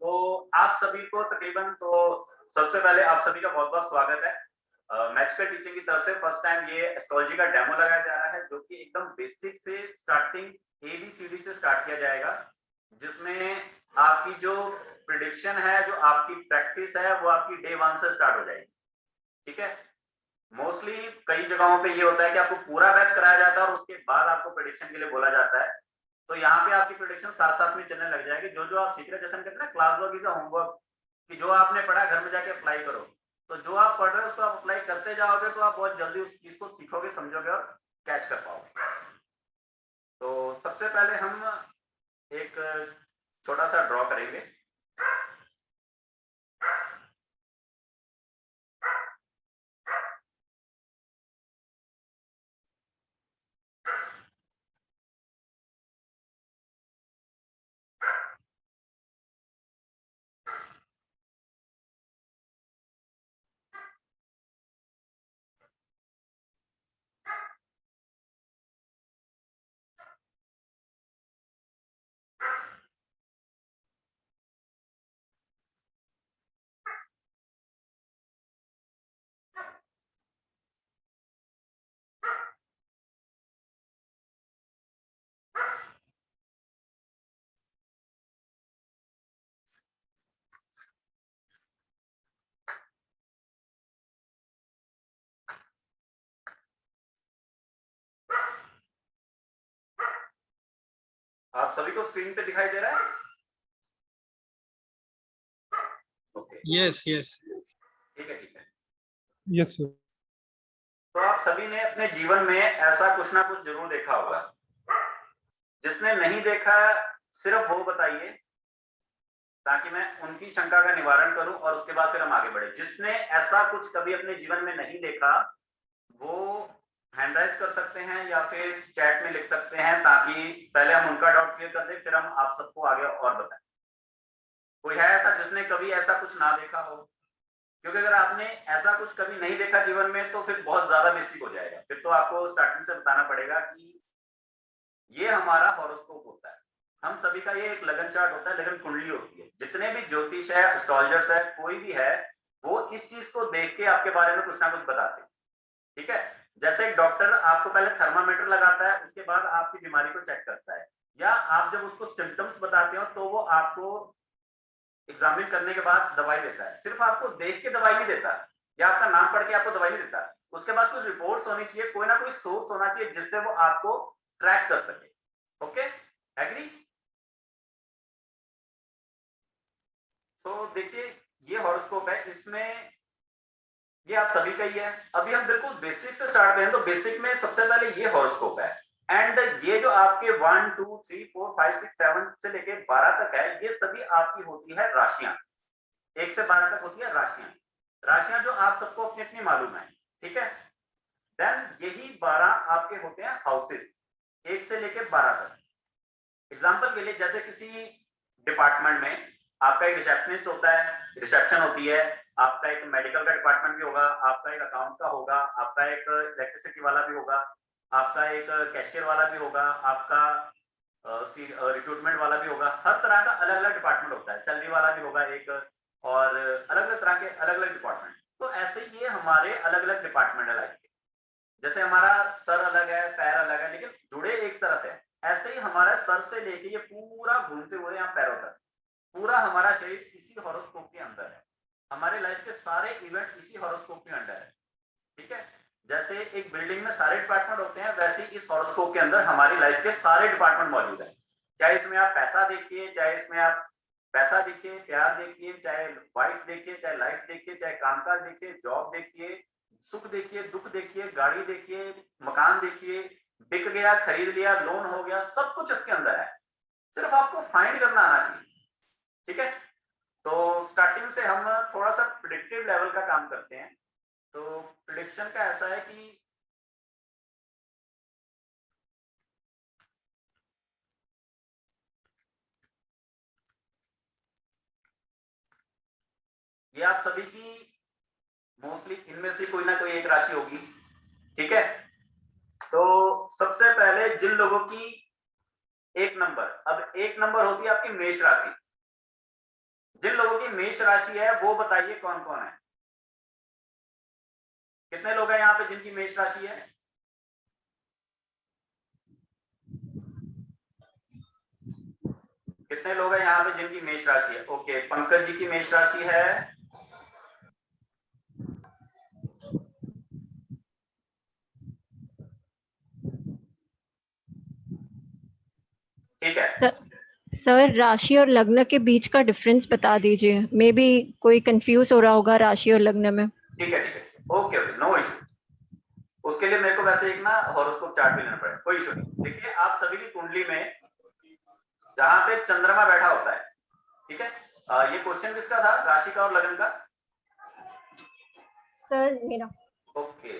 तो आप सभी को तकरीबन तो सबसे पहले आप सभी का बहुत-बहुत स्वागत है। मैजिकल टीचिंग की तरफ से फर्स्ट टाइम ये एस्ट्रोलॉजी का डेमो लगाया जा रहा है, जो कि एकदम बेसिक से स्टार्टिंग एबीसीडी से स्टार्ट किया जाएगा, जिसमें आपकी जो प्रेडिक्शन है, जो आपकी प्रैक्टिस है, वो आपकी डे 1 से स्टार्ट हो जाएगी। ठीक है? मोस्टली कई जगहों पे ये होता है कि आपको पूरा बैच कराया जाता है और उसके बाद आपको प्रेडिक्शन के लिए बोला जाता है। तो यहाँ पे आपकी प्रेडिक्शन साथ-साथ में चलने लग जाएगी। जो-जो आप सीख रहे हैं, जैसे हम कहते हैं ना class work is a homework, कि जो आपने पढ़ा घर में जाके अप्लाई करो। तो जो आप पढ़ रहे हो उसको आप अप्लाई करते जाओगे तो आप बहुत जल्दी उस चीज़ को सीखोगे, समझोगे और कैच कर पाओगे। तो सबसे पहले हम एक छोटा-सा ड्रॉ करेंगे। आप सभी को स्क्रीन पे दिखाई दे रहा है? ओके। यस यस ठीक है, ठीक है। Yes sir. तो आप सभी ने अपने जीवन में ऐसा कुछ ना कुछ ज़रूर देखा होगा। जिसने नहीं देखा, सिर्फ वो बताइए, ताकि मैं उनकी शंका का निवारण करूं और उसके बाद फिर हम आगे बढ़े। जिसने ऐसा कुछ कभी अपने जीवन में नहीं देखा, वो हैंड राइज कर सकते हैं या फिर चैट में लिख सकते हैं, ताकि पहले हम उनका डाउट क्लियर कर दें, फिर हम आप सबको आगे और बताएं। कोई है ऐसा जिसने कभी ऐसा कुछ ना देखा हो? क्योंकि अगर आपने ऐसा कुछ कभी नहीं देखा जीवन में, तो फिर बहुत ज्यादा बेसिक हो जाएगा। फिर तो आपको स्टार्टिंग से बताना पड़ेगा कि ये हमारा हॉरोस्कोप होता है। हम सभी का ये एक लगन चार्ट होता है, लगन कुंडली होती है। जितने भी ज्योतिष है, एस्ट्रोलॉजर्स है, कोई भी है, वो इस चीज को देख के आपके बारे में कुछ ना कुछ बताते हैं। ठीक है? जैसे एक डॉक्टर आपको पहले थर्मामीटर लगाता है, उसके बाद आपकी बीमारी को चेक करता है, या आप जब उसको सिम्टम्स बताते हो तो वो आपको एग्जामिन करने के बाद दवाई देता है। सिर्फ आपको देख के दवाई नहीं देता, या आपका नाम पढ़ के आपको दवाई नहीं देता। उसके पास कुछ रिपोर्ट्स होनी चाहिए, कोई ना कोई सोर्स होना चाहिए जिससे वो आपको ट्रैक कर सके। Okay, agree? तो देखिए, ये हॉरोस्कोप है, इसमें ये आप सभी का ही है। अभी हम बिल्कुल बेसिक से स्टार्ट करें तो बेसिक में सबसे पहले ये हॉरोस्कोप है। एंड ये जो आपके 1 2 3 4 5 6 7 से लेके 12 तक है, ये सभी आपकी होती है राशियां। 1 से 12 तक होती है राशियां। राशियां जो आप सबको अपनी अपनी मालूम है। ठीक है? देन यही 12 आपके होते हैं हाउसेस, 1 से लेके 12 तक। एग्जाम्पल के लिए, जैसे किसी डिपार्टमेंट में आपका एक रिसेप्शनिस्ट होता है, रिसेप्शन होती है, आपका एक मेडिकल का डिपार्टमेंट भी होगा, आपका एक अकाउंट का होगा, आपका एक इलेक्ट्रिसिटी वाला भी होगा, आपका एक कैशियर वाला भी होगा, आपका रिक्रूटमेंट वाला भी होगा। हर तरह का अलग अलग डिपार्टमेंट होता है, सैलरी वाला भी होगा एक, और अलग अलग तरह के अलग अलग डिपार्टमेंट। तो ऐसे ही ये हमारे अलग अलग डिपार्टमेंट है लाइफ के। जैसे हमारा सर अलग है, पैर अलग है, लेकिन जुड़े एक तरह से। ऐसे ही हमारा सर से लेके ये पूरा घूमते हुए यहाँ पैरों तक, पूरा हमारा शरीर इसी हॉरोस्कोप के अंदर है। हमारे लाइफ के सारे इवेंट इसी हॉरोस्कोप के अंदर है। ठीक है? जैसे एक बिल्डिंग में सारे डिपार्टमेंट होते हैं, वैसे ही इस हॉरोस्कोप के अंदर हमारी लाइफ के सारे डिपार्टमेंट मौजूद है। चाहे इसमें आप पैसा देखिए, चाहे इसमें आप पैसा देखिए, प्यार देखिए, चाहे वाइफ देखिए, चाहे लाइफ देखिए, चाहे कामकाज देखिए, जॉब देखिए, सुख देखिए, दुख देखिए, गाड़ी देखिए, मकान देखिए, बिक गया, खरीद लिया, लोन हो गया, सब कुछ इसके अंदर है। सिर्फ आपको फाइंड करना आना चाहिए। ठीक है? तो स्टार्टिंग से हम थोड़ा सा प्रिडिक्टिव लेवल का काम करते हैं। तो प्रिडिक्शन का ऐसा है कि ये आप सभी की मोस्टली इनमें से कोई ना कोई एक राशि होगी। ठीक है? तो सबसे पहले जिन लोगों की एक नंबर, अब एक नंबर होती है आपकी मेष राशि। जिन लोगों की मेष राशि है वो बताइए कौन कौन है। कितने लोग हैं यहाँ पे जिनकी मेष राशि है? कितने लोग हैं यहाँ पे जिनकी मेष राशि है? ओके, पंकज जी की मेष राशि है। ठीक है। सर राशि और लग्न के बीच का डिफरेंस बता दीजिए, मे बी कोई कंफ्यूज हो रहा होगा राशि और लग्न में। ठीक है, ठीक है, ओके ओके, नो इशू। उसके लिए मेरे को वैसे एक ना हॉरोस्कोप चार्ट भी लेना पड़ेगा, कोई इशू नहीं। देखिए आप सभी की कुंडली में जहां पे चंद्रमा बैठा होता है, ठीक है, ये क्वेश्चन किसका था, राशि का और लगन का? सर मेरा। ओके,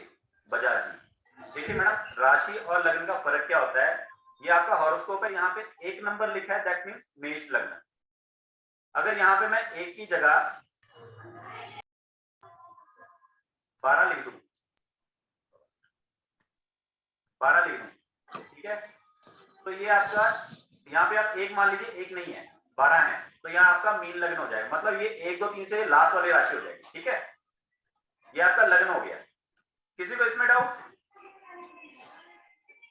बजाज जी। देखिए मैडम, राशि और लगन का फर्क क्या होता है, ये आपका हॉरोस्कोप है, यहाँ पे 1 नंबर लिखा है, दैट मीन्स मेष लग्न। अगर यहाँ पे मैं एक की जगह 12 लिख दूं, 12 लिख दूं, ठीक है, तो ये आपका, यहाँ पे आप एक मान लीजिए, एक नहीं है 12 है, तो यहाँ आपका मीन लग्न हो जाएगा, मतलब ये 1 2 3 से लास्ट वाली राशि हो जाएगी, ठीक है, ये आपका लग्न हो गया। किसी को इसमें डाउट?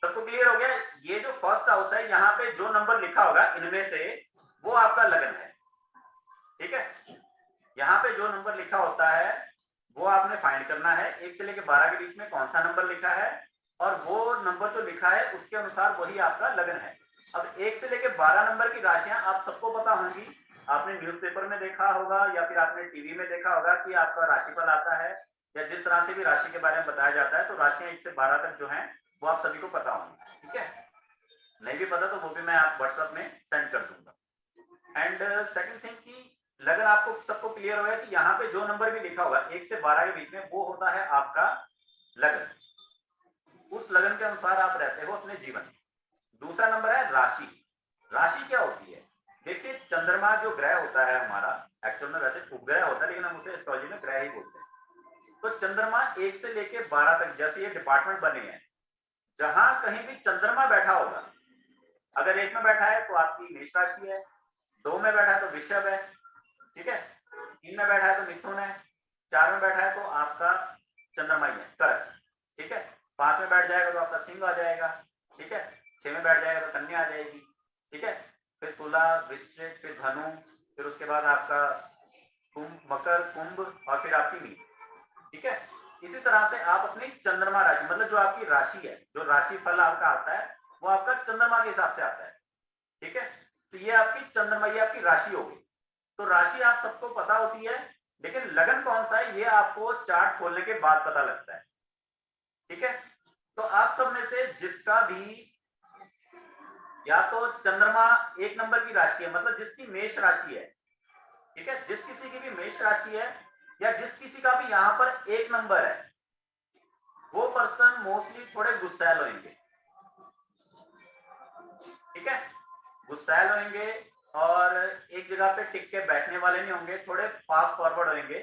सबको क्लियर हो गया? ये जो फर्स्ट हाउस है, यहाँ पे जो नंबर लिखा होगा इनमें से वो आपका लगन है, ठीक है। यहाँ पे जो नंबर लिखा होता है वो आपने फाइंड करना है, 1 से लेकर 12 के बीच में कौन सा नंबर लिखा है, और वो नंबर जो लिखा है उसके अनुसार वही आपका लगन है। अब 1 से लेकर 12 नंबर की राशियां आप सबको पता होंगी, आपने न्यूज़पेपर में देखा होगा या फिर आपने टीवी में देखा होगा कि आपका राशिफल आता है, या जिस तरह से भी राशि के बारे में बताया जाता है, तो राशियां 1 से 12 तक जो है वो आप सभी को पता होंगी, ठीक है। नहीं भी पता तो वो भी मैं आप व्हाट्सएप में सेंड कर दूंगा। एंड सेकंड थिंग की लगन आपको सबको क्लियर होगा कि यहाँ पे जो नंबर भी लिखा होगा 1 से 12 के बीच में वो होता है आपका लगन। उस लगन के अनुसार आप रहते हो अपने जीवन में। दूसरा नंबर है राशि। राशि क्या होती है? देखिए चंद्रमा जो ग्रह होता है हमारा, एक्चुअल में वैसे उपग्रह होता है लेकिन हम उसे एस्ट्रोलॉजी में ग्रह ही बोलते हैं। तो चंद्रमा 1 से लेके 12 तक, जैसे ये डिपार्टमेंट बने हैं, जहां कहीं भी चंद्रमा बैठा होगा, अगर 1 में बैठा है तो आपकी मेष राशि है, 2 में बैठा है तो वृषभ है, ठीक है, 3 में बैठा है तो मिथुन है, 4 में बैठा है तो आपका चंद्रमा ही है, कर्क, ठीक है, 5 में बैठ जाएगा तो आपका सिंह आ जाएगा, ठीक है, 6 में बैठ जाएगा तो कन्या आ जाएगी, ठीक है, फिर तुला, वृश्चिक, फिर धनु, फिर उसके बाद आपका कुंभ, मकर, कुंभ, और फिर आपकी मीन, ठीक है। इसी तरह से आप अपनी चंद्रमा राशि, मतलब जो आपकी राशि है, जो राशि फल आपका आता है वो आपका चंद्रमा के हिसाब से आता है, ठीक है। तो ये आपकी चंद्रमा, ये आपकी राशि हो गई। तो राशि आप सबको पता होती है, लेकिन लगन कौन सा है ये आपको चार्ट खोलने के बाद पता लगता है, ठीक है। तो आप सब में से जिसका भी या तो चंद्रमा 1 नंबर की राशि है, मतलब जिसकी मेष राशि है, ठीक है, जिस किसी की भी मेष राशि है, या जिस किसी का भी यहाँ पर 1 नंबर है, वो पर्सन मोस्टली थोड़े गुस्सैल होंगे, ठीक है, गुस्सैल होंगे, और एक जगह पे टिक के बैठने वाले नहीं होंगे, थोड़े फास्ट फॉरवर्ड होंगे,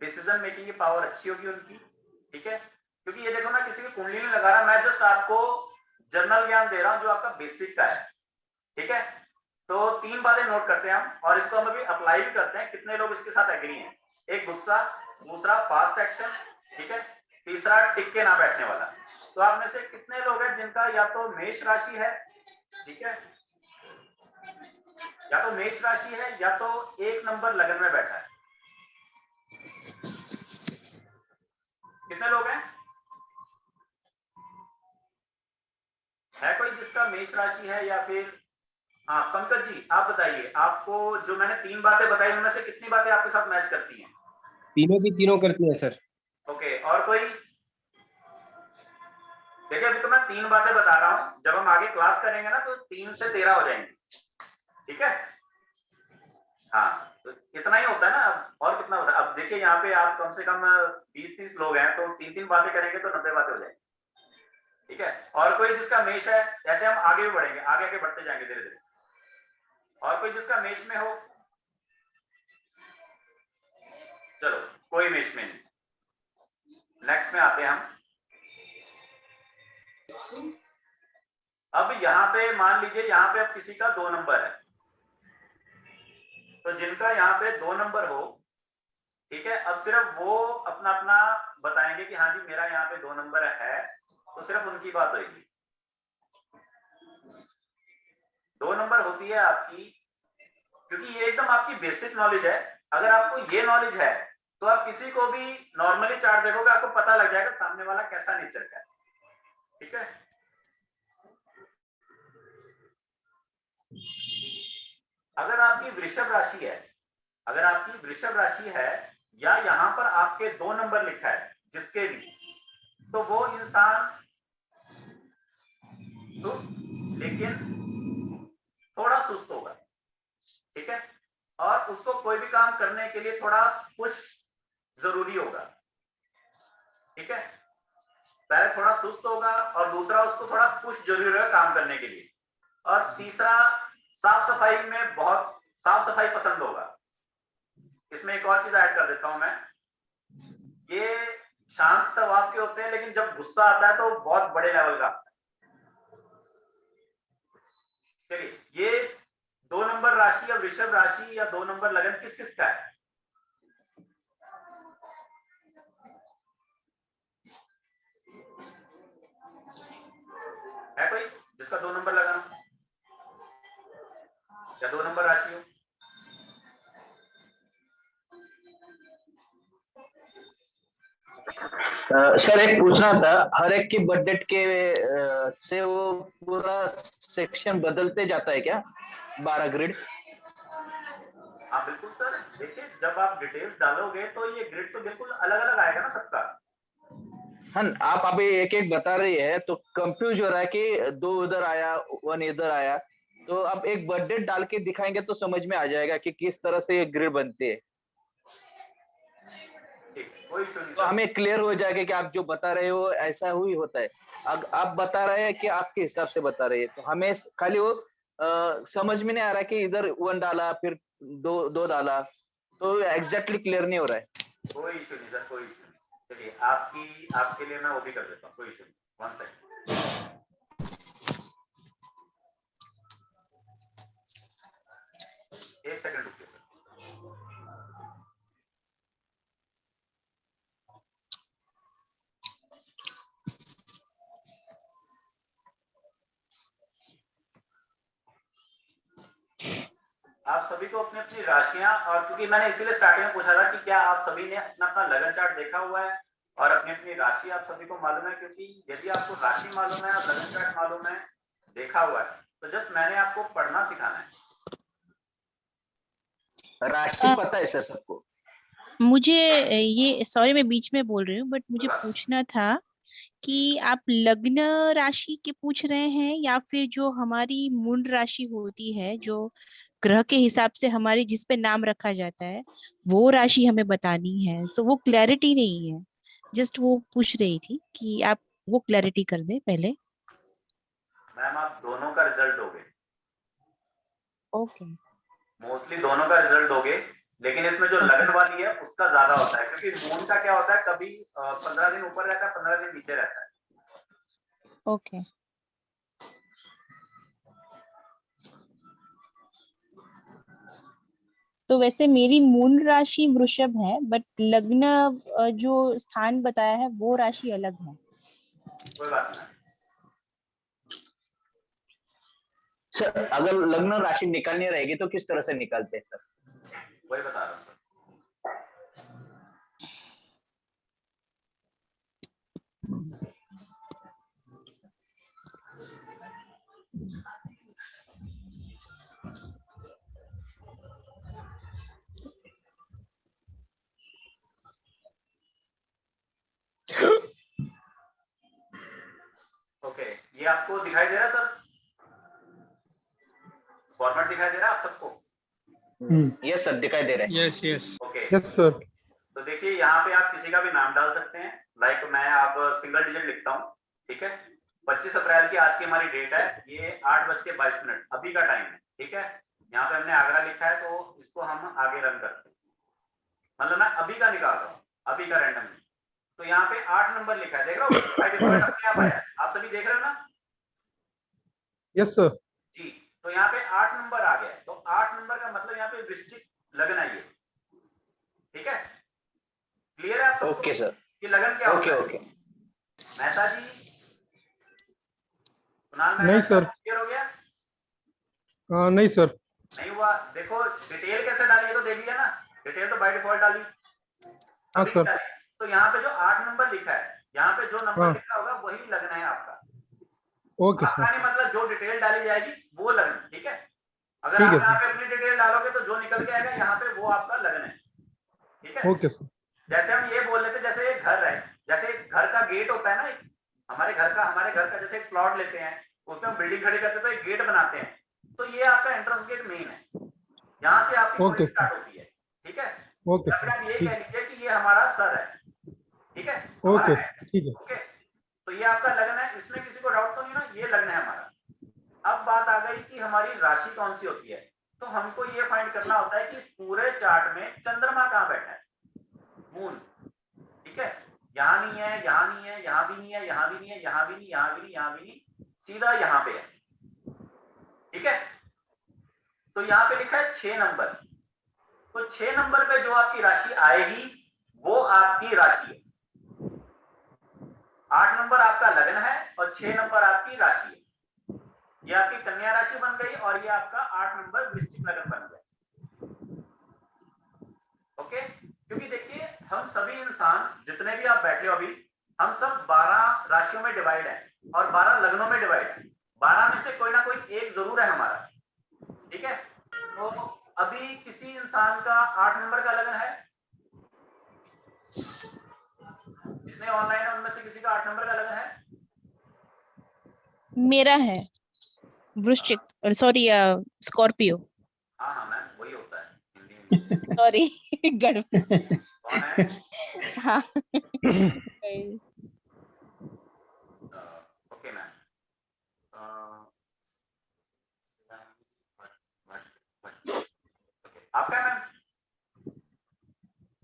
डिसीजन मेकिंग की पावर अच्छी होगी उनकी, ठीक है। क्योंकि ये देखो मैं किसी की कुंडली नहीं लगा रहा, मैं जस्ट आपको जनरल ज्ञान दे रहा हूं जो आपका बेसिक का है, ठीक है। तो 3 बातें नोट करते हैं हम, और इसको हम अभी अप्लाई भी करते हैं, कितने लोग इसके साथ एग्री हैं। एक गुस्सा, दूसरा फास्ट एक्शन, ठीक है, तीसरा टिक के ना बैठने वाला। तो आप में से कितने लोग हैं जिनका या तो मेष राशि है, ठीक है, या तो मेष राशि है, या तो 1 नंबर लगन में बैठा है? कितने लोग हैं? है कोई जिसका मेष राशि है या फिर? हाँ पंकज जी आप बताइए, आपको जो मैंने 3 बातें बताई उनमें से कितनी बातें आपके साथ मैच करती हैं? तीनों की तीनों करती हैं सर। ओके, और कोई? देखिए अभी तो मैं 3 बातें बता रहा हूं, जब हम आगे क्लास करेंगे ना तो 3 से 13 हो जाएंगे, ठीक है। हाँ तो इतना ही होता है ना, और कितना होता है? अब देखिए यहाँ पे आप कम से कम 20-30 लोग हैं, तो 3-3 बातें करेंगे तो 90 बातें हो जाएंगी, ठीक है। और कोई जिसका मेष है, ऐसे हम आगे भी बढ़ेंगे, आगे आगे बढ़ते जाएंगे धीरे धीरे। और कोई जिसका मेष में हो? चलो कोई मेष में नहीं। नेक्स्ट में आते हैं हम। अब यहाँ पे मान लीजिए, यहाँ पे अब किसी का 2 नंबर है, तो जिनका यहाँ पे 2 नंबर हो, ठीक है, अब सिर्फ वो अपना अपना बताएंगे कि हाँ जी मेरा यहाँ पे 2 नंबर है, तो सिर्फ उनकी बात होगी। 2 नंबर होती है आपकी, क्योंकि ये एकदम आपकी बेसिक नॉलेज है। अगर आपको ये नॉलेज है तो आप किसी को भी नॉर्मली चार्ट देखोगे, आपको पता लग जाएगा सामने वाला कैसा नेचर का है, ठीक है। अगर आपकी वृषभ राशि है, अगर आपकी वृषभ राशि है या यहाँ पर आपके 2 नंबर लिखा है जिसके भी, तो वो इंसान सुस्त, लेकिन थोड़ा सुस्त होगा, ठीक है, और उसको कोई भी काम करने के लिए थोड़ा पुश जरूरी होगा, ठीक है। पहले थोड़ा सुस्त होगा और दूसरा उसको थोड़ा पुश जरूरी होगा काम करने के लिए, और तीसरा साफ सफाई में बहुत साफ सफाई पसंद होगा। इसमें एक और चीज ऐड कर देता हूं मैं, ये शांत स्वभाव के होते हैं, लेकिन जब गुस्सा आता है तो बहुत बड़े लेवल का आता है। चलिए, ये 2 नंबर राशि या वृषभ राशि या 2 नंबर लगन किस किस का है कोई जिसका 2 नंबर लगन हो या 2 नंबर राशि हो? सर एक पूछना था, हर एक की बर्थ डेट के से वो पूरा सेक्शन बदलते जाता है क्या, 12 ग्रिड? हाँ बिल्कुल सर, देखिए जब आप डिटेल्स डालोगे तो ये ग्रिड तो बिल्कुल अलग अलग आएगा ना सबका। हाँ, आप अभी एक एक बता रही है तो कंफ्यूज हो रहा है कि 2 उधर आया 1 इधर आया, तो अब एक बर्थ डेट डाल के दिखाएंगे तो समझ में आ जाएगा कि किस तरह से ये ग्रिड बनती है। कोई इशू नहीं तो हमें क्लियर हो जाएगा कि आप जो बता रहे हो ऐसा ही होता है। आप बता रहे हैं कि आपके हिसाब से बता रहे हैं, तो हमें खाली वो समझ में नहीं आ रहा कि इधर 1 डाला फिर 2 डाला, तो एग्जैक्टली क्लियर नहीं हो रहा है। कोई इशू नहीं सर, कोई इशू नहीं। चलिए आपके लिए मैं वो भी कर देता हूँ, कोई इशू नहीं। 1 सेकंड, एक सेकंड रुकिए सर। आप सभी को अपनी अपनी राशियां, और क्योंकि मैंने इसीलिए स्टार्टिंग में पूछा था कि क्या आप सभी ने अपना अपना लगन चार्ट देखा हुआ है और अपनी अपनी राशि आप सभी को मालूम है, क्योंकि यदि आपको राशि मालूम है और लगन चार्ट मालूम है, देखा हुआ है, तो जस्ट मैंने आपको पढ़ना सिखाना है। राशि पता है सर सबको। मुझे ये, सॉरी मैं बीच में बोल रही हूँ, बट मुझे पूछना था कि आप लग्न राशि के पूछ रहे हैं या फिर जो हमारी मूल राशि होती है, जो ग्रह के हिसाब से हमारी जिस पे नाम रखा जाता है, वो राशि हमें बतानी है। सो वो क्लैरिटी नहीं है, जस्ट वो पूछ रही थी कि आप वो क्लैरिटी कर दें पहले। मैम आप दोनों का रिजल्ट दोगे, ओके। मोस्टली दोनों का रिजल्ट दोगे, लेकिन इसमें जो लगन वाली है उसका ज्यादा होता है, क्योंकि मून का क्या होता है, कभी 15 दिन ऊपर रहता है, 15 दिन नीचे रहता है। ओके। तो वैसे मेरी मूल राशि वृषभ है, बट लग्न जो स्थान बताया है वो राशि अलग है। कोई बात नहीं सर अगर लग्न राशि निकालनी रहेगी तो किस तरह से निकालते हैं सर? वही बता रहा हूँ सर। ओके, ये आपको दिखाई दे रहा है सर? फॉर्मेट दिखाई दे रहा है आप सबको? यस सर, दिखाई दे रहा है। Yes yes okay yes sir. तो देखिए यहाँ पे आप किसी का भी नाम डाल सकते हैं, लाइक मैं आप सिंगल डिजिट लिखता हूँ, ठीक है। 25 अप्रैल की आज की हमारी डेट है, ये 8:22 अभी का टाइम है, ठीक है। यहाँ पे हमने आगरा लिखा है, तो इसको हम आगे रन करते हैं, मतलब मैं अभी का निकाल रहा हूँ, अभी का रैंडम। तो यहाँ पे 8 नंबर लिखा है, देख रहे हो बाय डिफॉल्ट अपने आप आया, आप सभी देख रहे हो ना? Yes sir. जी, तो यहाँ पे 8 नंबर आ गया, तो 8 नंबर का मतलब यहाँ पे वृश्चिक लग्न है ये, ठीक है? क्लियर है आप सबको ओके सर, कि लगन क्या ओके होता है? ओके। मेहता जी, कुणाल नहीं मेहता सर। क्लियर हो गया? नहीं सर। नहीं हुआ? देखो डिटेल कैसे डाली है तो देख लिया ना, डिटेल तो बाय डिफॉल्ट डाली। हाँ अभी सर। डाली। तो यहाँ पे जो 8 नंबर लिखा है, यहाँ पे जो नंबर हाँ। लिखा होगा वही लगन है आपका। ओके आपका सर। नहीं मतलब जो डिटेल डाली जाएगी वो लगन, ठीक है? अगर ठीक आप है यहाँ सर। पे अपनी डिटेल डालोगे तो जो निकल के आएगा यहाँ पे वो आपका लगन है, ठीक है? Okay sir. जैसे हम ये बोल रहे थे, जैसे एक घर है, जैसे एक घर का गेट होता है ना, एक हमारे घर का जैसे एक प्लॉट लेते हैं, उसमें हम बिल्डिंग खड़ी करते हैं तो एक गेट बनाते हैं, तो ये आपका एंट्रेंस गेट मेन है, यहाँ से आपकी ओके कुंडली सर। स्टार्ट होती है, ठीक है? ओके या फिर सर। आप ये ठीक। कह लीजिए कि ये हमारा सर है, ठीक है? हमारा ओके। head, ठीक है। ओके? तो ये आपका लगन है, इसमें किसी को डाउट तो नहीं ना, ये लगन है हमारा। अब बात आ गई कि हमारी राशि कौन सी होती है, तो हमको ये फाइंड करना होता है कि इस पूरे चार्ट में चंद्रमा कहाँ बैठा है, मून, ठीक है? यहाँ नहीं है, यहाँ नहीं है, यहाँ भी नहीं है, यहाँ भी नहीं है, यहाँ भी नहीं, यहाँ भी नहीं, यहाँ भी नहीं, सीधा यहाँ पे है, ठीक है? तो यहाँ पे लिखा है 6 नंबर, तो 6 नंबर पे जो आपकी राशि आएगी वो आपकी राशि है। 8 नंबर आपका लगन है और 6 नंबर आपकी राशि है। ये आपकी कन्या राशि बन गई और ये आपका 8 नंबर वृश्चिक लगन बन गया, ओके? क्योंकि देखिए हम सभी इंसान जितने भी आप बैठे हो अभी, हम सब 12 राशियों में डिवाइड है और 12 लग्नों में डिवाइड है। 12 में से कोई ना कोई एक जरूर है हमारा, ठीक है? तो अभी किसी इंसान का 8 नंबर का लगन है, जितने ऑनलाइन है उनमें से किसी का 8 नंबर का लगन है? मेरा है वृश्चिक, सॉरी स्कॉर्पियो, हाँ हाँ मैम, वही होता है हिंदी में। सॉरी गड़बड़। कौन है? हाँ ओके मैम। आपका मैम?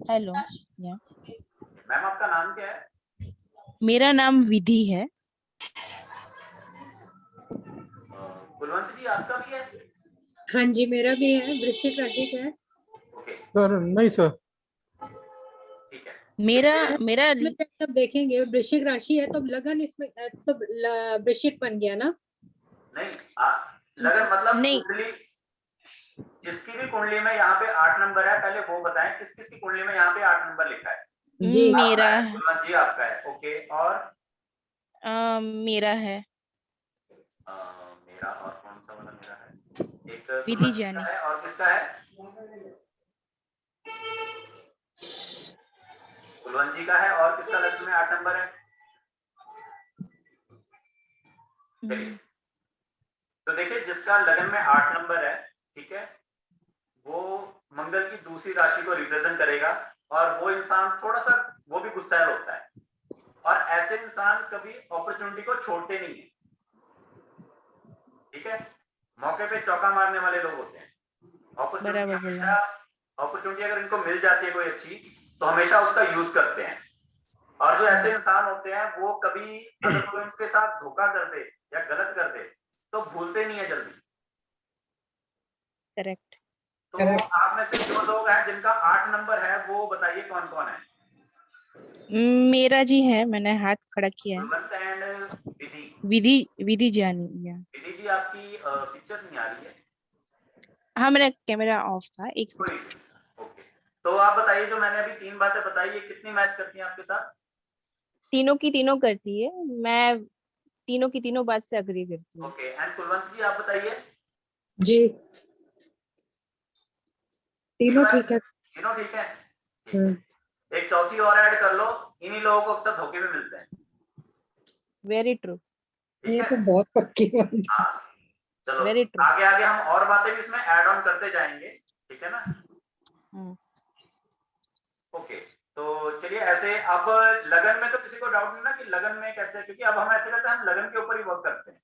हेलो, या मैम आपका नाम क्या है? मेरा नाम विधि है। कुलवंत जी आपका भी है? हाँ जी, मेरा भी है, वृश्चिक राशि का है। ओके सर नहीं सर। ठीक है। मेरा मेरा इसमें जब आप देखेंगे वृश्चिक राशि है तो लगन इसमें तो वृश्चिक बन गया ना। नहीं लगन मतलब नहीं। कुंडली, जिसकी भी कुंडली में यहाँ पे 8 नंबर है, पहले वो बताएं किस किस की कुंडली में यहाँ पे 8 नंबर लिखा है? जी मेरा आपका है, कुलवंत जी आपका है, ओके। और मेरा है मेरा, और कौन सा वाला मेरा है? एक विधि कुलवंत जी जानी। का है और किसका है? कुलवंत जी का है और किसका लगन में 8 नंबर है? चलिए, तो देखिए जिसका लगन में 8 नंबर है, ठीक है, वो मंगल की दूसरी राशि को रिप्रेजेंट करेगा और वो इंसान थोड़ा सा वो भी गुस्सैल होता है और ऐसे इंसान कभी अपॉर्चुनिटी को छोड़ते नहीं है, ठीक है? मौके पे चौका मारने वाले लोग होते हैं। बराबर बोल रहे हैं। अपॉर्चुनिटी अगर इनको मिल जाती है कोई अच्छी, तो हमेशा उसका यूज करते हैं। और जो ऐसे इंसान होते हैं वो कभी अगर कोई उनके साथ धोखा कर दे या गलत कर दे तो भूलते नहीं है जल्दी। करेक्ट। तो आप में से जो लोग हैं जिनका 8 नंबर है वो बताइए कौन कौन है? मेरा जी है, मैंने हाथ खड़ा किया है। कुलवंत एंड विधि। विधि जानी, या विधि जी आपकी पिक्चर नहीं आ रही है। हाँ, मेरा कैमरा ऑफ था, एक कोई सेकंड। नहीं, ओके। तो आप बताइए, जो मैंने अभी 3 बातें बताई ये कितनी मैच करती हैं आपके साथ? तीनों की तीनों करती है, मैं तीनों की तीनों बात से अग्री करती हूँ। ओके, एंड कुलवंत जी आप बताइए। जी, तीनों ठीक है। तीनों ठीक है, ठीक है। एक चौथी और ऐड कर लो, इन्हीं लोगों को अक्सर धोखे में मिलते हैं। Very true. ठीक ये है, तो बहुत पक्की बात है। हाँ चलो Very true. आगे आगे हम और बातें भी इसमें ऐड ऑन करते जाएंगे, ठीक है ना? ओके, तो चलिए ऐसे अब लगन में तो किसी को डाउट नहीं ना कि लगन में कैसे, क्योंकि अब हम ऐसे करते हैं, हम लगन के ऊपर ही वर्क करते हैं,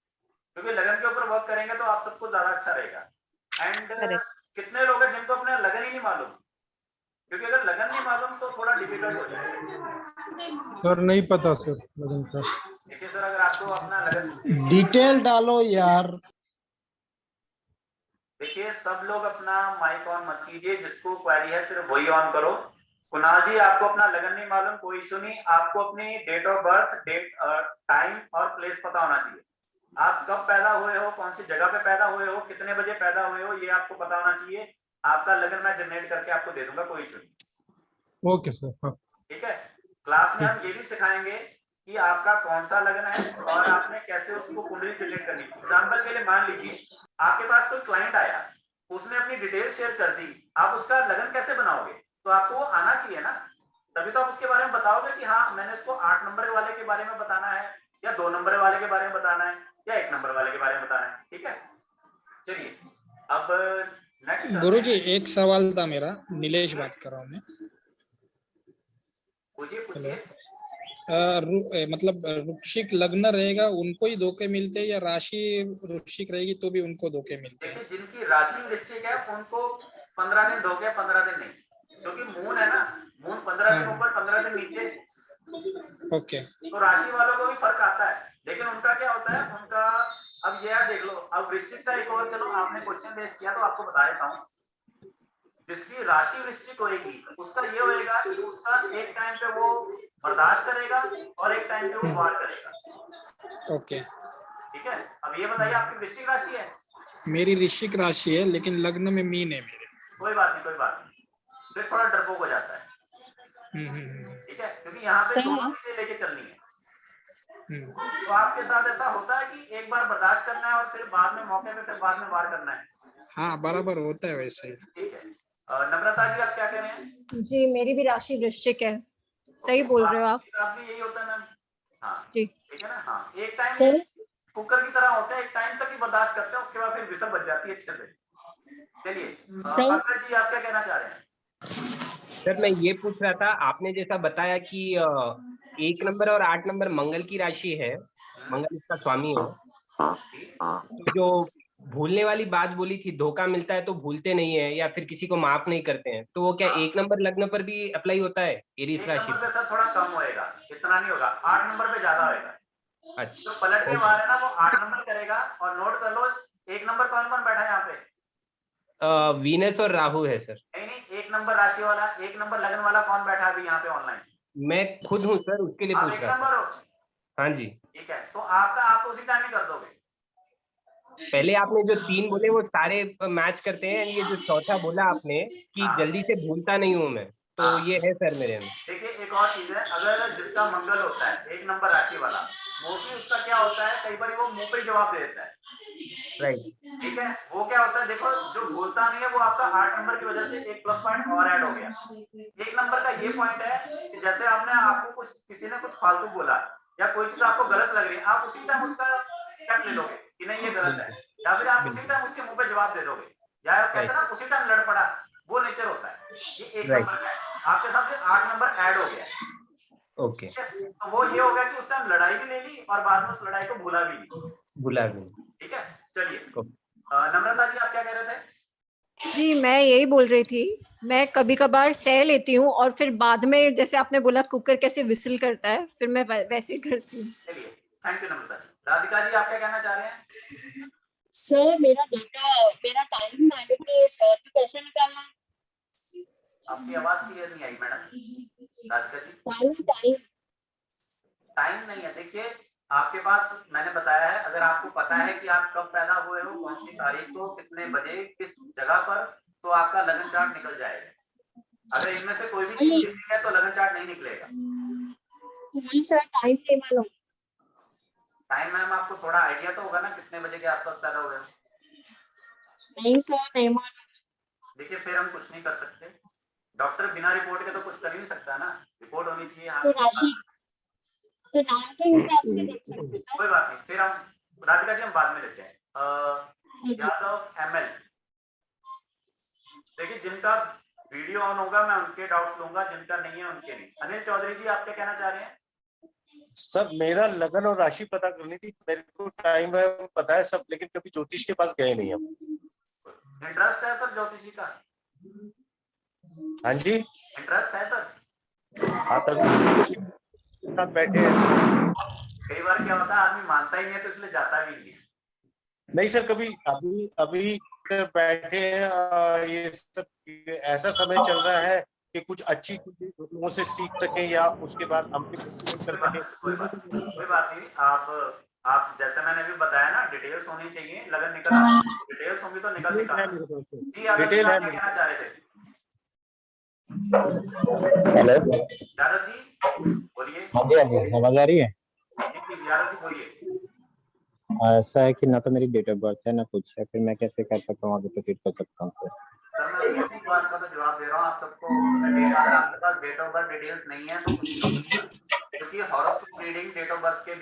क्योंकि लगन के ऊपर वर्क करेंगे तो आप सबको ज्यादा अच्छा रहेगा। एंड कितने लोग हैं जिनको अपना लगन ही नहीं मालूम? क्योंकि अगर लगन नहीं मालूम तो थोड़ा डिफिकल्ट हो जाएगा। सर नहीं पता सर लगन का। देखिए सर, अगर आपको अपना लगन डिटेल डालो यार। देखिए सब लोग अपना माइक ऑन मत कीजिए, जिसको क्वेरी है सिर्फ वही ऑन करो। कुणाल जी आपको अपना लगन नहीं मालूम, कोई इशू नहीं, आपको अपनी date of birth, date, time और प्लेस पता होना चाहिए। आप कब पैदा हुए हो, कौन सी जगह पे पैदा हुए हो, कितने बजे पैदा हुए हो, ये आपको पता होना चाहिए। आपका लगन मैं जनरेट करके आपको दे दूंगा, कोई इशू नहीं। Okay sir. हाँ ठीक है, क्लास में हम ये भी सिखाएंगे कि आपका कौन सा लगन है और आपने कैसे उसको कुंडली जनरेट करनी। एग्जाम्पल के लिए मान लीजिए आपके पास कोई क्लाइंट आया, उसने अपनी डिटेल शेयर कर दी, आप उसका लगन कैसे बनाओगे? तो आपको वो आना चाहिए ना, तभी तो आप उसके बारे में बताओगे कि हाँ मैंने उसको 8 नंबर वाले के बारे में बताना है, या 2 नंबर वाले के बारे में बताना है, या 1 नंबर वाले के बारे में बताना है। ठीक है, चलिए अब नेक्स्ट गुरुजी एक सवाल था मेरा, नीलेश बात कर रहा हूँ मैं। पूछिए पूछिए। मतलब वृश्चिक लग्न रहेगा उनको ही धोखे मिलते हैं या राशि वृश्चिक रहेगी तो भी उनको धोखे मिलते हैं? देखिए जिनकी राशि वृश्चिक है उनको 15 दिन धोखे, 15 दिन नहीं, क्योंकि मून है ना, मून 15 दिन ऊपर 15 दिन नीचे। ओके। तो राशि वालों को भी फर्क आता है, लेकिन उनका क्या होता है, उनका अब ये देख लो। अब वृश्चिक का एक और, चलो आपने क्वेश्चन बेस किया तो आपको बता देता हूँ। जिसकी राशि वृश्चिक होगी उसका ये होएगा कि उसका एक टाइम पे वो बर्दाश्त करेगा और एक टाइम पे वो वार करेगा। ओके ठीक है, अब ये बताइए आपकी वृश्चिक राशि है? मेरी वृश्चिक राशि है लेकिन लग्न में मीन है मेरे। कोई बात नहीं, कोई बात नहीं, फिर थोड़ा डरपोक हो जाता है। ठीक है, क्योंकि यहाँ पे दोनों चीजें लेके चलनी है। तो आपके साथ ऐसा होता है कि एक बार बर्दाश्त करना है और फिर बाद में मौके पे फिर बाद में वार करना है। हाँ बराबर होता है वैसे ही। ठीक है, नम्रता जी आप क्या कह रहे हैं? जी मेरी भी राशि वृश्चिक है, सही बोल रहे हो आप। आप भी यही होता है मैम? हाँ जी ठीक है ना। हाँ, एक टाइम कुकर की तरह होता है, एक टाइम तक ही बर्दाश्त करते हैं, उसके बाद फिर विसल बच जाती है अच्छे से। चलिए पंकज जी आप क्या कहना चाह रहे हैं? सर मैं ये पूछ रहा था, आपने जैसा बताया कि 1 नंबर और 8 नंबर मंगल की राशि है, मंगल इसका स्वामी है, तो जो भूलने वाली बात बोली थी, धोखा मिलता है तो भूलते नहीं है या फिर किसी को माफ नहीं करते हैं, तो वो क्या 1 नंबर लग्न पर भी अप्लाई होता है एरीज 1 राशि नंबर पर? पे सर थोड़ा कम होएगा, इतना नहीं होगा, 8 नंबर पे ज्यादा होएगा। अच्छा जो पलट के मार है ना वो 8 नंबर करेगा। और नोट कर लो 1 नंबर कौन कौन बैठा है यहाँ पे? वीनस और राहु है सर। नहीं 1 नंबर राशि वाला, 1 नंबर लगन वाला कौन बैठा है अभी यहाँ पे ऑनलाइन? मैं खुद हूँ सर, उसके लिए आप पूछ 1 रहा था। नंबर हो? हाँ जी। ठीक है, तो आपका आप तो उसी टाइम ही कर दोगे। पहले आपने जो 3 बोले वो सारे मैच करते हैं, ये जो चौथा बोला आपने कि जल्दी से भूलता नहीं हूँ मैं, तो ये है सर मेरे में। देखिए एक और चीज है, अगर जिसका मंगल होता है 1 नंबर राशि वाला, मोस्टली उसका क्या होता है, कई बार वो मुंह पे ही जवाब दे देता है। राइट। ठीक है, वो क्या होता है, देखो जो बोलता नहीं है वो आपका 8 नंबर की वजह से एक प्लस पॉइंट और ऐड हो गया। 1 नंबर का ये पॉइंट है कि जैसे आपने आपको कुछ किसी ने कुछ फालतू बोला या कोई चीज आपको गलत लग रही है, आप उसी टाइम उसका स्टेप ले लोगे कि नहीं ये गलत है, या फिर आप उसी टाइम उसके मुंह पे जवाब दे दोगे, या कहते हैं ना उसी टाइम लड़ पड़ा, वो नेचर होता है। ये 1 नंबर का है, आपके साथ से 8 नंबर ऐड हो गया। ओके, तो वो ये हो गया कि उस टाइम लड़ाई भी ले ली और बाद में उस लड़ाई को भूला भी नहीं। भूला भी। ठीक है, चलिए नम्रता जी आप क्या कह रहे थे? जी मैं यही बोल रही थी, मैं कभी कभार सह लेती हूँ और फिर बाद में जैसे आपने बोला कुकर कैसे विसल करता है, फिर मैं वैसे ही करती हूँ। चलिए थैंक यू नम्रता जी। राधिका जी आप क्या कहना चाह रहे हैं? सर मेरा टाइम मालूम नहीं है सर, तो कैसे निकालना है? आपकी आवाज क्लियर नहीं आई मैडम। राधिका जी टाइम नहीं है, देखिए आपके पास मैंने बताया है, अगर आपको पता है कि आप कब पैदा हुए हो, कौन सी तारीख को, कितने बजे, किस जगह पर, तो आपका लगन चार्ट निकल जाएगा। अगर इनमें से कोई भी चीज मिसिंग है तो लगन चार्ट नहीं निकलेगा। तो वही सर टाइम नहीं मालूम। टाइम मैम आपको थोड़ा आइडिया तो होगा ना कितने बजे के आसपास पैदा हुए हो? नहीं सर नहीं मालूम। देखिए फिर हम कुछ नहीं कर सकते, डॉक्टर बिना रिपोर्ट के तो कुछ कर ही नहीं सकता ना, रिपोर्ट होनी चाहिए। तो राशि तो नाम के हिसाब से देख सकते सर? कोई बात नहीं, फिर हम राधिका जी हम बाद में लेते हैं। यादव एमएल, देखिए जिनका वीडियो ऑन होगा मैं उनके डाउट्स लूंगा, जिनका नहीं है उनके नहीं। अनिल चौधरी जी आप क्या कहना चाह रहे हैं? सर मेरा लगन और राशि पता करनी थी, मेरे को टाइम है पता है सब, लेकिन कभी ज्योतिष के पास गए नहीं हम। इंटरेस्ट है सर ज्योतिषी का? हाँ जी इंटरेस्ट है सर? हाँ तभी साथ बैठे हैं। कई बार क्या होता है आदमी मानता ही नहीं है तो इसलिए जाता भी नहीं है। नहीं सर कभी अभी इधर बैठे हैं, ये सब ऐसा समय चल रहा है कि कुछ अच्छी चीजें लोगों से सीख सके या उसके बाद हम पे कर सके। कोई बात नहीं। आप जैसे मैंने भी बताया ना, डिटेल्स होनी चाहिए, लगन निकल डिटेल्स होंगी तो निकल जी। यादव जी, डिटेल है आप क्या कहना चाह रहे थे? हेलो, यादव जी बोलिए। हाँ जी, हाँ जी, आवाज आ रही है? जी यादव जी बोलिए। ऐसा है कि ना तो मेरी डेट ऑफ बर्थ है ना कुछ है, फिर मैं कैसे कर सकता हूँ, आगे प्रोसीड कर सकता हूँ फिर? सर मैं उसी बात का तो जवाब दे रहा हूँ आप सबको। अगर आपके पास डेट ऑफ बर्थ डिटेल्स नहीं है तो कुछ नहीं हो सकता, क्योंकि horoscope reading date of birth के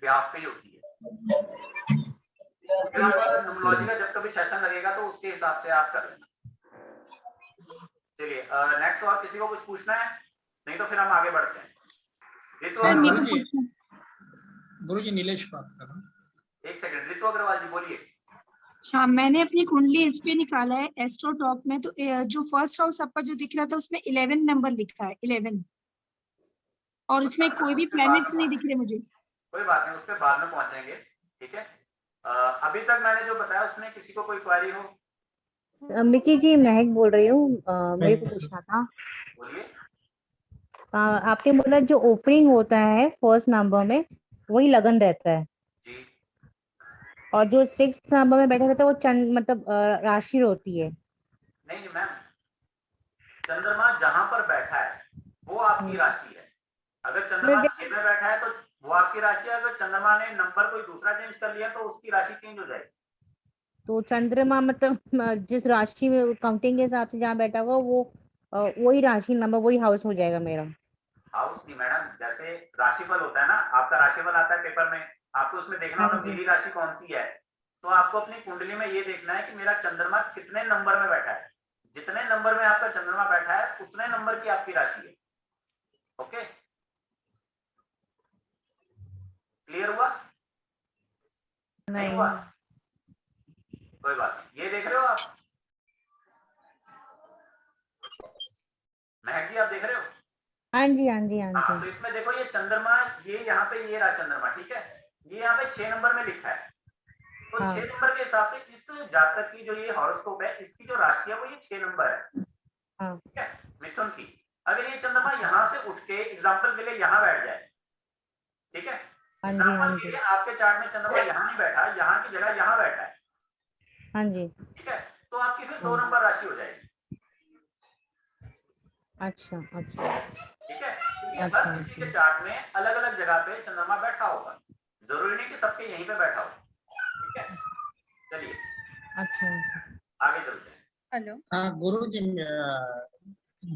बिहाफ पे ही होती है। फिर आप न्यूमरोलॉजी का जब कभी सेशन लगेगा तो उसके हिसाब से आप कर लेना। चलिए नेक्स्ट, और किसी को कुछ पूछना है? नहीं तो फिर हम आगे बढ़ते हैं। गुरुजी नीलेश बात कर रहा हूँ। एक सेकंड, रितु अग्रवाल जी बोलिए। हाँ, मैंने अपनी कुंडली इस पे निकाला है एस्ट्रो टॉक में, तो जो फर्स्ट हाउस आपका जो दिख रहा था उसमें 11 नंबर लिखा है, 11, और उसमें कोई भी प्लैनेट्स नहीं दिख रहे मुझे। कोई बात नहीं, उस पर बाद में पहुंचेंगे, ठीक है। अभी तक मैंने जो बताया उसमें किसी को कोई क्वेरी हो? मिकी जी, महक बोल रही हूँ। मेरे को पूछना था। बोलिए। आपने बोला जो ओपनिंग होता है फर्स्ट नंबर में वही लगन रहता है जी। और जो 6th नंबर में बैठा रहता है वो चंद मतलब राशि होती है। नहीं मैम, चंद्रमा जहां पर बैठा है वो आपकी राशि है। अगर चंद्रमा 6 में बैठा है तो वो आपकी राशि है। अगर चंद्रमा ने नंबर कोई दूसरा चेंज कर लिया तो उसकी राशि चेंज हो जाएगी। तो चंद्रमा मतलब जिस राशि में काउंटिंग के हिसाब से जहाँ बैठा हुआ वो वही राशि नंबर वही हाउस हो जाएगा मेरा। हाउस नहीं मैडम, जैसे राशिफल होता है ना, आपका राशिफल आता है पेपर में, आपको उसमें देखना होगा मेरी राशि कौन सी है। तो आपको अपनी कुंडली में ये देखना है कि मेरा चंद्रमा कितने नंबर में बैठा है। जितने नंबर में आपका चंद्रमा बैठा है उतने नंबर की आपकी राशि है। ओके, क्लियर हुआ? नहीं हुआ? कोई बात नहीं। ये देख रहे हो आप महक जी, आप देख रहे हो? हाँ जी, हाँ जी, हाँ तो जी। इसमें देखो ये चंद्रमा, ये यहाँ पे ये रहा चंद्रमा, ठीक है। ये यहाँ पे 6 नंबर में लिखा है। तो 6 नंबर के हिसाब से इस जातक की जो ये हॉरोस्कोप है, इसकी जो राशि है वो ये 6 नंबर है, ठीक है, मिथुन की। अगर ये चंद्रमा यहाँ से उठ के एग्जाम्पल के लिए यहाँ बैठ जाए, ठीक है, एग्जाम्पल के लिए आपके चार्ट में चंद्रमा यहाँ नहीं बैठा, यहाँ की जगह यहाँ बैठा है, हाँ जी, ठीक है, तो आपकी फिर 2 नंबर राशि हो जाएगी। अच्छा अच्छा, ठीक है, क्योंकि हर किसी के चार्ट में अलग अलग जगह पे चंद्रमा बैठा होगा, जरूरी नहीं कि सबके यहीं पे बैठा हो, ठीक है। चलिए अच्छा, आगे चलते हैं। हेलो, हाँ गुरुजी,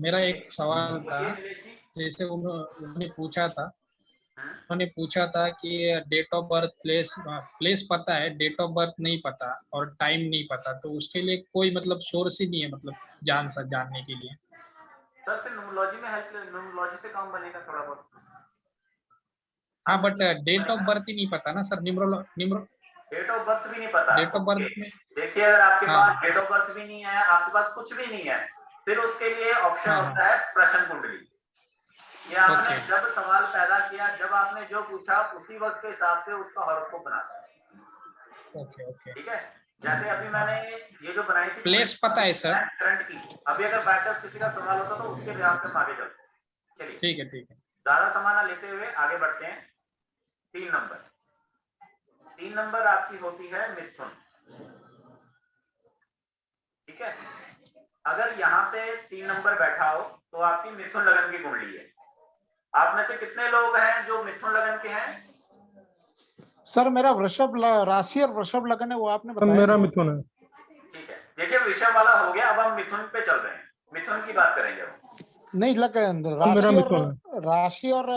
मेरा एक सवाल था। जैसे उन्होंने पूछा था कि डेट ऑफ बर्थ, प्लेस पता है, डेट ऑफ बर्थ नहीं पता और टाइम नहीं पता, तो उसके लिए कोई मतलब सोर्स ही नहीं है मतलब जानने के लिए। सर फिर न्यूमरोलॉजी में हेल्प, न्यूमरोलॉजी से काम बनेगा थोड़ा बहुत। हाँ बट डेट ऑफ बर्थ ही नहीं पता ना सर। डेट ऑफ बर्थ भी नहीं पता। डेट ऑफ बर्थ में देखिए, अगर आपके पास डेट ऑफ बर्थ भी नहीं है, आपके पास कुछ भी नहीं है, फिर उसके लिए ऑप्शन होता है प्रश्न कुंडली। ये आपने जब सवाल पैदा किया, जब आपने जो पूछा उसी वक्त के हिसाब से उसका हॉरोस्कोप बनाता है। ओके, ठीक है। जैसे अभी मैंने ये जो बनाई थी प्लेस पता है सर करंट की, अभी अगर बैकअप किसी का सवाल होता तो उसके बिहाफ पे हम आगे चलते हैं। चलिए ठीक है। ज्यादा सामान लेते हुए आगे बढ़ते हैं। 3 नंबर आपकी होती है मिथुन, ठीक है। अगर यहाँ पे 3 नंबर बैठा हो तो आपकी मिथुन लगन की कुंडली है। आप में से कितने लोग हैं जो मिथुन लगन के हैं? सर मेरा वृषभ राशि और वृषभ लगन है, वो आपने बताया। मेरा मिथुन है। ठीक है, देखिए वृषभ वाला हो गया, अब हम मिथुन पे चल रहे हैं। मिथुन की बात करेंगे अब। नहीं, राशि और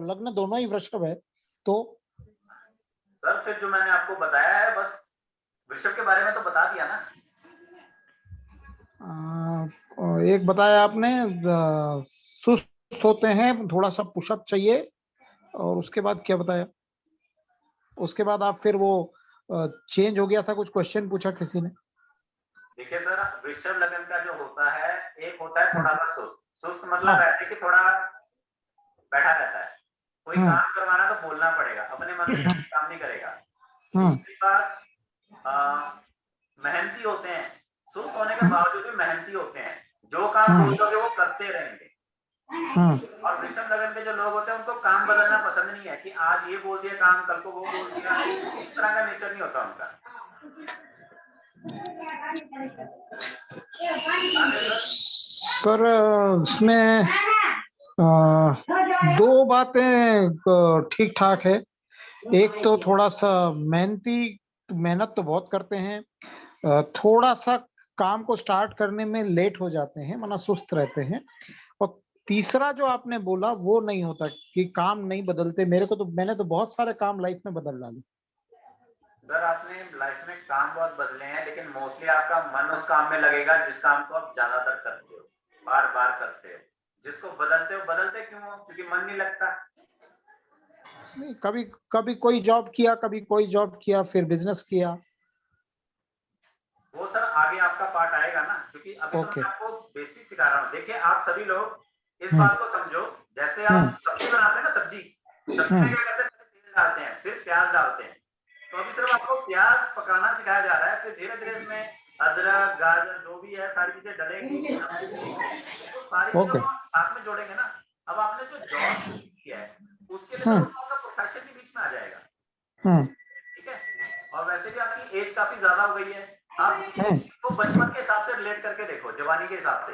लग्न दोनों ही वृषभ है तो। सर फिर जो मैंने आपको बताया है, बस वृषभ के बारे में तो बता दिया ना। एक बताया आपने, सुस्त होते हैं, थोड़ा सा पुशअप चाहिए, और उसके बाद क्या बताया? उसके बाद आप फिर वो चेंज हो गया था, कुछ क्वेश्चन पूछा किसी ने। देखिए सर, वृषभ लगन का जो होता है, एक होता है थोड़ा सा सुस्त मतलब ऐसे कि थोड़ा बैठा रहता है, कोई काम करवाना तो बोलना पड़ेगा, अपने मन से काम नहीं करेगा। दूसरी बात, मेहनती होते हैं, सुस्त होने के बावजूद भी मेहनती होते हैं, जो काम बोल दोगे वो करते रहेंगे। और वृषभ लगन के जो लोग होते हैं उनको काम बदलना पसंद नहीं है कि आज ये बोल दिया काम, कल को वो बोल दिया, इस तरह का नेचर नहीं होता उनका। सर इसमें दो बातें ठीक ठाक है। एक तो थोड़ा सा मेहनत तो बहुत करते हैं, थोड़ा सा काम को स्टार्ट करने में लेट हो जाते हैं, मतलब सुस्त रहते हैं। और तीसरा जो आपने बोला वो नहीं होता कि काम नहीं बदलते। मैंने तो बहुत सारे काम लाइफ में बदल डाले। सर आपने लाइफ में काम बहुत बदले हैं, लेकिन मोस्टली आपका मन उस काम में लगेगा जिस काम को आप ज्यादातर करते हो, बार बार करते हो। जिसको बदलते क्यों हो? क्योंकि मन नहीं लगता। नहीं, कभी कोई जॉब किया, कभी कोई जॉब किया, फिर बिजनेस किया। वो सर आगे आपका पार्ट आएगा ना, क्योंकि अभी तो मैं आपको बेसिक सिखा रहा हूँ। देखिए आप सभी लोग इस बात को समझो, जैसे आप सब्जी बनाते हैं ना, सब्जी में क्या करते हैं? तेल डालते हैं, फिर प्याज डालते हैं। तो अभी सिर्फ आपको प्याज पकाना सिखाया जा रहा है, फिर धीरे धीरे इसमें अदरक, गाजर जो भी है सारी चीजें डलेंगी, तो सारी चीजों को साथ में जोड़ेंगे ना। अब आपने जो जॉब की है उसके लिए तो आपका प्रोफेशन भी बीच में आ जाएगा, ठीक है। और वैसे भी आपकी एज काफी ज्यादा हो गई है, आप इसको बचपन के हिसाब से रिलेट करके देखो, जवानी के हिसाब से,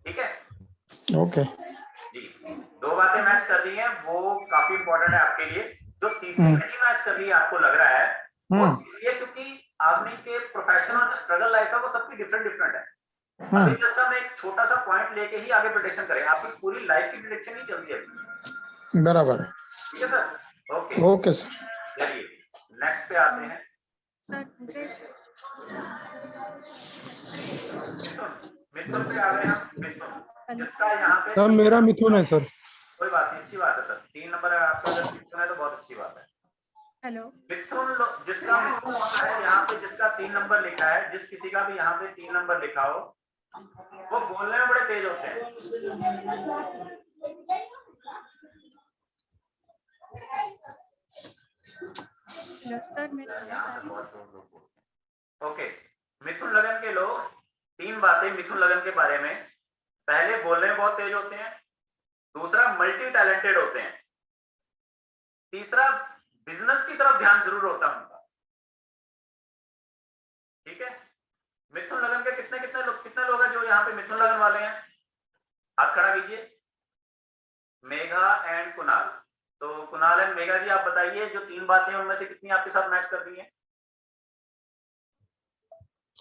ठीक है। ओके जी, दो बातें मैच कर रही हैं, वो काफी इंपॉर्टेंट है आपके लिए। जो तीसरी नहीं मैच कर रही है आपको लग रहा है, वो इसलिए क्योंकि आदमी के प्रोफेशन और जो स्ट्रगल लाइफ है वो सबकी डिफरेंट है। अभी जस्ट हम एक छोटा सा पॉइंट लेके ही आगे प्रेडिक्शन करें, आपकी पूरी लाइफ की प्रेडिक्शन नहीं चलती है। बराबर है। ठीक है सर, ओके ओके सर। चलिए नेक्स्ट पे आते हैं। सर मुझे मिथुन पे आ गए हम। मिथुन जिसका यहाँ पे सर मेरा मिथुन है सर। कोई बात नहीं, अच्छी बात है सर। 3 नंबर है आपका, अगर मिथुन है तो बहुत अच्छी बात है। हेलो मिथुन जिसका मिथुन है यहाँ पे, जिसका 3 नंबर लिखा है, जिस किसी का भी यहाँ पे 3 नंबर लिखा हो, वो बोलने में बड़े तेज होते हैं। ओके, मिथुन लगन के लोग 3 बातें मिथुन लगन के बारे में। पहले बोलने में बहुत तेज होते हैं, दूसरा मल्टी टैलेंटेड होते हैं, तीसरा बिजनेस की तरफ ध्यान जरूर होता है उनका, ठीक है। मिथुन लगन के कितने लोग हैं जो यहाँ पे मिथुन लगन वाले हैं? हाथ खड़ा कीजिए। मेघा एंड कुणाल। तो कुणाल एंड मेघा जी आप बताइए, जो 3 बातें हैं उनमें से कितनी आपके साथ मैच कर रही है?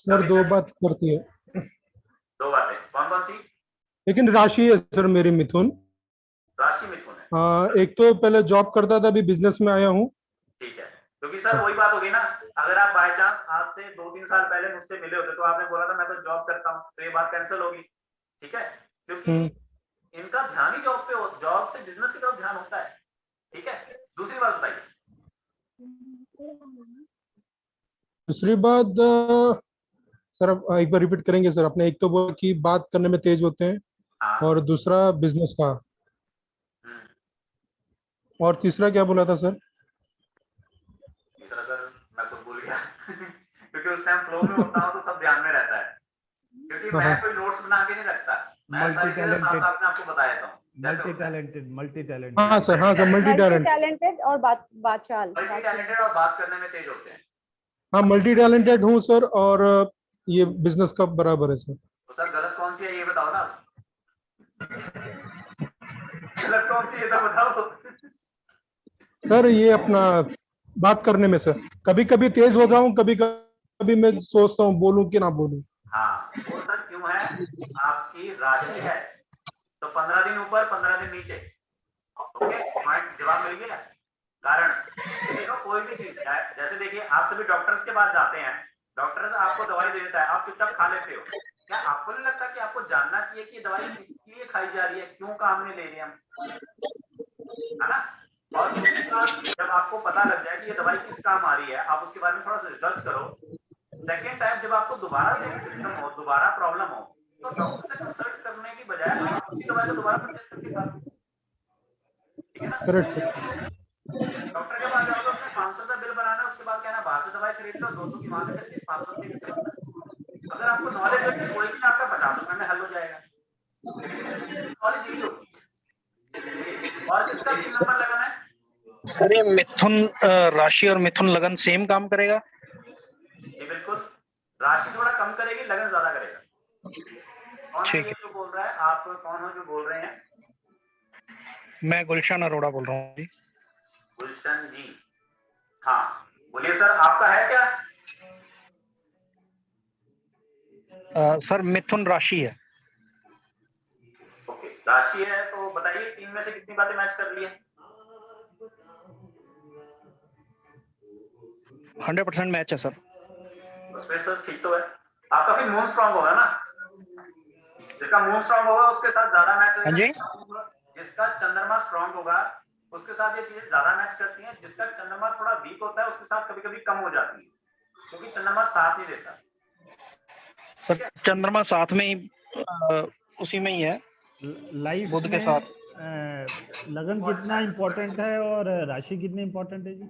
सर 2 बात करती है। 2 बातें कौन कौन सी? लेकिन राशि है सर मेरी मिथुन। राशि मिथुन है। एक तो पहले जॉब करता था, अभी बिजनेस में आया हूँ। ठीक है, क्योंकि सर वही बात होगी ना, अगर आप बाय चांस आज से 2-3 साल पहले मुझसे मिले होते तो आपने बोला था मैं तो जॉब करता हूँ, तो ये बात कैंसिल होगी, ठीक है। क्योंकि इनका ध्यान ही जॉब पे हो, जॉब से बिजनेस की तरफ ध्यान होता है, ठीक है। दूसरी बात बताइए। दूसरी बात सर एक बार रिपीट करेंगे सर? आपने एक तो बोला कि बात करने में तेज होते हैं, और दूसरा बिजनेस का, और तीसरा क्या बोला था सर? तीसरा सर मैं खुद भूल गया क्योंकि उस टाइम फ्लो में होता हूँ तो सब ध्यान में रहता है, क्योंकि मैं कोई नोट्स बना के नहीं रखता, मैं सारी चीजें साफ-साफ में आपको बता देता हूँ। मल्टी टैलेंटेड हाँ सर मल्टी टैलेंटेड और बातचाल मल्टी टैलेंटेड और बात करने में तेज होते हैं। हाँ मल्टी टैलेंटेड हूँ सर, और ये बिजनेस का बराबर है सर। तो सर गलत कौन सी है ये बताओ ना, गलत कौन सी है तो बताओ। सर ये अपना बात करने में सर, कभी कभी तेज हो जाऊं, कभी कभी मैं सोचता हूँ बोलूं कि ना बोलूं। हाँ वो सर क्यों है, आपकी राशि है तो 15 दिन ऊपर 15 दिन नीचे, ओके पॉइंट जवाब मिल गया। कारण देखो कोई भी चीज है, जैसे देखिए आप सभी डॉक्टर्स के पास जाते हैं, डॉक्टर आपको दवाई दे देता है, आप चुपचाप खा लेते हो, क्या आपको नहीं लगता कि आपको जानना चाहिए कि दवाई किसके लिए खाई जा रही है, क्यों काम में ले रहे हैं, है ना। और दूसरी बात, जब आपको पता लग जाए कि ये दवाई किस काम आ रही है, आप उसके बारे में थोड़ा सा रिसर्च करो। सेकेंड टाइम जब आपको दोबारा सिम्टम हो, दोबारा प्रॉब्लम हो, तो डॉक्टर से कंसल्ट करने की बजाय आप उसी दवाई को दोबारा परचेज करके खा लो, ठीक है ना। Correct sir. डॉक्टर के पास जाओगे, उसने 500 रुपए बिल बनाना है, उसके बाद कहना बाहर से दवाई खरीद लो, 200 की वहां से खरीदी, 700 रुपए कैसे बनता है? अगर आपको नॉलेज है कि कोई चीज आपका 50 रुपए में हल हो जाएगा, नॉलेज यही होती है। और किसका 3 नंबर लगन है? सर ये मिथुन राशि और मिथुन लगन सेम काम करेगा? जी बिल्कुल, राशि थोड़ा कम करेगी, लगन ज्यादा करेगा। कौन है ये जो बोल रहा है? आप कौन हो जो बोल रहे हैं? मैं गुलशन अरोड़ा बोल रहा हूँ जी। गुलशन जी, हाँ बोलिए सर, आपका है क्या? सर मिथुन राशि है। ओके, राशि है तो बताइए 3 में से कितनी बातें मैच कर ली है? 100% मैच है सर। उसमें सर ठीक तो है। आपका फिर मून स्ट्रांग होगा ना, जिसका मून स्ट्रांग होगा उसके साथ ज्यादा मैच हाँ जी। होगा। जिसका चंद्रमा स्ट्रांग होगा उसके साथ ये चीजें ज्यादा मैच करती हैं। जिसका चंद्रमा थोड़ा वीक होता है उसके साथ कभी कभी कम हो जाती है, क्योंकि चंद्रमा साथ नहीं देता। सर चंद्रमा साथ में ही उसी में ही है लाइफ बुध के में साथ। लगन कितना इम्पोर्टेंट है और राशि कितनी इम्पोर्टेंट है जी?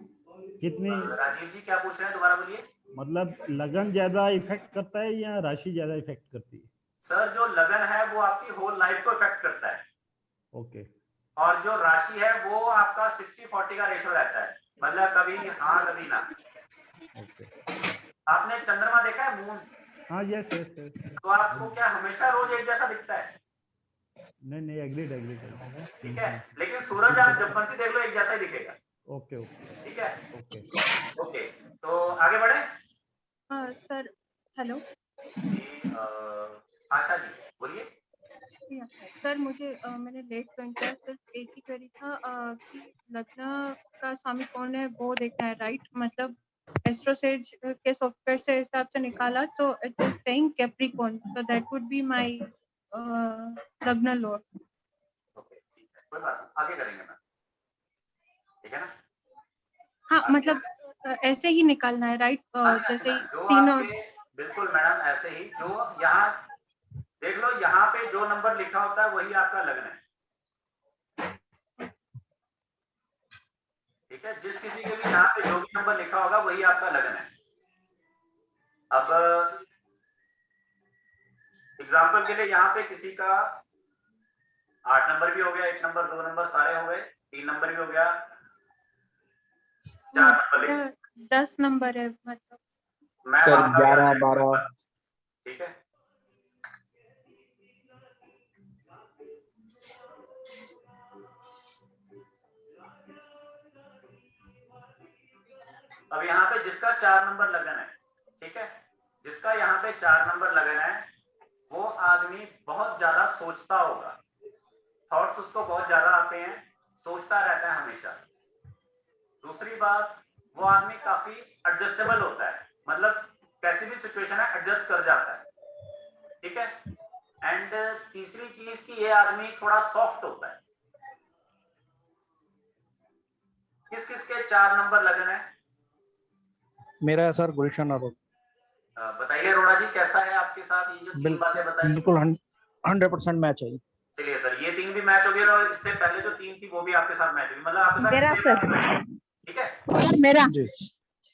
कितनी राजीव जी क्या पूछ रहे हैं, दोबारा बोलिए। मतलब लगन ज्यादा इफेक्ट करता है या राशि ज्यादा इफेक्ट करती है? सर जो लगन है वो आपकी होल लाइफ को इफेक्ट करता है, ओके। और जो राशि है वो आपका 60-40 का रेशो रहता है, मतलब कभी हाँ कभी ना। ओके। आपने चंद्रमा देखा है, मून? हाँ यस यस यस। तो आपको क्या हमेशा रोज एक जैसा दिखता है? नहीं एग्रीड ठीक है, लेकिन सूरज आप जब मर्जी देख लो एक जैसा ही दिखेगा। ओके ओके ठीक है, ओके ओके तो आगे बढ़े। Sir hello. आशा जी बोलिए। सर मुझे मैंने लेट ज्वाइन किया, सिर्फ एक ही क्वेरी था कि लग्न का स्वामी कौन है वो देखना है, राइट? मतलब एस्ट्रोसेज के सॉफ्टवेयर से हिसाब से निकाला तो it is saying Capricorn, so that would be my लग्न लॉर्ड। ओके ठीक है, कोई बात नहीं, आगे करेंगे ना, ठीक है ना? हाँ मतलब ऐसे ही निकालना है, राइट? जैसे ही तीनों। बिल्कुल मैडम, ऐसे ही जो यहाँ देख लो, यहाँ पे जो नंबर लिखा होता है वही आपका लग्न है। ठीक है, जिस किसी के भी यहाँ पे जो भी नंबर लिखा होगा वही आपका लग्न है। अब एग्जाम्पल के लिए यहाँ पे किसी का 8 नंबर भी हो गया, 1 नंबर 2 नंबर सारे हो गए, 3 नंबर भी हो गया, 4 नंबर 10 नंबर है मतलब। मैं 11 12। ठीक है, अब यहाँ पे जिसका 4 नंबर लगन है, ठीक है, जिसका यहाँ पे 4 नंबर लगन है वो आदमी बहुत ज्यादा सोचता होगा, थॉट्स उसको बहुत ज्यादा आते हैं, सोचता रहता है हमेशा। दूसरी बात, वो आदमी काफी एडजस्टेबल होता है, मतलब कैसी भी सिचुएशन है एडजस्ट कर जाता है। ठीक है, एंड तीसरी चीज की ये आदमी थोड़ा सॉफ्ट होता है। किस किस के 4 नंबर लगन है? मेरा है सर गुलशन अरोड़ा। बताइए अरोड़ा जी, कैसा है आपके साथ ये जो 3 बातें बताई? बिल्कुल 100% मैच है। चलिए सर, ये 3 भी मैच हो गई और इससे पहले जो 3 थी वो भी आपके साथ मैच होगी, मतलब आपके साथ मेरा छह सर। बातें मैच। ठीक है मेरा।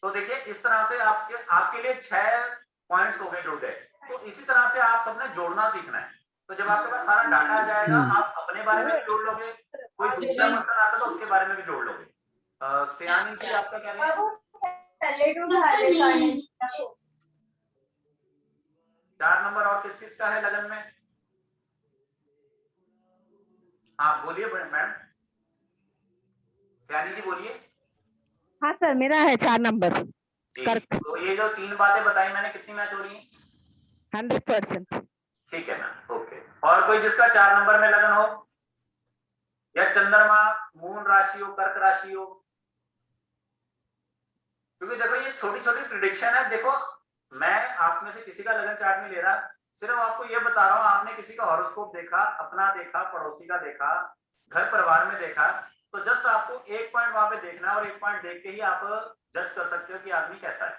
तो देखिए इस तरह से आपके लिए 6 पॉइंट्स हो गए, जुड़ गए। तो इसी तरह से आप सबने जोड़ना सीखना है। तो जब आपके पास सारा डाटा आ जाएगा, आप अपने बारे में भी जोड़ लोगे, कोई दूसरा पर्सन आता तो उसके बारे में भी जोड़ लोगे। सियानी जी आपका क्या है? 4 नंबर और किस किस का है लगन में? हाँ बोलिए मैडम, सियानी जी बोलिए। हाँ सर, मेरा है 4 नंबर। तो ये जो 3 बातें बताई मैंने कितनी मैच हो रही है? 100%। ठीक है मैम, ओके। और कोई जिसका 4 नंबर में लगन हो, या चंद्रमा मून राशि हो, कर्क राशि हो? क्योंकि देखो ये छोटी छोटी प्रिडिक्शन है। देखो मैं आप में से किसी का लगन चार्ट नहीं ले रहा, सिर्फ आपको ये बता रहा हूँ, आपने किसी का हॉरोस्कोप देखा, अपना देखा, पड़ोसी का देखा, घर परिवार में देखा, तो जस्ट आपको एक पॉइंट वहां पे देखना है और एक पॉइंट देख के ही आप जज कर सकते हो कि आदमी कैसा है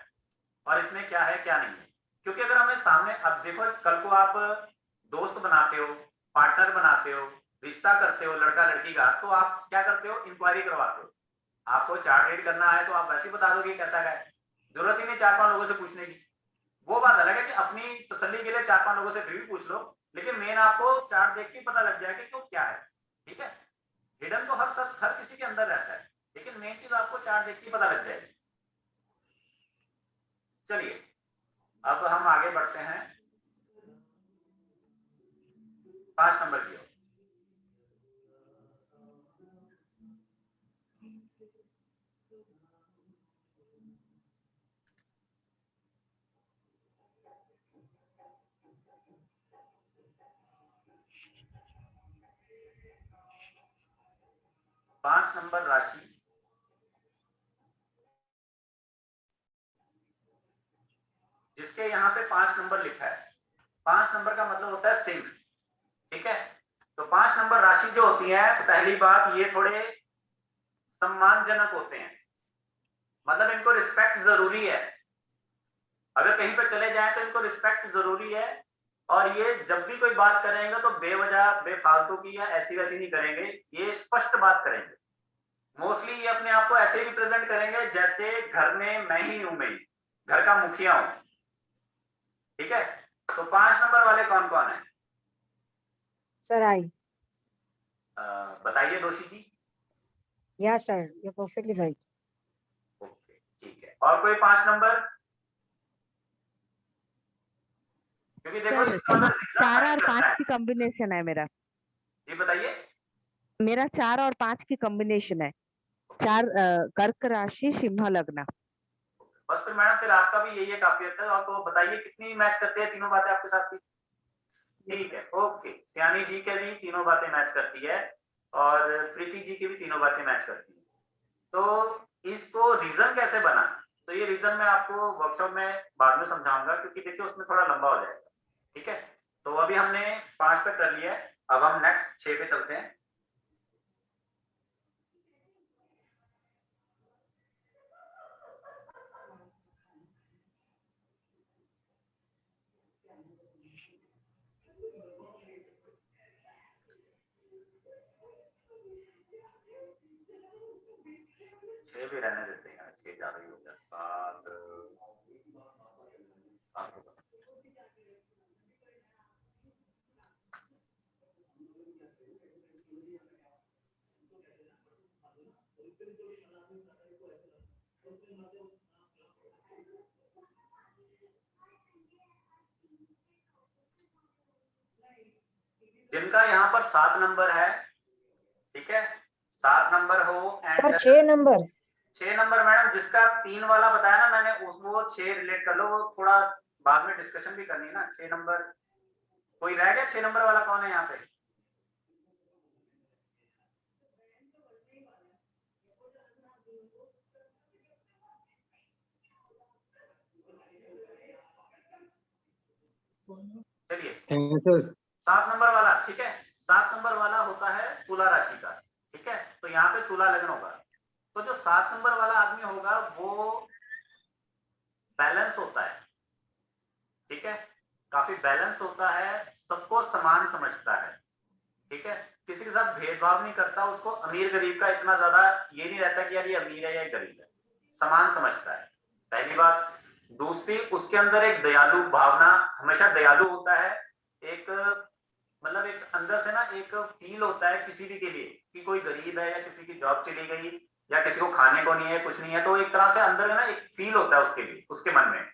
और इसमें क्या है क्या नहीं है। क्योंकि अगर हमें सामने, अब देखो कल को आप दोस्त बनाते हो, पार्टनर बनाते हो, रिश्ता करते हो लड़का लड़की का, तो आप क्या करते हो? इंक्वायरी करवाते हो। आपको चार्ट रीड करना है तो आप वैसे ही बता दोगे कैसा है, जरूरत ही नहीं 4-5 लोगों से पूछने की। वो बात अलग है कि अपनी तसल्ली के लिए 4-5 लोगों से फिर भी पूछ लो, लेकिन मेन आपको चार्ट देख के पता लग जाएगा कि वो क्या है। ठीक है, हिडन तो हर किसी के अंदर रहता है, लेकिन मेन चीज आपको चार्ट देख के पता लग जाएगी। चलिए अब हम आगे बढ़ते हैं 5 नंबर की ओर। पांच नंबर राशि जिसके यहाँ पे 5 नंबर लिखा है, 5 नंबर का मतलब होता है सिंह। ठीक है, तो 5 नंबर राशि जो होती है, पहली बात ये थोड़े सम्मानजनक होते हैं, मतलब इनको रिस्पेक्ट जरूरी है। अगर कहीं पर चले जाएं तो इनको रिस्पेक्ट जरूरी है, और ये जब भी कोई बात करेंगे तो बेवजह बेफालतू की या ऐसी वैसी नहीं करेंगे, ये स्पष्ट बात करेंगे। मोस्टली ये अपने आप को ऐसे ही रिप्रेजेंट करेंगे जैसे घर में मैं ही हूं, मैं घर का मुखिया हूं। ठीक है, तो 5 नंबर वाले कौन कौन है? Sir, I. बताइए दोषी जी। Yeah, sir. You're perfectly right. Okay, ठीक है, और कोई 5 नंबर? क्योंकि देखो सर इसका अंदर 4 और 5 की कॉम्बिनेशन है मेरा। जी बताइए। मेरा 4 और 5 की कॉम्बिनेशन है। 4 कर्क राशि सिंह लग्न। बस फिर मैडम, फिर आपका भी यही है काफियत है। और तो बताइए कितनी मैच करते हैं तीनों बातें आपके साथ की? ठीक है, ओके। सियानी जी के भी तीनों बातें मैच करती है, और प्रीति जी की भी तीनों बातें मैच करती है। तो इसको रीजन कैसे बना, तो ये रीजन मैं आपको वर्कशॉप में बाद में समझाऊंगा, क्योंकि देखिए उसमें थोड़ा लंबा हो जाएगा। ठीक है, तो अभी हमने 5 तक कर लिया है, अब हम नेक्स्ट 6 पे चलते हैं। छह भी रहने देते हैं, 6 ज्यादा ही हो गया। 7 जिनका यहाँ पर 7 नंबर है, ठीक है, 7 नंबर हो Sir, and 6 number. 6 number madam, जिसका 3 वाला बताया ना मैंने, वो 6 रिलेट कर लो, वो थोड़ा बाद में डिस्कशन भी करनी है ना। 6 नंबर कोई रह गया? 6 नंबर वाला कौन है यहाँ पे? चलिए 7 नंबर वाला, ठीक है, 7 नंबर वाला होता है तुला राशि का। ठीक है, तो यहाँ पे तुला लग्न होगा। तो जो 7 नंबर वाला आदमी होगा वो बैलेंस होता है। ठीक है, काफी बैलेंस होता है, सबको समान समझता है। ठीक है, किसी के साथ भेदभाव नहीं करता, उसको अमीर गरीब का इतना ज्यादा ये नहीं रहता कि यार ये अमीर है या गरीब है, समान समझता है, पहली बात। दूसरी, उसके अंदर एक दयालु भावना, हमेशा दयालु होता है। एक मतलब एक अंदर से ना एक फील होता है किसी भी के लिए कि कोई गरीब है या किसी की जॉब चली गई या किसी को खाने को नहीं है, कुछ नहीं है, तो एक तरह से अंदर ना एक फील होता है उसके लिए, उसके मन में।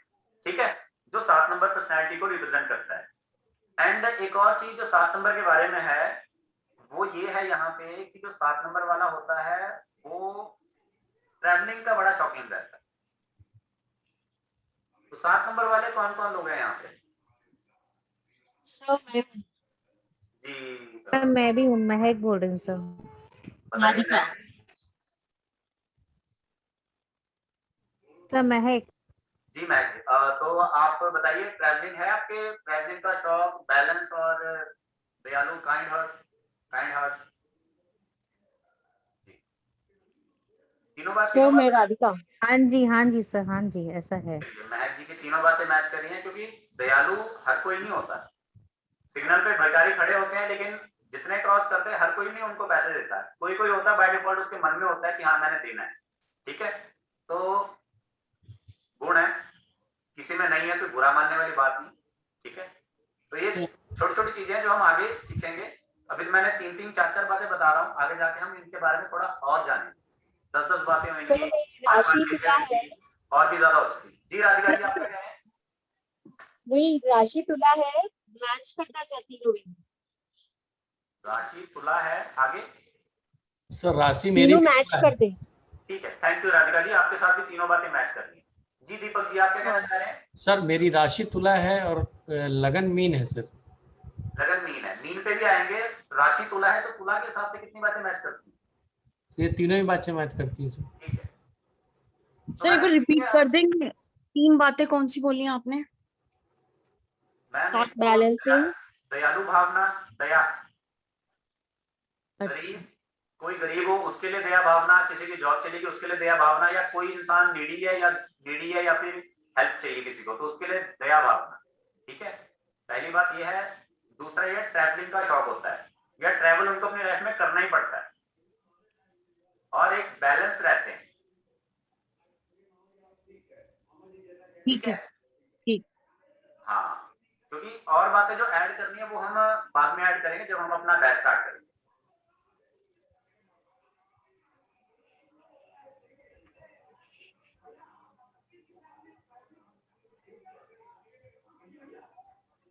ठीक है, जो 7 नंबर पर्सनैलिटी को रिप्रेजेंट करता है। एंड एक और चीज जो 7 नंबर के बारे में है वो ये है यहाँ पे कि जो 7 नंबर वाला होता है वो ट्रैवलिंग का बड़ा शौकीन रहता है। तो 7 नंबर वाले कौन कौन लोग हैं यहाँ पे? जी सर मैं भी हूँ, महक बोल रही हूँ सर। बताइए। सर महक। जी महक, तो आप बताइए, ट्रैवलिंग है आपके? ट्रैवलिंग का शौक, बैलेंस और दयालु, काइंड हार्ट। तीनों बात सर मैं राधिका। हाँ जी सर, हाँ जी ऐसा है। महक जी की तीनों बातें मैच करी हैं, क्योंकि दयालु हर कोई नहीं होता। सिग्नल पे भिखारी खड़े होते हैं, लेकिन जितने क्रॉस करते हैं हर कोई नहीं उनको पैसे देता है, कोई कोई होता है बाय डिफॉल्ट उसके मन में होता है कि हाँ मैंने देना है, ठीक है। तो गुण है, किसी में नहीं है तो बुरा मानने वाली बात नहीं, ठीक है। तो ये छोटी छोटी चीजें जो हम आगे सीखेंगे। अभी मैंने 3-3 4-4 बातें बता रहा हूँ, आगे जाके हम इनके बारे में थोड़ा और जानेंगे, 10-10 बातें होंगी, 5-5 चीजें होंगी, और भी ज्यादा हो सकती है। जी राधिका जी, आप क्या कह रहे हैं? वही राशि तुला है, मैच करना चाहती हूँ। राशि तुला है, आगे सर राशि मेरी तीनों मैच कर दे। ठीक है, थैंक यू राधिका जी, आपके साथ भी तीनों बातें मैच करनी है। जी दीपक जी, आप क्या कहना चाह रहे हैं? सर मेरी राशि तुला है और लगन मीन है सर। लगन मीन है, मीन पे भी आएंगे। राशि तुला है तो तुला के हिसाब से कितनी बातें मैच करती हैं? ये तीनों ही बातें मैच करती हैं सर। ठीक है, सर एक बार रिपीट कर देंगे, 3 बातें कौन सी बोली आपने? मैम बैलेंसिंग, दयालु भावना, दया, अच्छा गरीब, कोई गरीब हो उसके लिए दया भावना, किसी की जॉब चलेगी उसके लिए दया भावना, या कोई इंसान नीडी है या फिर हेल्प चाहिए किसी को तो उसके लिए दया भावना, ठीक है। पहली बात ये है। दूसरा ये ट्रैवलिंग का शौक होता है, या ट्रैवल उनको अपनी लाइफ में करना ही पड़ता है, और एक बैलेंस रहते हैं, ठीक है। ठीक। हाँ, क्योंकि और बातें जो ऐड करनी है वो हम बाद में ऐड करेंगे जब हम अपना बैच स्टार्ट करेंगे।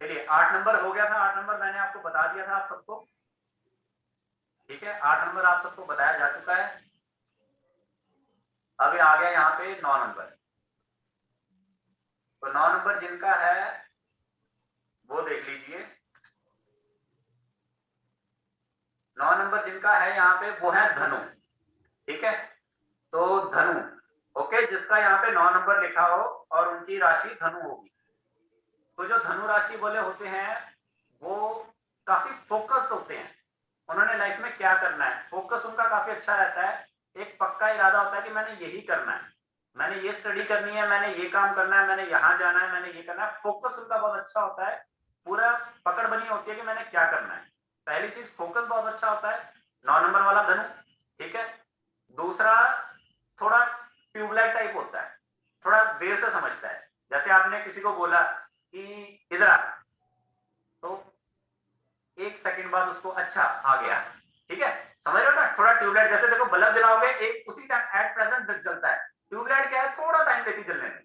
चलिए 8 नंबर हो गया था, 8 नंबर मैंने आपको बता दिया था आप सबको, ठीक है। 8 नंबर आप सबको बताया जा चुका है। अब आ गया यहाँ पे 9 नंबर। तो 9 नंबर जिनका है वो देख लीजिए। 9 नंबर जिनका है यहाँ पे वो है धनु, ठीक है। तो धनु, ओके, जिसका यहाँ पे 9 नंबर लिखा हो और उनकी राशि धनु होगी। तो जो धनु राशि वाले होते हैं वो काफी फोकस्ड होते हैं, उन्होंने लाइफ में क्या करना है, फोकस उनका काफी अच्छा रहता है। एक पक्का इरादा होता है कि मैंने यही करना है, मैंने ये स्टडी करनी है, मैंने ये काम करना है, मैंने यहाँ जाना है, मैंने ये करना है। फोकस उनका बहुत अच्छा होता है, पूरा पकड़ बनी होती है कि मैंने क्या करना है। पहली चीज फोकस बहुत अच्छा होता है 9 नंबर वाला धनु, ठीक है। दूसरा थोड़ा ट्यूबलाइट टाइप होता है, थोड़ा देर से समझता है। जैसे आपने किसी को बोला कि इधर आ, तो 1 सेकंड बाद उसको अच्छा आ गया, ठीक है, समझ रहे हो ना। थोड़ा ट्यूबलाइट, जैसे देखो बल्ब जलाओगे एक उसी टाइम एट प्रेजेंट जलता है, ट्यूबलाइट क्या है थोड़ा टाइम लेती जलने में,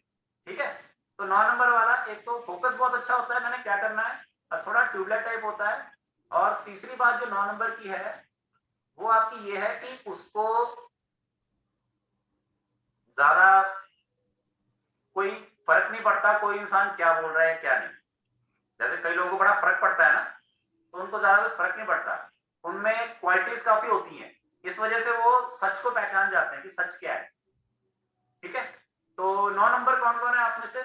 ठीक है। तो 9 नंबर वाला एक तो फोकस बहुत अच्छा होता है, मैंने क्या करना है, और थोड़ा ट्यूबलाइट टाइप होता है। और तीसरी बात जो 9 नंबर की है वो आपकी ये है कि उसको ज्यादा कोई फर्क नहीं पड़ता कोई इंसान क्या बोल रहा है क्या नहीं। जैसे कई लोगों को बड़ा फर्क पड़ता है ना, तो उनको ज्यादा फर्क नहीं पड़ता, उनमें क्वालिटीज काफी होती हैं, इस वजह से वो सच को पहचान जाते हैं कि सच क्या है, ठीक है। तो 9 नंबर कौन कौन है आप में से?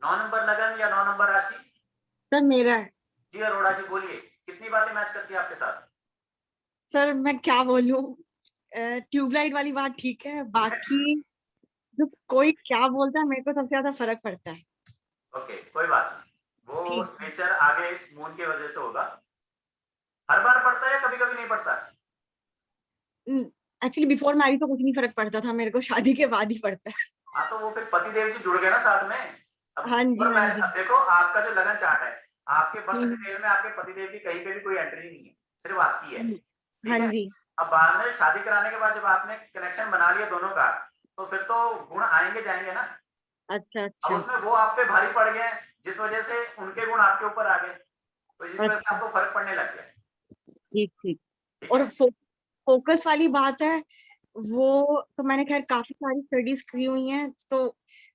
9 नंबर लगन या 9 नंबर राशि? सर मेरा है। जी अरोड़ा जी बोलिए, कितनी बातें मैच करती है आपके साथ? सर मैं क्या बोलूं, ट्यूबलाइट वाली बात ठीक है, बाकी जो कोई क्या बोलता है मेरे को सबसे ज्यादा फर्क पड़ता है। ओके, कोई बात नहीं, वो नेचर आगे मून की वजह से होगा। हर बार पड़ता है या कभी कभी नहीं पड़ता? एक्चुअली बिफोर मैरिज तो कुछ नहीं फर्क पड़ता था, मेरे को शादी के बाद ही पड़ता है। हाँ तो वो फिर पति देव जी जुड़ गए ना साथ में। अब हाँ जी, हाँ जी। अब देखो आपका जो लगन चार्ट है, आपके बर्थ डिटेल में आपके पति देव की कहीं पे भी कोई एंट्री नहीं है, सिर्फ आपकी है, ठीक है। अब बाद में शादी कराने के बाद जब आपने कनेक्शन बना लिया दोनों का, तो फिर तो गुण आएंगे जाएंगे ना। अच्छा अब अच्छा उसमें वो आप पे भारी पड़ गए जिस वजह से उनके गुण आपके ऊपर आ गए, तो जिस वजह से आपको फर्क पड़ने लग गया। ठीक ठीक। और फोकस वाली बात है वो तो मैंने खैर काफी सारी स्टडीज की हुई हैं, तो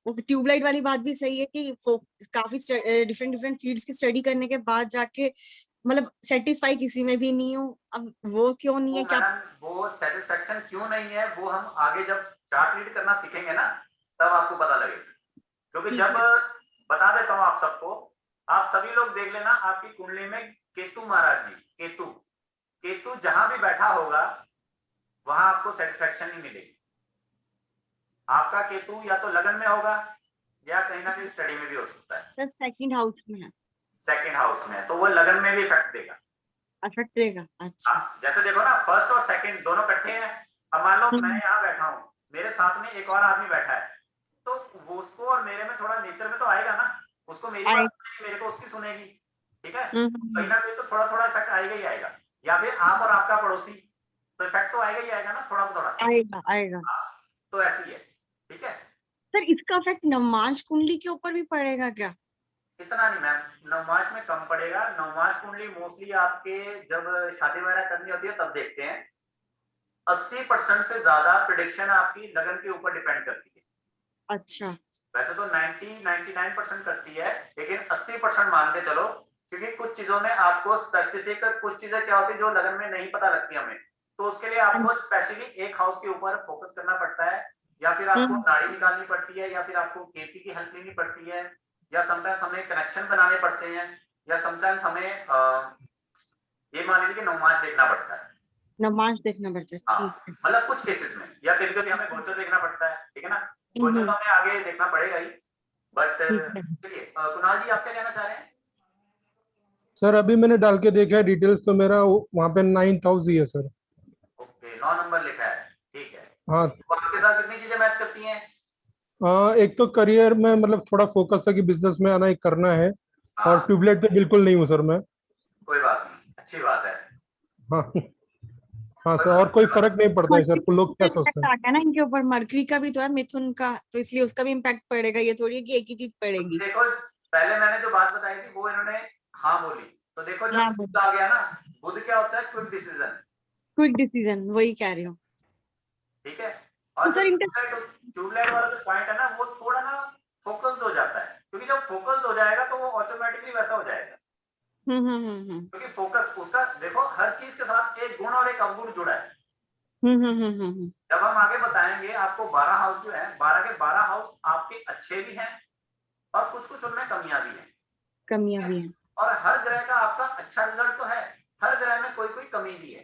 वो ट्यूबलाइट वाली बात भी सही है कि काफी डिफरेंट डिफरेंट फील्ड्स की स्टडी करने के बाद जाके मतलब सेटिस्फाई किसी में भी नहीं हूँ। अब वो क्यों नहीं है, क्या वो सेटिस्फेक्शन क्यों नहीं है वो हम आगे जब चार्ट रीड करना सीखेंगे ना तब आपको पता लगेगा। क्योंकि जब बता देता हूँ आप सबको, आप सभी लोग देख लेना आपकी कुंडली में केतु महाराज जी, केतु जहां भी बैठा होगा वहां आपको सेटिस्फेक्शन नहीं मिलेगी। आपका केतु या तो लगन में होगा या कहीं ना कहीं स्टडी में भी हो सकता है। सेकंड हाउस में है। सेकंड हाउस में है तो वो लगन में भी इफेक्ट देगा। अफेक्ट देगा। अच्छा। हाँ, जैसे देखो ना फर्स्ट और सेकंड दोनों इकट्ठे हैं। अब मान लो मैं यहाँ बैठा हूँ, मेरे साथ में एक और आदमी बैठा है, तो वो उसको और मेरे में थोड़ा नेचर में तो आएगा ना, उसको मेरी बात सुनेगी, मेरे को उसकी सुनेगी, ठीक है, कहीं ना कहीं तो थोड़ा थोड़ा इफेक्ट आएगा ही आएगा। या फिर आप और आपका पड़ोसी, तो इफेक्ट तो आएगा ही आएगा ना, थोड़ा थोड़ा आएगा आएगा। तो ऐसी है, ठीक है। सर इसका इफेक्ट नवमास कुंडली के ऊपर भी पड़ेगा क्या? इतना नहीं मैम, नवमास में कम पड़ेगा। नवमास कुंडली मोस्टली आपके जब शादी वगैरह करनी होती है तब देखते हैं। 80% से ज्यादा प्रिडिक्शन आपकी लगन के ऊपर डिपेंड करती है। अच्छा। वैसे तो 99% करती है, लेकिन 80% मान के चलो, क्योंकि कुछ चीजों में आपको स्पेसिफिक कुछ चीजें क्या होती है जो लगन में नहीं पता लगती हमें, तो उसके लिए आपको स्पेशली एक हाउस के ऊपर फोकस करना पड़ता है, या फिर आपको नाड़ी निकालनी पड़ती है, या फिर आपको केपी की हेल्प लेनी पड़ती है, या समटाइम्स हमें कनेक्शन बनाने पड़ते हैं, या समटाइम्स हमें ये मान लीजिए कि नवमास देखना पड़ता है। नमाज देखना पड़ता है, ठीक है। मतलब कुछ केसेस में, या कभी कभी हमें गोचर देखना पड़ता है, ठीक है ना, गोचर तो हमें आगे देखना पड़ेगा ही। बट चलिए कुणाल जी, आप क्या कहना चाह रहे हैं? सर अभी मैंने डाल के देखा है डिटेल्स, तो मेरा वहाँ पे 9th हाउस ही है सर। ओके, 9 नंबर लिखा है, ठीक है। हाँ। तो आपके साथ कितनी चीजें मैच करती हैं? एक तो करियर में मतलब थोड़ा फोकस था कि बिजनेस में आना ही करना है, और ट्यूबलाइट पे बिल्कुल नहीं हूँ सर मैं। कोई बात नहीं, अच्छी बात है। हाँ हाँ सर, और कोई फर्क नहीं पड़ता है सर, लोग क्या सोचते हैं। आता है ना इनके ऊपर, मरकरी का भी तो है, मिथुन का, तो इसलिए उसका भी इम्पैक्ट पड़ेगा। ये थोड़ी है कि एक ही चीज पड़ेगी। देखो पहले मैंने जो बात बताई थी वो इन्होंने हाँ बोली, तो देखो जब बुध आ गया ना, बुध क्या होता है? Quick decision. क्विक डिसीजन, वही कह रही हूँ। ठीक है। और जो ट्यूबलाइट वाला जो पॉइंट है ना, वो थोड़ा ना फोकस्ड हो जाता है, क्योंकि जब फोकस्ड हो जाएगा तो वो ऑटोमेटिकली वैसा हो जाएगा। क्योंकि फोकस उसका देखो, हर चीज के साथ एक गुण और एक अवगुण जुड़ा है। जब हम आगे बताएंगे आपको 12 हाउस जो है, 12 के 12 हाउस आपके अच्छे भी हैं और कुछ कुछ उनमें कमियां भी हैं। कमियां भी हैं। और हर ग्रह का आपका अच्छा रिजल्ट तो है, हर ग्रह में कोई कोई कमी भी है।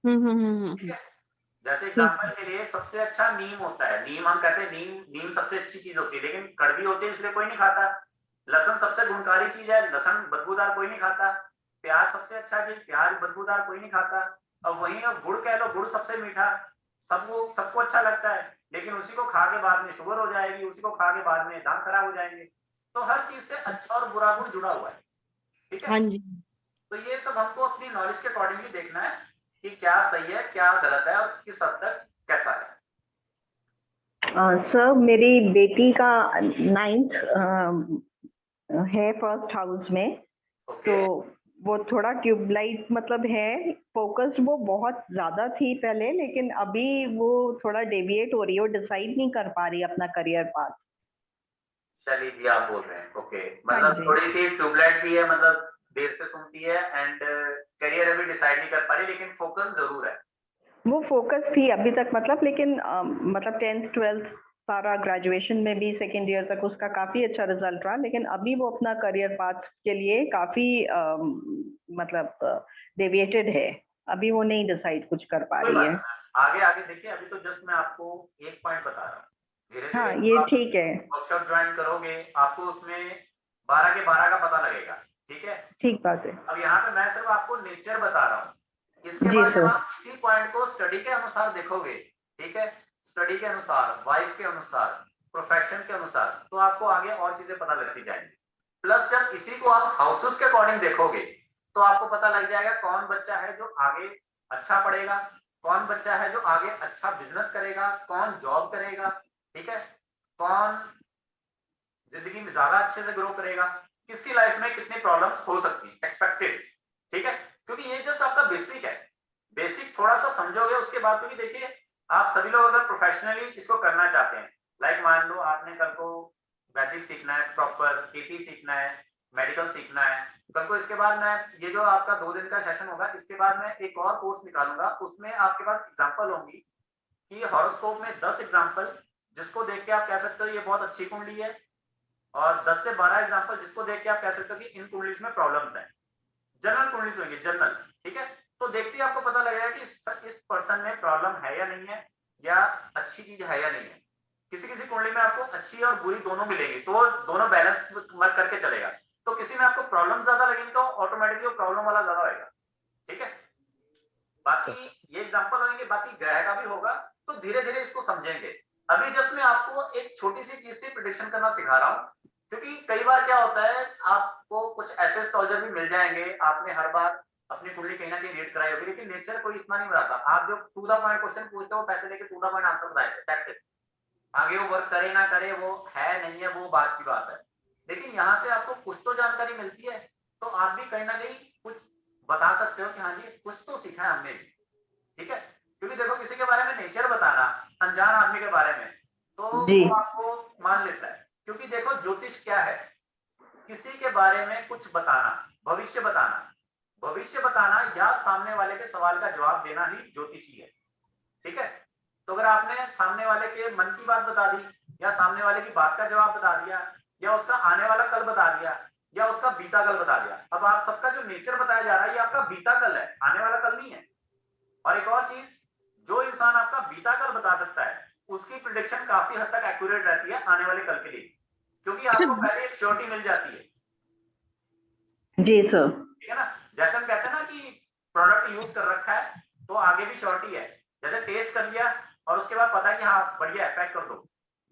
ठीक है। जैसे एग्जांपल के लिए सबसे अच्छा नीम होता है। नीम हम कहते हैं नीम सबसे अच्छी चीज होती है, लेकिन कड़वी होती है इसलिए कोई नहीं खाता। लहसुन सबसे गुणकारी चीज है, लहसुन बदबूदार कोई नहीं खाता। प्याज सबसे अच्छा चीज, प्याज बदबूदार कोई नहीं खाता। अब वहीं अब गुड़ कह लो, गुड़ सबसे मीठा, सबको अच्छा लगता है, लेकिन उसी को खा के बाद में शुगर हो जाएगी, उसी को खा के बाद में दांत खराब हो जाएंगे। तो हर चीज से अच्छा और बुरा गुण जुड़ा हुआ है। ठीक है। हाँ जी। तो ये सब हमको अपनी नॉलेज के अकॉर्डिंगली देखना है कि क्या सही है, क्या गलत है, और किस हद तक कैसा है। सर मेरी बेटी का 9th है फर्स्ट हाउस में। तो वो थोड़ा ट्यूबलाइट मतलब है, फोकस्ड वो बहुत ज्यादा थी पहले, लेकिन अभी वो थोड़ा डेविएट हो रही है, वो डिसाइड नहीं कर पा रही अपना करियर पाथ। चलिए जी, आप बोल रहे हैं ओके, मतलब थोड़ी सी ट्यूबलाइट भी है, मतलब देर से सुनती है, एंड करियर अभी डिसाइड नहीं कर पा रही, लेकिन फोकस जरूर है। वो फोकस थी अभी तक, मतलब लेकिन मतलब 10th 12th सारा ग्रेजुएशन में भी सेकेंड ईयर तक उसका काफी अच्छा रिजल्ट रहा, लेकिन अभी वो अपना करियर पाथ के लिए काफी मतलब डेविएटेड है। अभी वो नहीं डिसाइड कुछ कर पा रही है। आगे आगे देखिए, अभी तो जस्ट मैं आपको एक पॉइंट बता रहा हूँ। धीरे हाँ ये ठीक है। वर्कशॉप ज्वाइन करोगे, आपको उसमें 12 के 12 का पता लगेगा। ठीक है, ठीक बात है। अब यहाँ पे मैं सिर्फ आपको नेचर बता रहा हूँ। इसके बाद जब आप इसी पॉइंट को स्टडी के अनुसार देखोगे, ठीक है, स्टडी के अनुसार, वाइफ के अनुसार, प्रोफेशन के अनुसार, तो आपको आगे और चीजें पता लगती जाएंगी। प्लस जब इसी को आप हाउसेस के अकॉर्डिंग देखोगे, तो आपको पता लग जाएगा कौन बच्चा है जो आगे अच्छा पढ़ेगा, कौन बच्चा है जो आगे अच्छा बिजनेस करेगा, कौन जॉब करेगा, ठीक है, कौन जिंदगी में ज्यादा अच्छे से ग्रो करेगा, किसकी लाइफ में कितनी प्रॉब्लम्स हो सकती है एक्सपेक्टेड। ठीक है, क्योंकि ये जस्ट आपका बेसिक है। बेसिक थोड़ा सा समझोगे उसके बाद, क्योंकि देखिए आप सभी लोग अगर प्रोफेशनली इसको करना चाहते हैं, लाइक मान लो आपने कल को वैदिक सीखना है, प्रॉपर केपी सीखना है, मेडिकल सीखना है, कल को इसके बाद मैं ये जो आपका 2 दिन का सेशन होगा, इसके बाद मैं एक और कोर्स निकालूंगा, उसमें आपके पास एग्जांपल होंगी कि हॉरोस्कोप में 10 एग्जांपल जिसको देख के आप कह सकते हो ये बहुत अच्छी कुंडली है, और 10 से 12 एग्जांपल जिसको देख के आप कह सकते हो कि इन कुंडलीज में प्रॉब्लम्स हैं। जनरल कुंडलीज होंगी, जनरल। ठीक है, तो देखते ही आपको पता लगेगा कि इस पर्सन में प्रॉब्लम है या नहीं है, या अच्छी चीज है या नहीं है। किसी किसी कुंडली में आपको अच्छी और बुरी दोनों मिलेंगी, तो दोनों बैलेंस मत करके चलेगा। तो किसी में आपको प्रॉब्लम ज्यादा लगेगी तो ऑटोमेटिकली वो प्रॉब्लम वाला ज्यादा होगा। ठीक है, बाकी ये एग्जांपल होंगे, बाकी ग्रह का भी होगा, तो धीरे धीरे इसको समझेंगे। अभी जस्ट मैं आपको एक छोटी सी चीज से प्रिडिक्शन करना सिखा रहा हूँ, क्योंकि कई बार क्या होता है, आपको कुछ ऐसे एस्ट्रोलॉजर भी मिल जाएंगे, आपने हर बार अपनी कुंडली कहीं ना कहीं रीड कराई होगी, लेकिन नेचर कोई इतना नहीं बनाता। आप जो टू द पॉइंट क्वेश्चन पूछते हो, पैसे लेके टू द पॉइंट आंसर बताएंगे, दैट्स इट। आगे वो वर्क करे ना करे, वो है नहीं है, वो बात की बात है। लेकिन यहाँ से आपको कुछ तो जानकारी मिलती है, तो आप भी कहीं ना कहीं कुछ बता सकते हो कि हाँ जी कुछ तो सीखा है हमने भी, ठीक है। क्योंकि देखो, किसी के बारे में नेचर बताना अनजान आदमी के बारे में, तो वो आपको मान लेता है। क्योंकि देखो, ज्योतिष क्या है, किसी के बारे में कुछ बताना, भविष्य बताना, भविष्य बताना या सामने वाले के सवाल का जवाब देना ही ज्योतिषी है, ठीक है। तो अगर आपने सामने वाले के मन की बात बता दी, या सामने वाले की बात का जवाब बता दिया, या उसका आने वाला कल बता दिया, या उसका बीता कल बता दिया, अब आप सबका जो नेचर बताया जा रहा है ये आपका बीता कल है, आने वाला कल नहीं है। और एक और चीज, जो इंसान आपका बीता कल बता सकता है, उसकी प्रिडिक्शन काफी हद तक एक्यूरेट रहती है आने वाले कल के लिए, क्योंकि आपको पहले एक श्योरिटी मिल जाती है। जी सर। ठीक है ना, जैसे हम कहते हैं ना कि प्रोडक्ट यूज कर रखा है तो आगे भी श्योरिटी है। जैसे टेस्ट कर लिया और उसके बाद पता है कि हाँ बढ़िया है, पैक कर दो।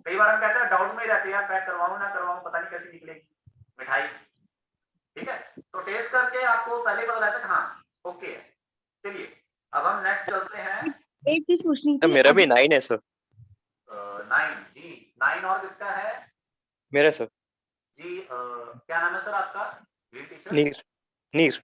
कई बार हम कहते हैं, डाउट में ही रहते हैं, यार पैक करवाऊं ना करवाऊं, पता नहीं कैसी निकलेगी मिठाई, ठीक है। तो टेस्ट करके आपको पहले ही पता लगता है कि हाँ ओके है। चलिए अब हम नेक्स्ट चलते हैं। एक चीज पूछनी थी, मेरा भी 9 है सर। 9 जी, 9 और किसका है मेरा सर जी? क्या नाम है सर आपका? Green T-shirt? नीर नीर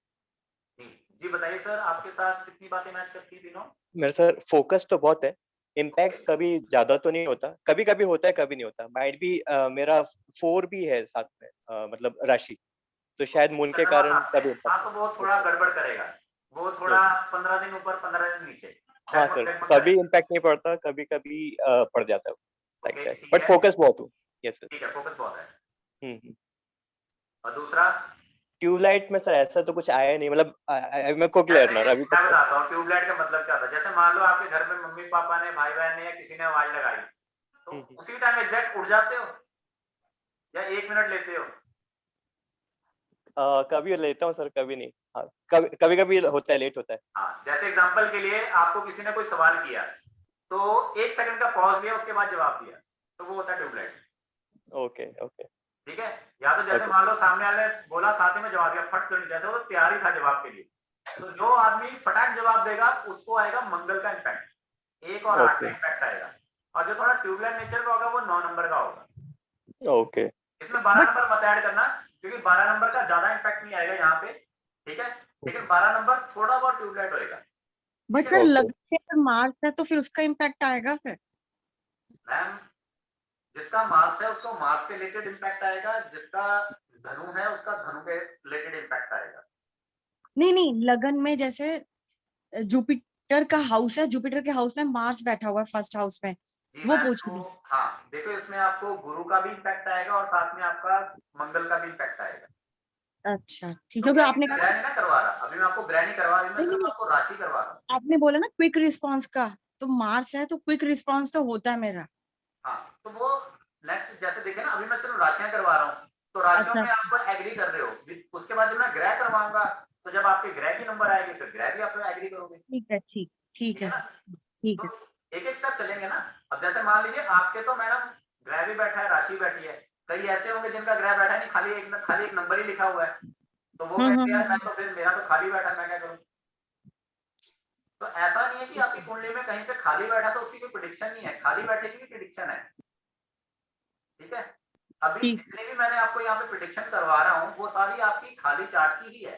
जी बताइए सर, आपके साथ कितनी बातें मैच करती है तीनों? मेरा सर फोकस तो बहुत है, इम्पैक्ट कभी ज्यादा तो नहीं होता, कभी कभी होता है कभी नहीं होता। माइट भी मेरा 4 भी है साथ में, मतलब राशि, तो शायद मूल के कारण कभी हाँ, impact तो वो थोड़ा गड़बड़ करेगा, वो थोड़ा 15 दिन ऊपर 15 दिन नीचे। हाँ सर, कभी इम्पैक्ट नहीं पड़ता, कभी कभी पड़ जाता है, लाइक दैट, बट फोकस बहुत हूँ। Yes sir. ठीक है, फोकस बहुत है। हम्म। और दूसरा ट्यूबलाइट में सर ऐसा तो कुछ आया नहीं, मतलब मैं को क्लियर ना अभी मैं बताता हूँ ट्यूबलाइट का मतलब क्या होता है। जैसे मान लो आपके घर में मम्मी पापा ने, भाई बहन ने या किसी ने आवाज लगाई, तो उसी टाइम एग्जैक्ट उठ जाते हो या 1 मिनट लेते हो? कभी लेता हूँ सर, कभी नहीं। हाँ, कभी कभी होता है, लेट होता है। हाँ, जैसे एग्जांपल के लिए आपको किसी ने कोई सवाल किया, तो 1 सेकंड का पॉज लिया, उसके बाद जवाब दिया, तो वो होता है ट्यूबलाइट। ओके ओके, ठीक है। या तो जैसे मान लो सामने वाले ने बोला, साथ ही में जवाब दिया, फट कर, जैसे वो तैयार ही था जवाब के लिए, तो जो आदमी फटाक जवाब देगा उसको आएगा मंगल का इम्पैक्ट, 1 और 8 का इम्पैक्ट आएगा। और जो थोड़ा ट्यूबलाइट नेचर का होगा वो 9 नंबर का होगा। ओके। इसमें 12 नंबर मत ऐड करना, क्योंकि 12 नंबर का ज्यादा इम्पैक्ट नहीं आएगा यहाँ पे, ठीक है। लेकिन 12 नंबर थोड़ा बहुत ट्यूबलाइट होएगा। बट सर लग्न पर मार्स है तो फिर उसका इम्पैक्ट आएगा फिर? मैम, जिसका मार्स है उसको मार्स के रिलेटेड इम्पैक्ट आएगा, जिसका धनु है उसका धनु के रिलेटेड इम्पैक्ट आएगा। नहीं, लगन में जैसे जुपिटर का हाउस है, जुपिटर के हाउस में मार्स बैठा हुआ है फर्स्ट हाउस में, वो पूछ रही हूँ। हाँ देखो, इसमें आपको गुरु का भी इम्पैक्ट आएगा और साथ में आपका मंगल का भी इम्पैक्ट आएगा। अच्छा ठीक है, आपने ग्रह नहीं ना करवा रहा, अभी मैं आपको ग्रह नहीं करवा रही, मैं सिर्फ आपको राशि करवा रहा हूँ। आपने बोला ना क्विक रिस्पांस का, तो मार्स है तो क्विक रिस्पांस तो होता है मेरा। हाँ, तो वो नेक्स्ट जैसे देखे ना, अभी मैं सिर्फ राशियां करवा रहा हूँ, तो राशियों में आप एग्री कर रहे हो। उसके बाद जब मैं ग्रह करवाऊंगा, तो जब आपके ग्रह की नंबर आएगी फिर ग्रह भी आप एग्री करोगे। ठीक है, ठीक है, ठीक है। एक एक स्टेप चलेंगे ना। अब जैसे मान लीजिए आपके तो मैडम ग्रह भी बैठा है, राशि बैठी है, कई ऐसे होंगे जिनका ग्रह बैठा नहीं, खाली एक नंबर ही लिखा हुआ है, तो वो कहते हैं यार मैं तो, फिर मेरा तो खाली बैठा, मैं क्या करूं? तो ऐसा नहीं है कि आपकी कुंडली में कहीं पे खाली बैठा तो उसकी कोई प्रेडिक्शन नहीं है, खाली बैठे की भी प्रेडिक्शन है, ठीक है। अभी जितने भी मैंने आपको यहाँ पे प्रेडिक्शन करवा रहा हूँ वो सारी आपकी खाली चार्ट की ही है।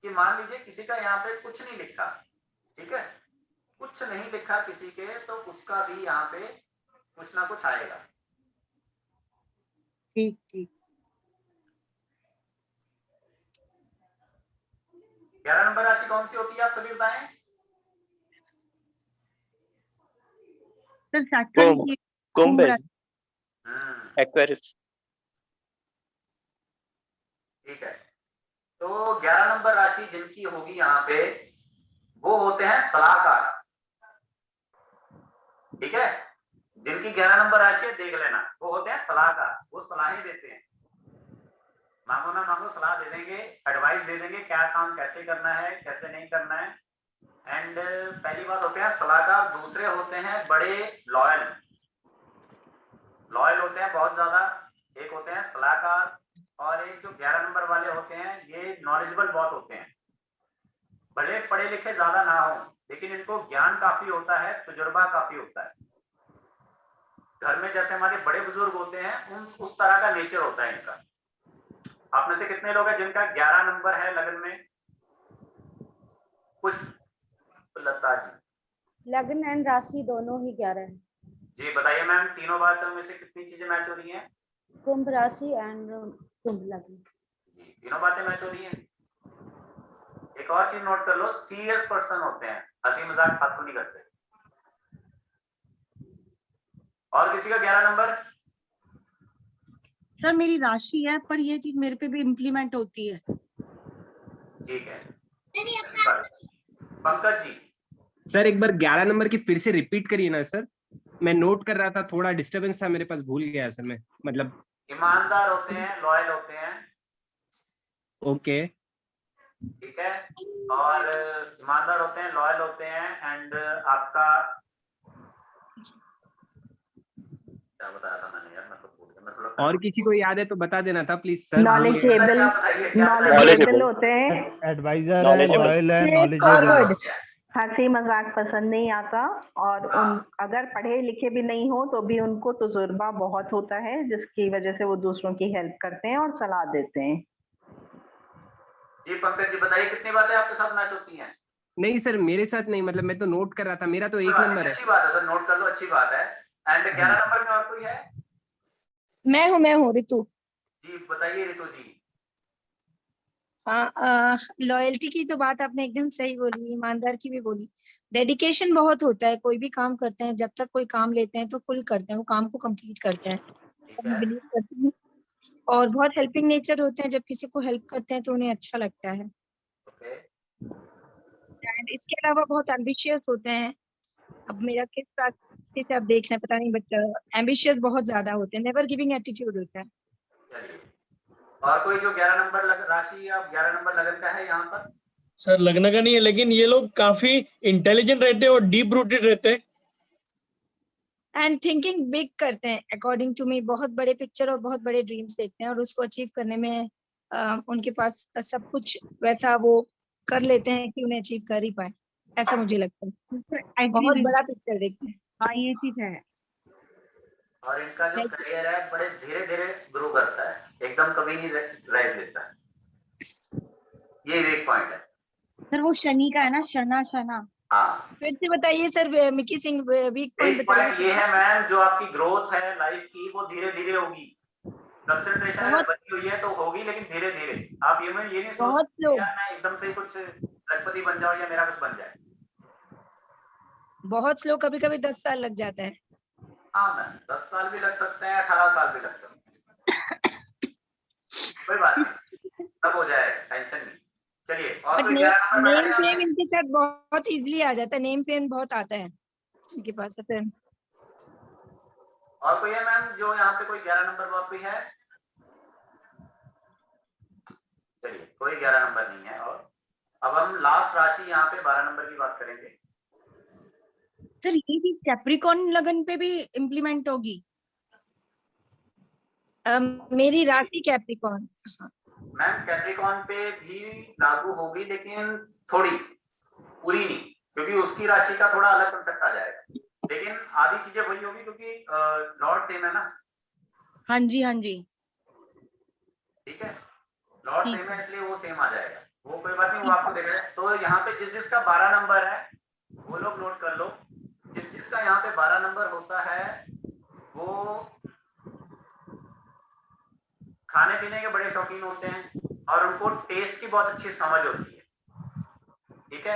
कि मान लीजिए किसी का यहाँ पे कुछ नहीं लिखा, ठीक है, कुछ नहीं लिखा किसी के, तो उसका भी यहाँ पे कुछ ना कुछ आएगा। ठीक। 11 नंबर राशि कौन सी होती है आप सभी बताएं? कुंभ, एक्वेरियस। ठीक है, तो 11 नंबर राशि जिनकी होगी यहाँ पे, वो होते हैं सलाहकार, ठीक है। जिनकी 11 नंबर राशि है देख लेना, वो होते हैं सलाहकार, वो सलाहें देते हैं, मांगो ना मांगो सलाह दे देंगे, एडवाइस एडवाइस दे देंगे क्या काम कैसे करना है कैसे नहीं करना है। एंड पहली बात होते हैं सलाहकार, दूसरे होते हैं बड़े लॉयल होते हैं बहुत ज्यादा। एक होते हैं सलाहकार और एक जो 11 नंबर वाले होते हैं ये नॉलेजेबल बहुत होते हैं। भले पढ़े लिखे ज्यादा ना हो लेकिन इनको ज्ञान काफी होता है, तजुर्बा काफी होता है। घर में जैसे हमारे बड़े बुजुर्ग होते हैं उस तरह का नेचर होता है इनका। आप में से कितने लोग हैं जिनका 11 नंबर है लगन में? कुछ लता जी। लग्न एंड राशि दोनों ही 11 है। जी बताइए मैम, तीनों बातों में से कितनी चीजें मैच हो रही हैं? कुंभ राशि एंड कुंभ लग्न। तीनों बातें मैच हो रही हैं। एक और चीज नोट कर लो, सीरियस पर्सन होते हैं, हंसी मजाक फालतू नहीं करते। और किसी का 11 नंबर? सर मेरी राशि है पर ये चीज मेरे पे भी इम्प्लीमेंट होती है। ठीक है, पंकज जी। सर एक बार 11 नंबर की फिर से रिपीट करिए ना सर, मैं नोट कर रहा था, थोड़ा डिस्टरबेंस था मेरे पास, भूल गया सर मैं, मतलब। ईमानदार होते हैं, लॉयल होते हैं। ओके ठीक है, और ईमानदार होते हैं, लॉयल होते हैं। एंड आपका क्या बताया था मैंने यार, मैं तो भूल गया। मैं और किसी को याद है तो बता देना था प्लीज सर। नॉलेजेबल होते हैं, एडवाइजर है, लॉयल है, नॉलेजेबल। हंसी मजाक पसंद नहीं आता और अगर पढ़े लिखे भी नहीं हो तो भी उनको तजुर्बा बहुत होता है जिसकी वजह से वो दूसरों की हेल्प करते हैं और सलाह देते हैं। जी पंकज जी बताइए कितनी बातें आपके साथ मैच होती हैं? नहीं सर मेरे साथ नहीं, मतलब मैं तो नोट कर रहा था, मेरा तो 1 नंबर है। अच्छी बात है सर, नोट कर लो, अच्छी बात है। एंड 11 नंबर में और कोई है? मैं हूँ ऋतु। जी बताइए ऋतु जी। हाँ, लॉयल्टी की तो बात आपने एकदम सही बोली, ईमानदार की भी बोली। डेडिकेशन बहुत होता है, कोई भी काम करते हैं, जब तक कोई काम लेते हैं तो फुल करते हैं, वो काम को कंप्लीट करते हैं। मैं बिलीव करती हूँ। और बहुत हेल्पिंग नेचर होते हैं, जब किसी को हेल्प करते हैं तो उन्हें अच्छा लगता है। एंड इसके अलावा बहुत एम्बिशियस होते हैं। अब मेरा किस रास्ते से आप देख रहे हैं पता नहीं, बट एम्बिशियस बहुत ज्यादा होते हैं, नेवर गिविंग एटीट्यूड होता है। और कोई जो 11 नंबर राशि या 11 नंबर लगन का है यहाँ पर? सर लगने का नहीं है, लेकिन ये लोग काफी इंटेलिजेंट रहते हैं और डीप रूटेड रहते हैं एंड थिंकिंग बिग करते हैं। अकॉर्डिंग टू मी बहुत बड़े पिक्चर और बहुत बड़े ड्रीम्स देखते हैं और उसको अचीव करने में उनके पास सब कुछ वैसा वो कर लेते हैं कि उन्हें अचीव कर ही पाए, ऐसा मुझे लगता है। बहुत बड़ा पिक्चर देखते हैं। हाँ ये चीज है। और इनका जो करियर है बड़े धीरे धीरे ग्रो करता है, एकदम कभी नहीं राइज लेता है। ये एक पॉइंट है सर, वो शनि का है ना, शना। हाँ फिर से बताइए sir, Mickey Singh weak point एक पॉइंट बताइए। ये है मैम, जो आपकी ग्रोथ है लाइफ की वो धीरे धीरे होगी। कंसंट्रेशन अगर बनी हुई है तो होगी, लेकिन धीरे धीरे। आप ये नहीं सोच यार मैं एकदम से कुछ लखपति बन जाऊं या मेरा कुछ बन जाए। बहुत स्लो, कभी कभी 10 साल लग जाता है। हाँ मैम 10 साल भी लग सकते हैं, 18 साल भी लग सकते हैं, कोई बात नहीं, सब हो जाएगा, टेंशन नहीं। चलिए और कोई 11 नंबर नेम फेम इनके साथ बहुत इजीली आ जाता है, नेम फेम बहुत आता है इनके पास है। और कोई है मैम जो यहाँ पे कोई 11 नंबर और कोई है? चलिए कोई 11 नंबर नहीं है। और अब हम लास्ट राशि यहाँ पे 12 नंबर की बात करेंगे। सर ये भी कैप्रिकॉर्न लगन पे भी इम्प्लीमेंट होगी? मेरी राशि कैप्रिकॉर्न। मैम कैप्रिकॉर्न पे भी लागू होगी, लेकिन थोड़ी पूरी नहीं, क्योंकि उसकी राशि का थोड़ा अलग कंसेप्ट आ जाएगा, लेकिन आधी चीजें वही होगी क्योंकि लॉर्ड सेम है ना। हाँ जी ठीक है, लॉर्ड सेम है इसलिए वो सेम आ जाएगा, वो कोई बात नहीं, वो आपको देख रहे हैं। तो यहाँ पे जिसका 12 नंबर है वो लोग नोट कर लो। जिसका यहाँ पे 12 नंबर होता है वो खाने पीने के बड़े शौकीन होते हैं और उनको टेस्ट की बहुत अच्छी समझ होती है। ठीक है,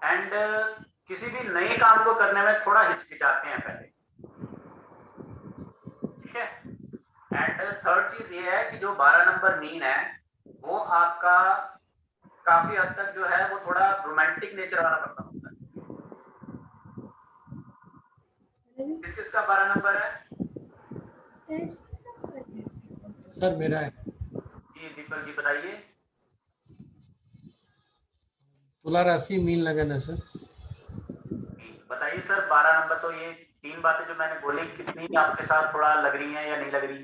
एंड किसी भी नए काम को करने में थोड़ा हिचकिचाते हैं पहले। ठीक है, एंड थर्ड चीज ये है कि जो 12 नंबर मीन है वो आपका काफी हद तक जो है वो थोड़ा रोमांटिक नेचर वाला पर्सन होता है। किसका 12 नंबर है? सर मेरा है। जी दीपक जी बताइए। तुला राशि मीन लगन है सर। बताइए सर 12 नंबर, तो ये 3 बातें जो मैंने बोली कितनी आपके साथ थोड़ा लग रही हैं या नहीं लग रही?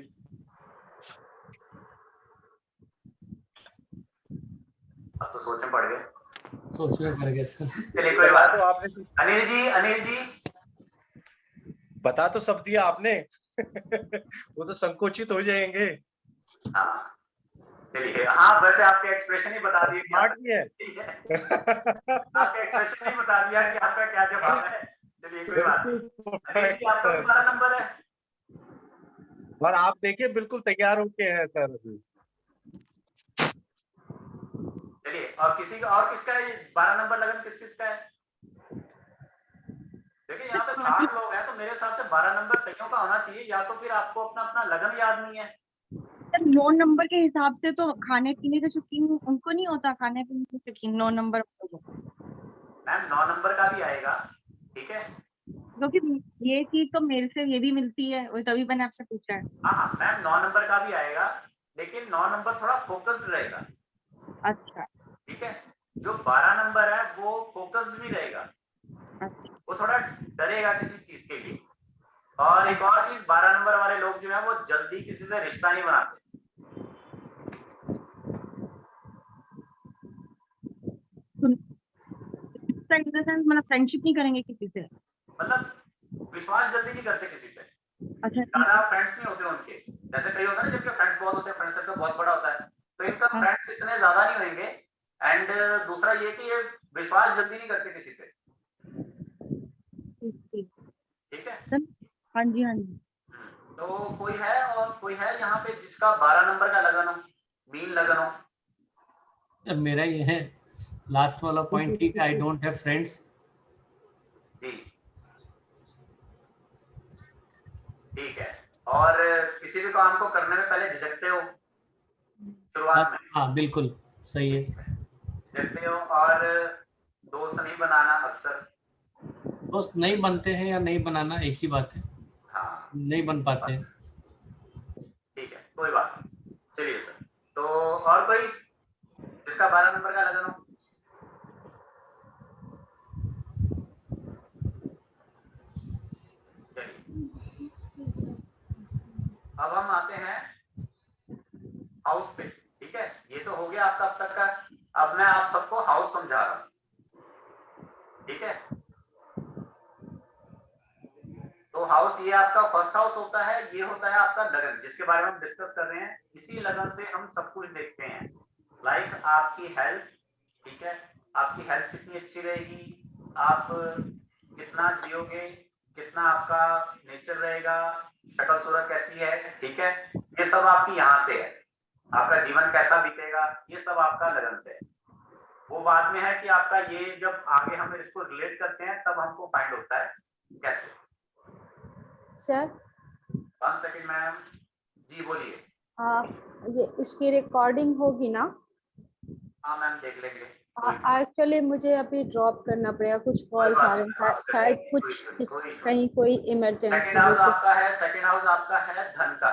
अब तो सोच में पड़ गए। सोच में पड़ गए सर। चलिए कोई बात तो नहीं। आपने अनिल जी बता तो सब दिया आपने। वो तो संकोचित हो जाएंगे। हाँ चलिए, हाँ वैसे आपके एक्सप्रेशन ही बता दिए कि स्मार्ट भी है। आपके एक्सप्रेशन ही बता दिया कि आपका क्या जवाब है। चलिए कोई बात नहीं। अनिल जी आपका 12 नंबर है और आप देखिए बिल्कुल तैयार होके हैं सर अभी। चलिए, और किसी का और किसका है 12 नंबर लगन, किस किसका है? देखिए यहाँ पे 60 लोग हैं, तो मेरे हिसाब से 12 नंबर कईयों का होना चाहिए, या तो फिर आपको अपना अपना लगन याद नहीं है। 9 नंबर के हिसाब से तो खाने पीने के शौकीन उनको नहीं होता, खाने पीने के शौकीन 9 नंबर। मैम 9 नंबर का भी आएगा, ठीक है। क्योंकि ये चीज तो मेरे से ये भी मिलती है, वो तभी मैंने आपसे पूछा है। हाँ मैम 9 नंबर का भी आएगा, लेकिन 9 नंबर थोड़ा फोकस्ड रहेगा। अच्छा ठीक है, जो 12 नंबर है वो फोकस्ड भी रहेगा, वो थोड़ा डरेगा किसी चीज के लिए। और एक और चीज, 12 नंबर वाले लोग जो है वो जल्दी किसी से रिश्ता नहीं बनाते। मतलब फ्रेंडशिप नहीं करेंगे किसी से, मतलब विश्वास जल्दी नहीं करते किसी पे, अच्छा ज्यादा फ्रेंड्स नहीं होते उनके। जैसे कई होता है ना जिनके फ्रेंड्स बहुत होते हैं, फ्रेंड सर्कल बहुत बड़ा होता है, तो इनका फ्रेंड्स इतने ज्यादा नहीं होंगे। एंड दूसरा ये कि ये विश्वास जल्दी नहीं करते किसी पे। ठीक है, हाँ जी हाँ जी। तो कोई है और कोई है यहाँ पे जिसका 12 नंबर का लगन हो, मीन लगन हो? मेरा ये है लास्ट वाला पॉइंट, ठीक है, आई डोंट हैव फ्रेंड्स। जी ठीक है, और किसी भी काम को करने में पहले झिझकते हो शुरुआत में? हाँ बिल्कुल सही है। झिझकते हो, और दोस्त नहीं बनाना अक्सर? दोस्त नहीं बनते हैं या नहीं बनाना एक ही बात है। हाँ नहीं बन पाते हैं। ठीक है कोई बात नहीं। चलिए सर, तो और कोई जिसका 12 नंबर का लगन हो? अब हम आते हैं हाउस पे। ठीक है, ये तो हो गया आपका अब तक का। अब मैं आप सबको हाउस समझा रहा हूं, ठीक है। तो हाउस ये आपका फर्स्ट हाउस होता है, ये होता है आपका लगन जिसके बारे में हम डिस्कस कर रहे हैं। इसी लगन से हम सब कुछ देखते हैं, लाइक आपकी हेल्थ, ठीक है, आपकी हेल्थ कितनी अच्छी रहेगी, आप कितना जियोगे, कितना आपका नेचर रहेगा, शक्ल सूरत कैसी है, ठीक है, ये सब आपकी यहाँ से है। आपका जीवन कैसा बीतेगा, ये सब आपका लगन से है। वो बाद में है कि आपका ये जब आगे हम इसको रिलेट करते हैं तब हमको फाइंड होता है कैसे। Sir 1 second ma'am. जी बोलिए। ये इसकी रिकॉर्डिंग होगी ना? हाँ मैम देख लेंगे। एक्चुअली मुझे अभी ड्रॉप करना पड़ेगा, कुछ कॉल आ रहे हैं, शायद कुछ कहीं कोई इमरजेंसी। सेकंड हाउस आपका है, सेकंड हाउस आपका है धन का।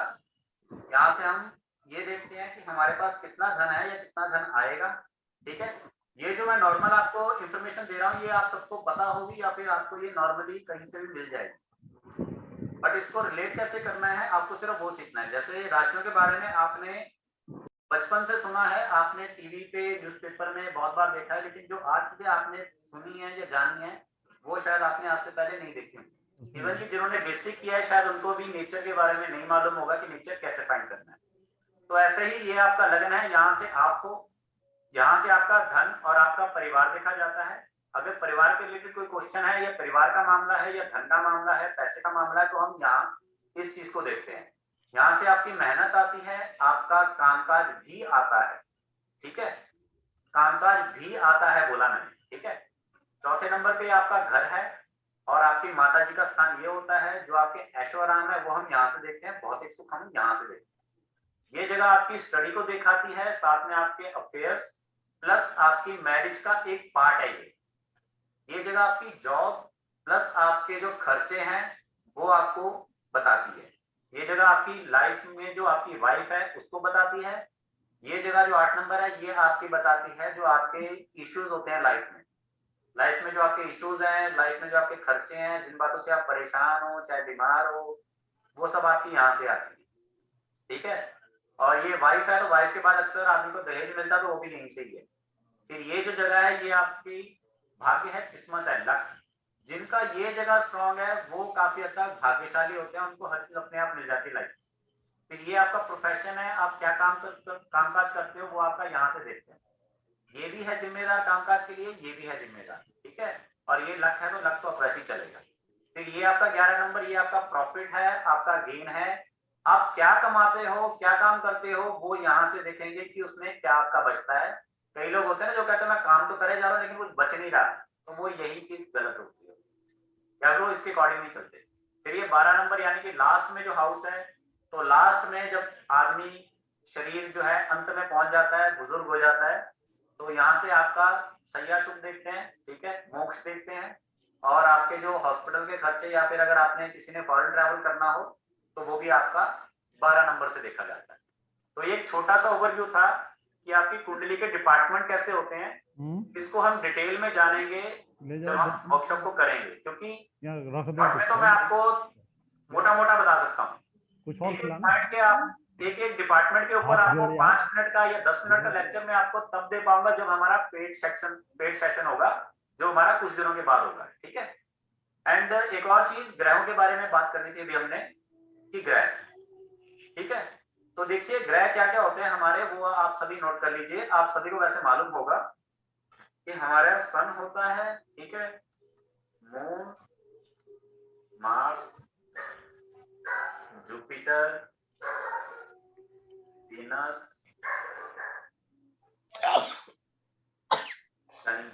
यहाँ से हम ये देखते हैं कि हमारे पास कितना धन है या कितना धन आएगा। ठीक है, ये जो मैं नॉर्मल आपको इंफॉर्मेशन दे रहा हूँ ये आप सबको पता होगी या फिर आपको ये नॉर्मली कहीं से भी मिल जाएगी, बट इसको रिलेट कैसे करना है आपको सिर्फ वो सीखना है। जैसे राशियों के बारे में आपने बचपन से सुना है, आपने टीवी पे न्यूज़पेपर में बहुत बार देखा है, लेकिन जो आज चीजें आपने सुनी है या जानी है वो शायद आपने आज से पहले नहीं देखी होंगी। इवन कि जिन्होंने बेसिक किया है शायद उनको भी नेचर के बारे में नहीं मालूम होगा कि नेचर कैसे फाइंड करना है। तो ऐसे ही ये आपका लगन है, यहाँ से आपका धन और आपका परिवार देखा जाता है। अगर परिवार के रिलेटेड कोई क्वेश्चन है या परिवार का मामला है या धन का मामला है, पैसे का मामला है, तो हम यहाँ इस चीज को देखते हैं। यहाँ से आपकी मेहनत आती है, आपका कामकाज भी आता है। ठीक है, कामकाज भी आता है बोला मैंने। ठीक है, चौथे नंबर पे आपका घर है और आपकी माता जी का स्थान ये होता है। जो आपके ऐशो आराम है वो हम यहाँ से देखते हैं, भौतिक सुख हम यहाँ से देखते हैं। ये जगह आपकी स्टडी को दिखाती है, साथ में आपके अफेयर्स प्लस आपकी मैरिज का एक पार्ट है। ये जगह आपकी जॉब प्लस आपके जो खर्चे हैं वो आपको बताती है। ये जगह आपकी लाइफ में जो आपकी वाइफ है उसको बताती है। ये जगह जो 8 नंबर है ये आपकी बताती है जो आपके इश्यूज होते हैं लाइफ में जो आपके इश्यूज हैं, लाइफ में जो आपके खर्चे हैं, जिन बातों से आप परेशान हो, चाहे बीमार हो, वो सब आपकी यहाँ से आती है, ठीक है। और ये वाइफ है तो वाइफ के बाद अक्सर आदमी को दहेज मिलता है तो वो भी यहीं से ही है। फिर ये जो जगह है ये आपकी भाग्य है, किस्मत है, लक। जिनका ये जगह स्ट्रांग है वो काफी हद तक भाग्यशाली होते हैं, उनको हर चीज अपने आप मिल जाती है लाइफ। फिर ये आपका प्रोफेशन है, आप क्या कामकाज करते हो वो आपका यहाँ से देखते हैं। ये भी है जिम्मेदार कामकाज के लिए, ये भी है जिम्मेदार, ठीक है। और ये लक है तो लक तो अब वैसे ही चलेगा। फिर ये आपका 11 नंबर, ये आपका प्रॉफिट है, आपका गेन है। आप क्या कमाते हो, क्या काम करते हो, वो यहाँ से देखेंगे कि उसमें क्या आपका बचता है। कई लोग होते हैं ना जो कहते हैं मैं काम तो करे जा रहा हूँ लेकिन कुछ बच नहीं रहा, तो वो यही चीज गलत होती है, या वो इसके अकॉर्डिंग नहीं चलते। फिर ये 12 नंबर यानी कि लास्ट में जो हाउस है, तो लास्ट में जब आदमी शरीर जो है अंत में पहुंच जाता है, बुजुर्ग हो जाता है, तो यहाँ से आपका सैया शुभ देखते हैं, ठीक है, मोक्ष देखते हैं। और आपके जो हॉस्पिटल के खर्चे या फिर अगर आपने किसी ने फॉरेन ट्रैवल करना हो तो वो भी आपका 12 नंबर से देखा जाता है। तो ये एक छोटा सा ओवरव्यू था कि आपकी कुंडली के डिपार्टमेंट कैसे होते हैं। इसको हम डिटेल में जानेंगे जब हम वर्कशॉप को करेंगे, क्योंकि में तो मैं आपको मोटा मोटा बता सकता हूँ, कुछ और के आप एक डिपार्टमेंट के ऊपर आपको 5 मिनट का या 10 मिनट का लेक्चर मैं आपको तब दे पाऊंगा जब हमारा पेड सेशन होगा, जो हमारा कुछ दिनों के बाद होगा, ठीक है। एंड एक और चीज ग्रहों के बारे में बात करनी थी अभी हमने कि ग्रह, ठीक है। तो देखिए ग्रह क्या क्या होते हैं हमारे, वो आप सभी नोट कर लीजिए। आप सभी को वैसे मालूम होगा कि हमारा सन होता है, ठीक है, moon, Mars, Jupiter, Venus, Shani,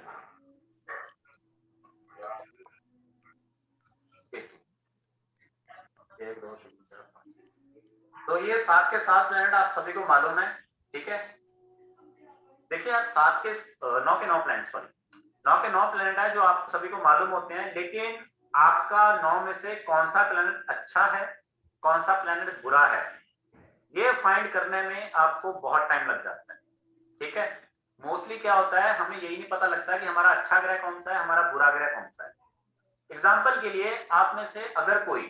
तो ये 7 के 7 प्लैनेट आप सभी को मालूम है, ठीक है। देखिए 9 के 9 प्लैनेट, सॉरी 9 के 9 प्लैनेट है जो आप सभी को मालूम होते हैं, लेकिन आपका 9 में से कौन सा प्लैनेट अच्छा है, कौन सा प्लैनेट बुरा है, ये फाइंड करने में आपको बहुत टाइम लग जाता है, ठीक है। मोस्टली क्या होता है, हमें यही नहीं पता लगता कि हमारा अच्छा ग्रह कौन सा है, हमारा बुरा ग्रह कौन सा है। एग्जाम्पल के लिए आप में से अगर कोई,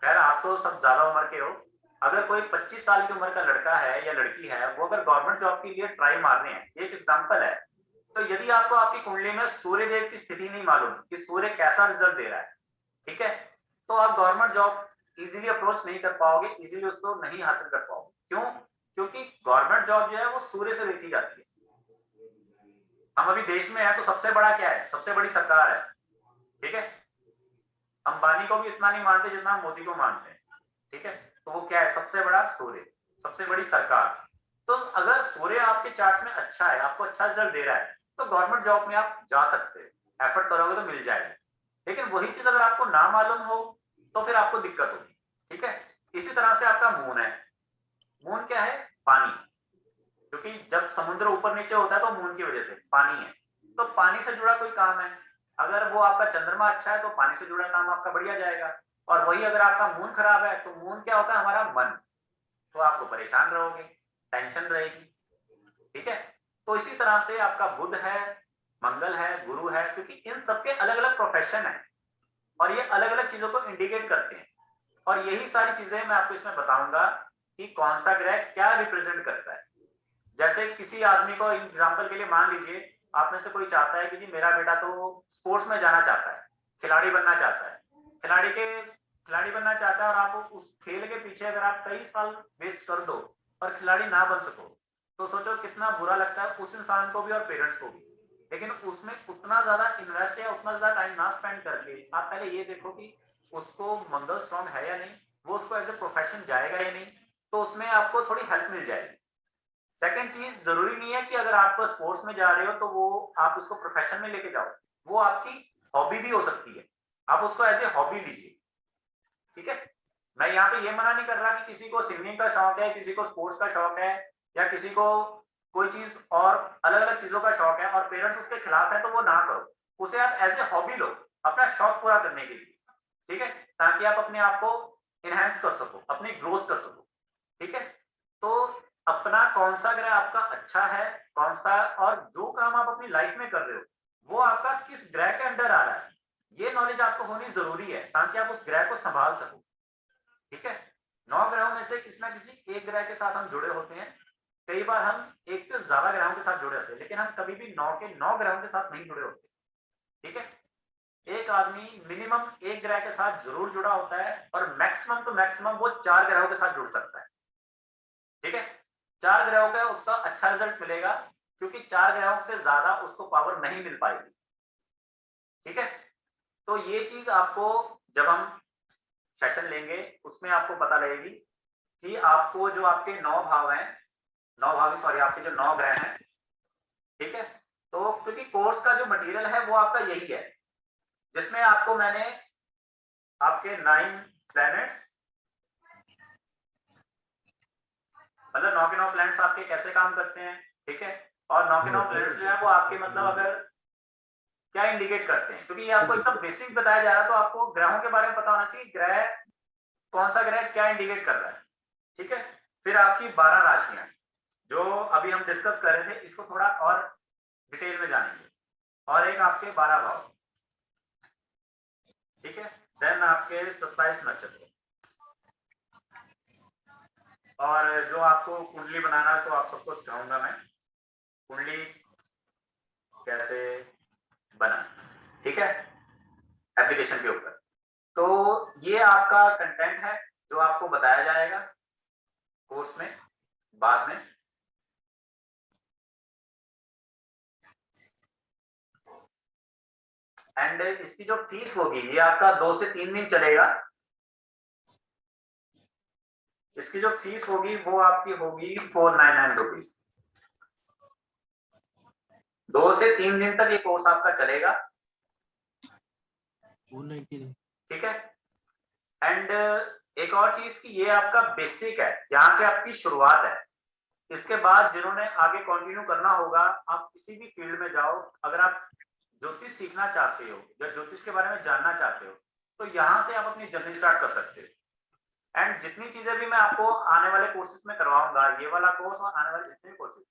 खैर आप तो सब ज्यादा उम्र के हो, अगर कोई 25 साल की उम्र का लड़का है या लड़की है, वो अगर गवर्नमेंट जॉब के लिए ट्राई मार रहे हैं, एक एग्जाम्पल है, तो यदि आपको आपकी कुंडली में सूर्य देव की स्थिति नहीं मालूम कि सूर्य कैसा रिजल्ट दे रहा है, ठीक है, तो आप गवर्नमेंट जॉब इजीली अप्रोच नहीं कर पाओगे, इजीली उसको नहीं हासिल कर पाओगे। क्यों? क्योंकि गवर्नमेंट जॉब जो है वो सूर्य से देखी जाती है। हम अभी देश में है तो सबसे बड़ा क्या है, सबसे बड़ी सरकार है, ठीक है। अंबानी को भी इतना नहीं मानते जितना हम मोदी को मानते हैं, ठीक है। तो वो क्या है, सबसे बड़ा सूर्य, सबसे बड़ी सरकार। तो अगर सूर्य आपके चार्ट में अच्छा है, आपको अच्छा रिजल्ट दे रहा है, तो गवर्नमेंट जॉब में आप जा सकते हैं, एफर्ट करोगे तो मिल जाएगी। लेकिन वही चीज अगर आपको ना मालूम हो तो फिर आपको दिक्कत होगी, ठीक है। इसी तरह से आपका मून है, मून क्या है, पानी, क्योंकि जब समुद्र ऊपर नीचे होता है तो मून की वजह से पानी है, तो पानी से जुड़ा कोई काम है, अगर वो आपका चंद्रमा अच्छा है तो पानी से जुड़ा काम आपका बढ़िया जाएगा। और वही अगर आपका मून खराब है तो मून क्या होता है, हमारा मन, तो आपको परेशान रहोगे, टेंशन रहेगी, ठीक है। तो इसी तरह से आपका बुध है, मंगल है, गुरु है, क्योंकि इन सबके अलग अलग प्रोफेशन है और ये अलग अलग चीजों को इंडिकेट करते हैं। और यही सारी चीजें मैं आपको इसमें बताऊंगा कि कौन सा ग्रह क्या रिप्रेजेंट करता है। जैसे किसी आदमी को एग्जाम्पल के लिए मान लीजिए आप में से कोई चाहता है कि जी मेरा बेटा तो स्पोर्ट्स में जाना चाहता है, खिलाड़ी बनना चाहता है, खिलाड़ी बनना चाहता है, और आप उस खेल के पीछे अगर आप कई साल वेस्ट कर दो और खिलाड़ी ना बन सको तो सोचो कितना बुरा लगता है उस इंसान को भी और पेरेंट्स को भी। लेकिन उसमें उतना ज्यादा इन्वेस्ट या उतना ज्यादा टाइम ना स्पेंड करके आप पहले ये देखो कि उसको मंगल स्ट्रॉन्ग है या नहीं, वो उसको एज ए प्रोफेशन जाएगा या नहीं, तो उसमें आपको थोड़ी हेल्प मिल जाएगी। सेकंड चीज, जरूरी नहीं है कि अगर आप स्पोर्ट्स में जा रहे हो तो वो आप उसको प्रोफेशन में लेके जाओ, वो आपकी हॉबी भी हो सकती है, आप उसको एज ए हॉबी लीजिए, ठीक है। मैं यहाँ पे ये मना नहीं कर रहा कि किसी को सिंगिंग का शौक है, किसी को स्पोर्ट्स का शौक है, या किसी को कोई चीज और अलग अलग चीजों का शौक है और पेरेंट्स उसके खिलाफ है तो वो ना करो, उसे आप एज ए हॉबी लो अपना शौक पूरा करने के लिए, ठीक है, ताकि आप अपने आप को इनहेंस कर सको, अपनी ग्रोथ कर सको, ठीक है। तो अपना कौन सा ग्रह आपका अच्छा है, कौन सा, और जो काम आप अपनी लाइफ में कर रहे हो वो आपका किस ग्रह के अंडर आ रहा है, ये नॉलेज आपको होनी जरूरी है ताकि आप उस ग्रह को संभाल सको। ठीक है, 9 ग्रहों में से किसी ना किसी एक ग्रह के साथ हम जुड़े होते हैं। कई बार हम एक से ज्यादा ग्रहों के साथ जुड़े होते हैं, लेकिन हम कभी भी 9 के 9 ग्रहों के साथ नहीं जुड़े होते। ठीक है, एक आदमी मिनिमम एक ग्रह के साथ जरूर जुड़ा होता है और मैक्सिमम टू मैक्सिमम वो 4 ग्रहों के साथ जुड़ सकता है। ठीक है, 4 ग्रहों का उसका अच्छा रिजल्ट मिलेगा, क्योंकि 4 ग्रहों से ज्यादा उसको पावर नहीं मिल पाएगी। ठीक है, तो ये चीज आपको जब हम सेशन लेंगे उसमें आपको पता लगेगी कि आपको जो आपके 9 भाव हैं, 9 भावी सॉरी आपके जो 9 ग्रह हैं, ठीक है, तो क्योंकि कोर्स का जो मटेरियल है वो आपका यही है, जिसमें आपको मैंने आपके 9 प्लैनेट्स, मतलब 9 के 9 प्लैनेट्स आपके कैसे काम करते हैं, ठीक है, और 9 के 9 प्लैनेट्स जो है वो आपके मतलब अगर क्या इंडिकेट करते हैं, क्योंकि ये आपको एकदम बेसिक बताया जा रहा है, तो आपको ग्रहों के बारे में पता होना चाहिए, ग्रह कौन सा ग्रह क्या इंडिकेट कर रहा है। ठीक है, फिर आपकी 12 राशियां जो अभी हम डिस्कस कर रहे थे, इसको थोड़ा और डिटेल में जानेंगे, और एक आपके 12 भाव। ठीक है, देन आपके 27 नक्षत्र, और जो आपको कुंडली बनाना है तो आप सबको सिखाऊंगा मैं कुंडली कैसे बना। ठीक है, एप्लीकेशन के ऊपर। तो ये आपका कंटेंट है जो आपको बताया जाएगा कोर्स में बाद में। एंड इसकी जो फीस होगी ये आपका 2 से 3 दिन चलेगा। इसकी जो फीस होगी वो आपकी होगी 499 रुपीज। 2 से 3 दिन तक ये कोर्स आपका चलेगा। ठीक है, एंड एक और चीज कि ये आपका बेसिक है, यहाँ से आपकी शुरुआत है। इसके बाद जिन्होंने आगे कंटिन्यू करना होगा, आप किसी भी फील्ड में जाओ, अगर आप ज्योतिष सीखना चाहते हो या ज्योतिष के बारे में जानना चाहते हो तो यहाँ से आप अपनी जर्नी स्टार्ट कर सकते हो। एंड जितनी चीजें भी मैं आपको आने वाले कोर्सेज में करवाऊंगा, ये वाला कोर्स और आने वाले जितने कोर्सेज,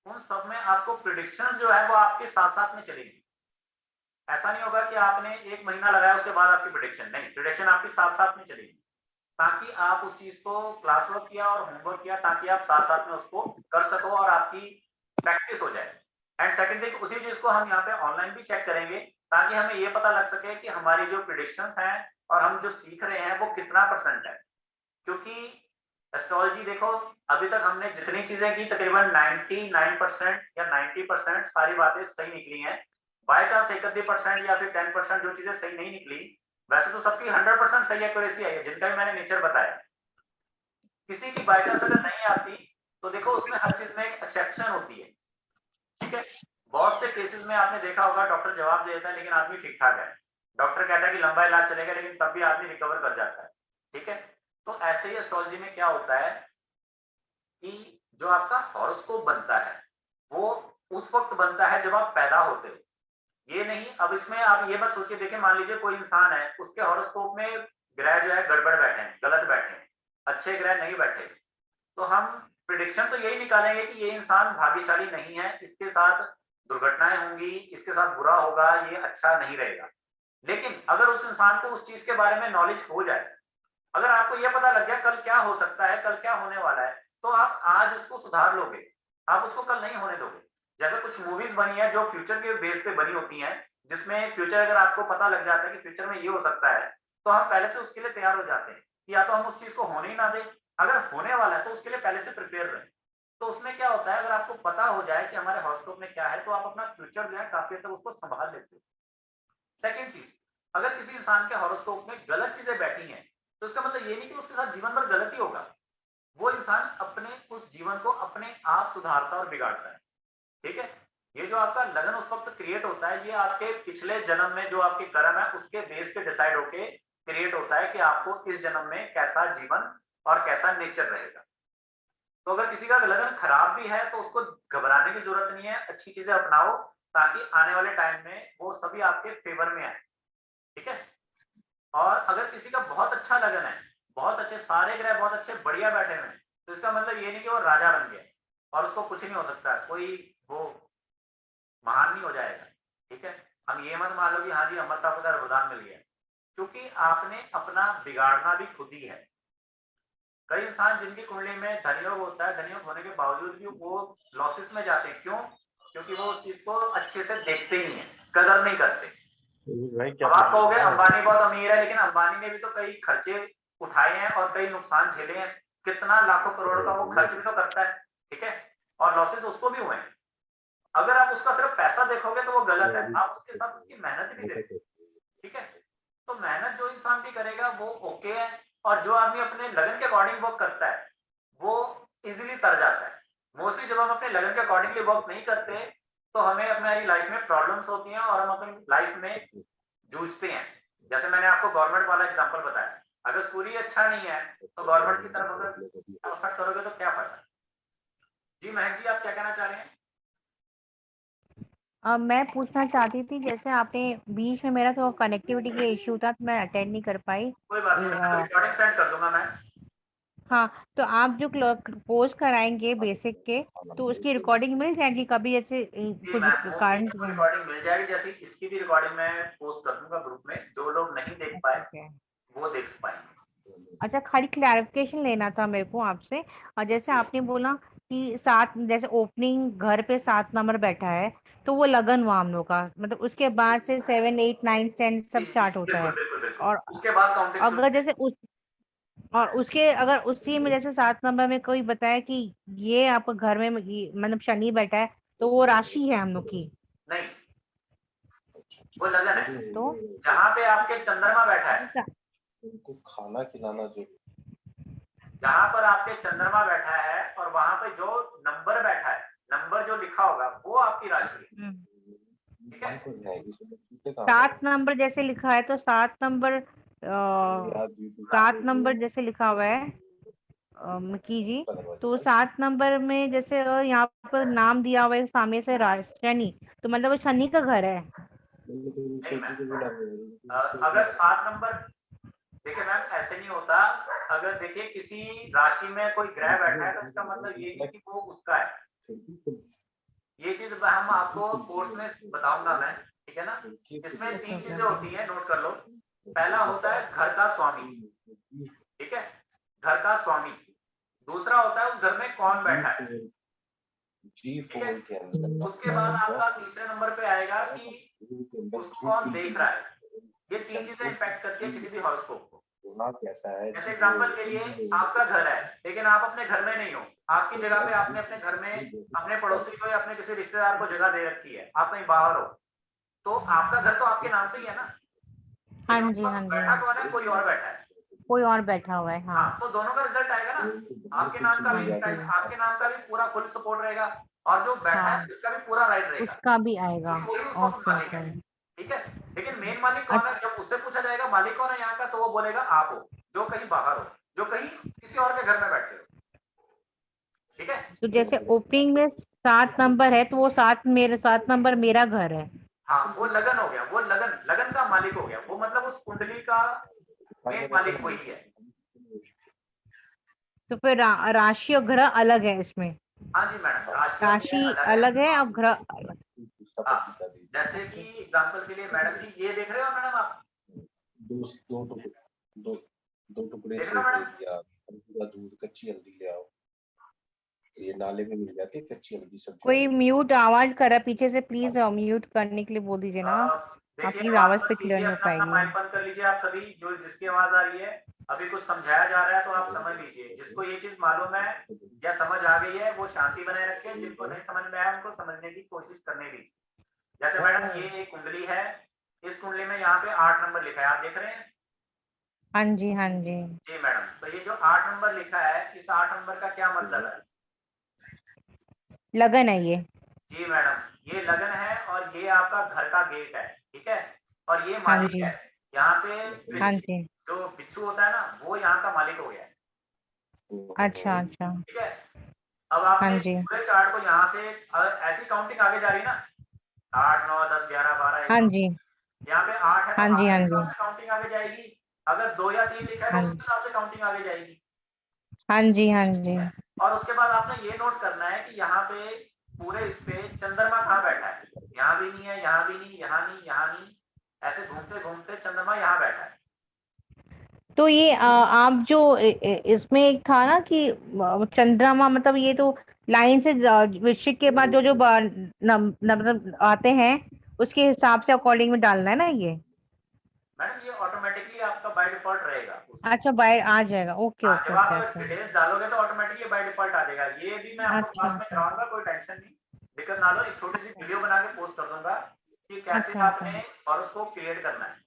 उन सब में आपको प्रिडिक्शन जो है वो आपके साथ साथ में चलेगी। ऐसा नहीं होगा कि आपने 1 महीना लगाया उसके बाद आपकी प्रिडिक्शन, नहीं, प्रिडिक्शन आपके साथ साथ में चलेगी, ताकि आप उस चीज को क्लास वर्क किया और होमवर्क किया, ताकि आप साथ साथ में उसको कर सको और आपकी प्रैक्टिस हो जाए। एंड सेकंड थिंग, उसी चीज को हम यहाँ पे ऑनलाइन भी चेक करेंगे, ताकि हमें ये पता लग सके कि हमारी जो प्रिडिक्शंस हैं और हम जो सीख रहे हैं वो कितना % है। क्योंकि एस्ट्रोलॉजी देखो, अभी तक हमने जितनी चीजें की तकरीबन 99% या 90% सारी बातें सही निकली हैं। बाय चांस 1-2% या फिर 10% जो चीजें सही नहीं निकली, वैसे तो सबकी 100% सही एक्यूरेसी आई है, जिनका भी मैंने नेचर बताया। किसी की बाय चांस अगर नहीं आती तो देखो उसमें हर चीज में एक एक्सेप्शन होती है। ठीक है, बहुत से केसेस में आपने देखा होगा डॉक्टर जवाब दे देता है लेकिन आदमी ठीक ठाक है, डॉक्टर कहता है कि लंबा इलाज चलेगा लेकिन तब भी आदमी रिकवर कर जाता है। ठीक है, तो ऐसे ही एस्ट्रोलॉजी में क्या होता है कि जो आपका हॉरोस्कोप बनता है वो उस वक्त बनता है जब आप पैदा होते हो, ये नहीं। अब इसमें आप ये मत सोचिए, देखिए मान लीजिए कोई इंसान है, उसके हॉरोस्कोप में ग्रह जो है गड़बड़ बैठे हैं, गलत बैठे हैं, अच्छे ग्रह नहीं बैठे, तो हम प्रिडिक्शन तो यही निकालेंगे कि ये इंसान भाग्यशाली नहीं है, इसके साथ दुर्घटनाएं होंगी, इसके साथ बुरा होगा, ये अच्छा नहीं रहेगा। लेकिन अगर उस इंसान को उस चीज के बारे में नॉलेज हो जाए, अगर आपको ये पता लग गया कल क्या हो सकता है, कल क्या होने वाला है, तो आप आज उसको सुधार लोगे, आप उसको कल नहीं होने दोगे। जैसे कुछ मूवीज बनी है जो फ्यूचर के बेस पे बनी होती हैं, जिसमें फ्यूचर अगर आपको पता लग जाता है कि फ्यूचर में ये हो सकता है, तो हम पहले से उसके लिए तैयार हो जाते हैं कि या तो हम उस चीज को होने ही ना दें, अगर होने वाला है तो उसके लिए पहले से प्रिपेयर रहें। तो उसमें क्या होता है, अगर आपको पता हो जाए कि हमारे हॉरोस्कोप में क्या है, तो आप अपना फ्यूचर जो है काफी हद तक उसको संभाल लेते हो। सेकेंड चीज, अगर किसी इंसान के हॉरोस्कोप में गलत चीजें बैठी हैं, तो इसका मतलब ये नहीं कि उसके साथ जीवन भर गलत ही होगा, वो इंसान अपने उस जीवन को अपने आप सुधारता और बिगाड़ता है। ठीक है, ये जो आपका लगन उस वक्त क्रिएट होता है, ये आपके पिछले जन्म में जो आपके कर्म है उसके बेस पे डिसाइड होके क्रिएट होता है कि आपको इस जन्म में कैसा जीवन और कैसा नेचर रहेगा। तो अगर किसी का लगन खराब भी है तो उसको घबराने की जरूरत नहीं है, अच्छी चीजें अपनाओ ताकि आने वाले टाइम में वो सभी आपके फेवर में आए। ठीक है, और अगर किसी का बहुत अच्छा लगन है, बहुत अच्छे सारे ग्रह बहुत अच्छे बढ़िया बैठे हुए हैं, तो इसका मतलब ये नहीं कि वो राजा बन गया और उसको कुछ नहीं हो सकता, कोई वो महान नहीं हो जाएगा। ठीक है, हम ये मत मान लो कि हाँ जी अमरता को वरदान मिल गया, क्योंकि आपने अपना बिगाड़ना भी खुद ही है। कई इंसान जिनकी कुंडली में धनयोग होता है, धनयोग होने के बावजूद भी वो लॉसेस में जाते हैं। क्यों? क्योंकि वो इसको अच्छे से देखते ही नहीं है, कदर नहीं करते। अब आप कहोगे अंबानी बहुत अमीर है, लेकिन अंबानी ने भी तो कई खर्चे उठाए हैं और कई नुकसान झेले हैं। कितना लाखों करोड़ का वो खर्च भी तो करता है, ठीक है, और लॉसेस उसको भी हुए हैं। अगर आप उसका सिर्फ पैसा देखोगे तो वो गलत है, आप उसके साथ उसकी मेहनत भी देखो। ठीक है, तो मेहनत जो इंसान भी करेगा वो ओके है, और जो आदमी अपने लगन के अकॉर्डिंग वर्क करता है वो इजीली तर जाता है। मोस्टली जब हम अपने लगन के अकॉर्डिंगली वर्क नहीं करते तो हमें हमारी लाइफ में प्रॉब्लम्स होती हैं और हम अपनी लाइफ में जूझते हैं। जैसे मैंने आपको गवर्नमेंट वाला एग्जांपल बताया, अगर सूर्य अच्छा नहीं है तो गवर्नमेंट की तरफ अगर एफर्ट करोगे तो क्या फायदा। जी महक जी, आप क्या कहना चाह रहे हैं? मैं पूछना चाहती थी, जैसे आपने बीच में मेरा तो कनेक्टिविटी का इश्यू था तो मैं अटेंड नहीं कर पाई। कोई बात नहीं, मैं रिकॉर्डिंग सेंड कर दूंगा मैं। हाँ, तो आप जो कोर्स कराएंगे बेसिक के, तो उसकी रिकॉर्डिंग मिल जाएगी कभी, जैसे कुछ कारण रिकॉर्डिंग मिल जाएगी, जैसे इसकी भी रिकॉर्डिंग मैं पोस्ट कर दूंगा ग्रुप में, जो लोग नहीं देख पाए वो देख पाएंगे। अच्छा, खाली क्लैरिफिकेशन लेना था मेरे को आपसे। और जैसे आपने बोला कि 7, जैसे ओपनिंग घर पे 7 नंबर बैठा है, तो वो लगन हुआ हम लोग का, मतलब उसके बाद से 7, 8, 9, 10 सब स्टार्ट होता है। और उसके बाद काउंटिंग अगर जैसे उसके अगर उसी में जैसे 7 नंबर में कोई बताया कि ये आपका घर में मतलब शनि बैठा है, तो वो राशि है हम लोग की? नहीं, वो लगन है। तो जहाँ पे आपके चंद्रमा बैठा है, उनको खाना खिलाना जो, जहाँ पर आपके चंद्रमा बैठा है और वहां पे जो नंबर बैठा है, नंबर जो लिखा होगा वो आपकी राशि है। ठीक है, 7 नंबर जैसे लिखा है तो 7 नंबर 7 नंबर जैसे लिखा हुआ है मिकी जी, तो 7 नंबर में जैसे यहाँ पर नाम दिया हुआ है सामने से शनि, तो मतलब वो शनि का घर है। अगर 7 नंबर, देखिए मैम ऐसे नहीं होता। अगर देखिए किसी राशि में कोई ग्रह बैठा है तो इसका मतलब ये नहीं कि वो उसका है। ये चीज हम आपको कोर्स में बताऊंगा मैं, ठीक है ना। इसमें 3 चीजें होती हैं, नोट कर लो। पहला होता है घर का स्वामी, ठीक है, घर का स्वामी। दूसरा होता है उस घर में कौन बैठा है, ठीक है। उसके बाद आपका तीसरे नंबर पे आएगा कि उसको कौन देख रहा है। ये 3 चीजें इम्पैक्ट करती है किसी भी हॉरोस्कोप को। कैसा है, जैसे एग्जांपल के लिए आपका घर है लेकिन आप अपने घर में नहीं हो, आपकी जगह पे आपने अपने घर में अपने पड़ोसी को या अपने किसी रिश्तेदार को जगह दे रखी है, आप कहीं बाहर हो, तो आपका घर तो आपके नाम पे ही है ना। हाँ जी, हाँ जी, बैठा कौन है, कोई और बैठा है, कोई और बैठा हुआ है। हाँ, तो दोनों का रिजल्ट आएगा ना। आपके नाम का भी आपके नाम का भी पूरा फुल सपोर्ट रहेगा और जो बैठा है उसका भी पूरा राइट रहेगा, उसका भी आएगा। ओके, ठीक है। लेकिन मेन मालिक कौन है, जब उससे पूछा जाएगा मालिक कौन है यहाँ का, तो वो बोलेगा आप हो, जो कहीं बाहर हो, जो कहीं किसी और के घर में बैठे हो, ठीक है। तो जैसे ओपनिंग में 7 नंबर है तो वो 7 नंबर मेरा घर है। हाँ, वो लगन हो गया, वो लगन का मालिक हो गया, वो मतलब उस कुंडली का मेन मालिक वही है। तो फिर राशि और ग्रह अलग है इसमें? हाँ जी मैडम, राशि अलग है और ग्रह अलग। हाँ, जैसे कि एग्जांपल के लिए मैडम जी ये देख रहे हो मैडम आप, दो टुकड़े से दे दिया, पूरा दूध, कच्ची हल्दी ले आओ, ये नाले में मिल जाती है कच्ची हल्दी सब। कोई म्यूट आवाज कर रहा है पीछे से, प्लीज म्यूट करने के लिए बोल दीजिए ना, आपकी आवाज पे क्लियर नहीं हो पाएगी। माइक बंद कर लीजिए आप सभी, जो जिसकी आवाज आ रही है। अभी कुछ समझाया जा रहा है तो आप समझ लीजिए, जिसको ये चीज मालूम है या समझ आ गई है वो शांति बनाए रखे, जिनको नहीं समझ में आया उनको समझने की कोशिश करने दी। जैसे मैडम ये एक कुंडली है, इस कुंडली में यहाँ पे 8 नंबर लिखा है, आप देख रहे हैं? हाँ जी, हाँ जी। जी मैडम, तो ये जो 8 नंबर लिखा है, इस 8 नंबर का क्या मतलब है? लगन है ये। जी मैडम, ये लगन है और ये आपका घर का गेट है, ठीक है, और ये मालिक है यहाँ पे। हाँ जी, जो बिच्छू होता है ना, वो यहाँ का मालिक हो गया। अच्छा अच्छा, ठीक है। अब आपने पूरे चार्ट को यहाँ से ऐसी काउंटिंग आगे जा रही है ना, 8, 9, 10, 11, 12, हाँ जी, यहाँ पे 8 है, हाँ तो जी, हाँ हिसाब जी, से काउंटिंग आगे जाएगी। अगर 2 या 3 लिखा है तो उस हिसाब से काउंटिंग आगे जाएगी। हाँ जी, हाँ जी। और उसके बाद आपने ये नोट करना है कि यहाँ पे पूरे इस पे चंद्रमा कहाँ बैठा है, यहाँ भी नहीं है, यहाँ भी नहीं, यहाँ नहीं, यहाँ नहीं, ऐसे घूमते घूमते चंद्रमा यहाँ बैठा है। तो ये आप जो इसमें एक था ना कि चंद्रमा, मतलब ये तो लाइन से वृश्चिक के बाद जो जो मतलब आते हैं उसके हिसाब से अकॉर्डिंग में डालना है ना ये। मैडम ये ऑटोमेटिकली आपका बाय डिफॉल्ट रहेगा उसमें। अच्छा, बाय आ जाएगा। ओके हाँ, ओके जब आप ओके। अच्छा डिटेल्स डालोगे तो ऑटोमेटिकली बाय डिफॉल्ट आ जाएगा। ये भी मैं आपको अच्छा क्लास में कराऊंगा, कोई टेंशन नहीं, दिक्कत ना लो। एक छोटी सी वीडियो बना के पोस्ट कर दूंगा कि कैसे अच्छा आपने हॉरोस्कोप क्रिएट करना है।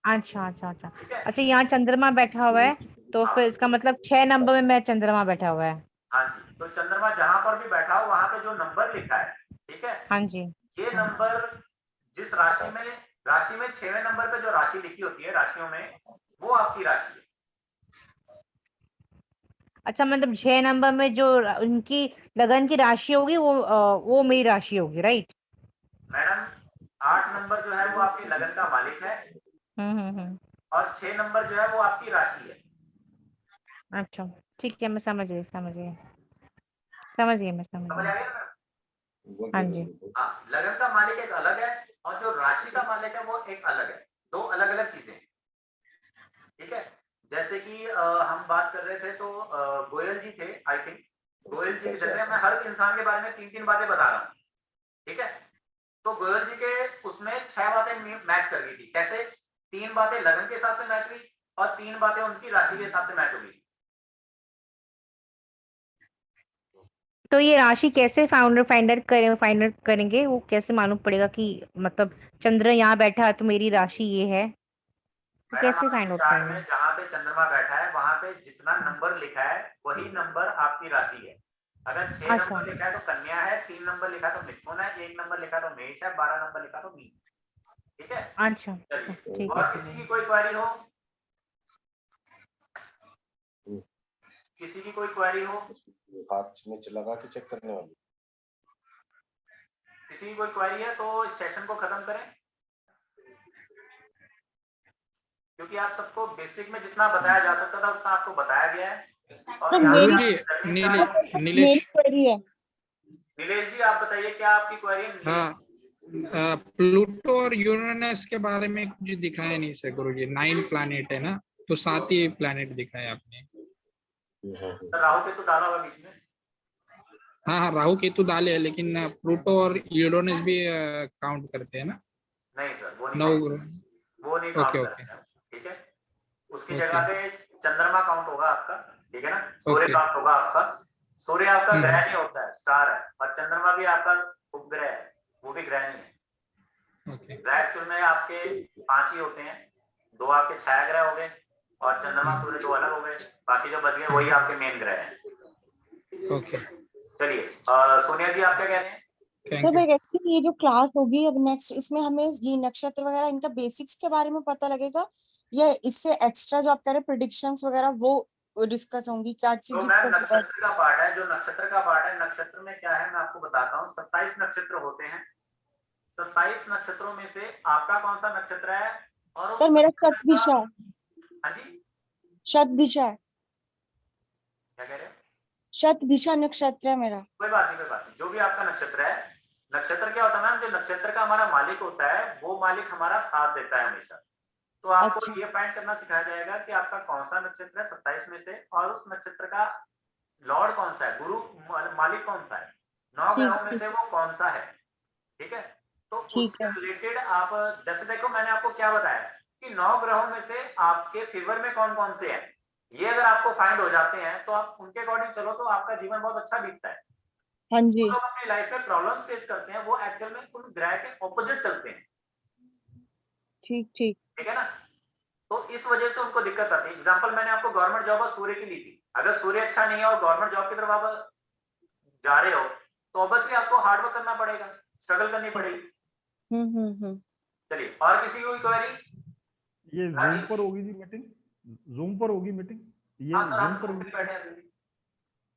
अच्छा अच्छा अच्छा। अच्छा, यहाँ चंद्रमा बैठा हुआ है तो फिर इसका मतलब 6 नंबर में मैं चंद्रमा बैठा हुआ है। हाँ जी, तो चंद्रमा जहां पर भी बैठा हो वहां पे जो नंबर लिखा है, ठीक है, हाँ जी। ये नंबर जिस राशि में 6वें नंबर पे जो राशि लिखी होती है राशियों में, वो आपकी राशि है। अच्छा, मतलब 6 नंबर में जो उनकी लगन की राशि होगी वो मेरी राशि होगी, राइट? मैडम 8 नंबर जो है वो आपकी लगन का मालिक है और 6 नंबर जो है वो आपकी राशि है। अच्छा, ठीक है, मैं समझ गई मैं समझ समझ आ गई। गया ना? हाँ जी। हाँ, लगन का मालिक एक अलग है और जो राशि का मालिक है वो एक अलग है, दो अलग अलग चीजें, ठीक है। जैसे कि हम बात कर रहे थे तो गोयल जी थे, आई थिंक गोयल जी, जैसे मैं हर इंसान के बारे में 3-3 बातें बता रहा हूँ, ठीक है। तो गोयल जी के उसमें 6 बातें मैच कर गई थी। कैसे? 3 बातें लगन के हिसाब से मैच हुई और 3 बातें उनकी राशि के हिसाब से मैच हो गई। तो ये राशि कैसे फाइंड करेंगे, वो कैसे मालूम पड़ेगा कि मतलब चंद्र यहाँ बैठा है तो मेरी राशि ये है, तो मैडम कैसे आपके फाइंड आउट चार्ट करेंगे? में जहाँ पे चंद्रमा बैठा है वहां पे जितना नंबर लिखा है वही नंबर आपकी राशि है। अगर 6 अच्छा नंबर लिखा है तो कन्या है, 3 नंबर लिखा तो मिथुन है, 1 नंबर लिखा तो मेष है, 12 नंबर लिखा तो मीन, ठीक है। अच्छा, चलिए, ठीक और है। किसी की कोई क्वेरी हो? किसी की कोई क्वेरी हो? हाथ में लगा के चेक करने वाली। किसी की कोई क्वेरी है तो इस सेशन को खत्म करें, क्योंकि आप सबको बेसिक में जितना बताया जा सकता था उतना आपको बताया गया है। और नीलेश, नीलेश जी आप बताइए क्या आपकी क्वेरी है? हाँ, प्लूटो और यूरेनस के बारे में कुछ दिखाया नहीं सर गुरुजी। 9 प्लैनेट है ना, तो 7 ही प्लैनेट दिखाया आपने। राहु केतु डाला होगा बीच में। हाँ, राहु केतु डाले है, लेकिन प्लूटो और यूरेनस भी काउंट करते हैं ना? नहीं सर, वो नहीं नौ काउंट करते हैं, ठीक है। उसकी जगह पे चंद्रमा काउंट होगा आपका, ठीक है ना। सूर्य काउंट होगा आपका। सूर्य आपका ग्रह नहीं होता है, स्टार है, और चंद्रमा भी आपका उपग्रह है, वो भी ग्रह नहीं है। ग्रह एक्चुअल में आपके 5 ही होते हैं, 2 आपके छाया ग्रह हो गए और चंद्रमा सूर्य 2 अलग हो गए, बाकी जो बच गए वही आपके मेन ग्रह हैं। चलिए, सोनिया जी आप क्या कह रहे हैं? तो एक्चुअली ये जो क्लास होगी अब नेक्स्ट, इसमें हमें ये नक्षत्र वगैरह इनका बेसिक्स के बारे में पता लगेगा या इससे एक्स्ट्रा जो आप कह रहे हैं प्रेडिक्शंस वगैरह वो डिस्कस होंगी? क्या चीज तो डिस्कस होगा? नक्षत्र का पार्ट है, जो नक्षत्र का पार्ट है, नक्षत्र में क्या है मैं आपको बताता हूँ। 27 नक्षत्र होते हैं। 27 नक्षत्रों में से आपका कौन सा नक्षत्र है? और उस सर मेरा शत दिशा। हाँ जी, शत दिशा। क्या कह रहे हैं? शत दिशा नक्षत्र है मेरा। कोई बात नहीं, जो भी आपका नक्षत्र है। नक्षत्र क्या होता है मैम? जो नक्षत्र का हमारा मालिक होता है वो मालिक हमारा साथ देता है हमेशा। तो आपको ये फाइंड करना सिखाया जाएगा कि आपका कौन सा नक्षत्र है 27 में से, और उस नक्षत्र का लॉर्ड कौन सा है, गुरु मालिक कौन सा है, 9 ग्रहों में से वो कौन सा है, ठीक है। तो उसके रिलेटेड आप जैसे देखो, मैंने आपको क्या बताया कि 9 ग्रहों में से आपके फेवर में कौन कौन से हैं, ये अगर आपको फाइंड हो जाते हैं तो आप उनके अकॉर्डिंग चलो तो आपका जीवन बहुत अच्छा बीतता है। हाँ जी। तो अपनी लाइफ में प्रॉब्लम्स फेस करते हैं वो एक्चुअल में उन ग्रह के ऑपोजिट चलते हैं, ठीक है ना। तो इस वजह से उनको दिक्कत आती है। एग्जांपल मैंने आपको गवर्नमेंट जॉब और सूर्य की ली थी। अगर सूर्य अच्छा नहीं है और गवर्नमेंट जॉब की तरफ आप जा रहे हो तो ऑब्वियसली आपको हार्ड वर्क करना पड़ेगा, स्ट्रगल करनी पड़ेगी। चलिए, और किसी को क्वेरी? ये जूम पर होगी जी मीटिंग? जूम पर होगी मीटिंग? ये जूम पर होगी?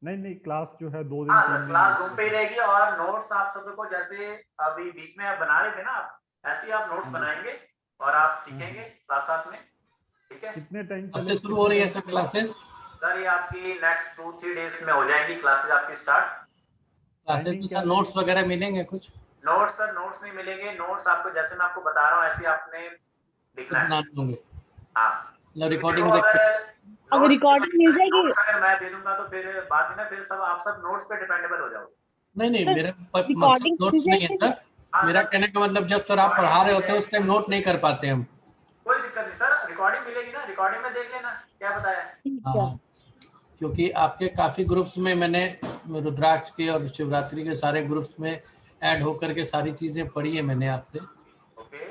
नहीं, क्लास जो है 2 दिन हाँ सर, क्लास जूम पे ही रहेगी और नोट्स आप सबको जैसे अभी बीच में आप बना रहे थे ना, आप ऐसे ही आप नोट्स बनाएंगे और आप सीखेंगे साथ साथ में, ठीक है। कितने टाइम कब से शुरू हो रही है सर क्लासेस? सर ये आपकी नेक्स्ट 2-3 डेज में हो जाएगी क्लासेस आपकी स्टार्ट। क्लासेस में सर नोट्स वगैरह मिलेंगे कुछ? नोट्स सर नोट्स नहीं मिलेंगे, नोट्स आपको जैसे मैं आपको बता रहा हूँ ऐसे आपने लिखना है। होंगे हाँ मतलब रिकॉर्डिंग देखो, अगर रिकॉर्डिंग मिल जाएगी, नोट्स अगर मैं दे दूंगा तो फिर बाद में ना फिर सब आप सब नोट्स पे डिपेंडेबल हो जाओगे। नहीं नहीं, सर, मेरा मकसद रिकॉर्डिंग नोट्स नहीं है सर। हाँ, मेरा सर। कहने का मतलब जब सर आप पढ़ा रहे होते हैं उस टाइम नोट नहीं कर पाते हम। कोई दिक्कत नहीं सर, रिकॉर्डिंग मिलेगी ना, रिकॉर्डिंग में देख लेना क्या बताया। हाँ, क्योंकि आपके काफी ग्रुप्स में मैंने रुद्राक्ष के और शिवरात्रि के सारे ग्रुप्स में ऐड होकर के सारी चीजें पढ़ी है मैंने आपसे। ओके,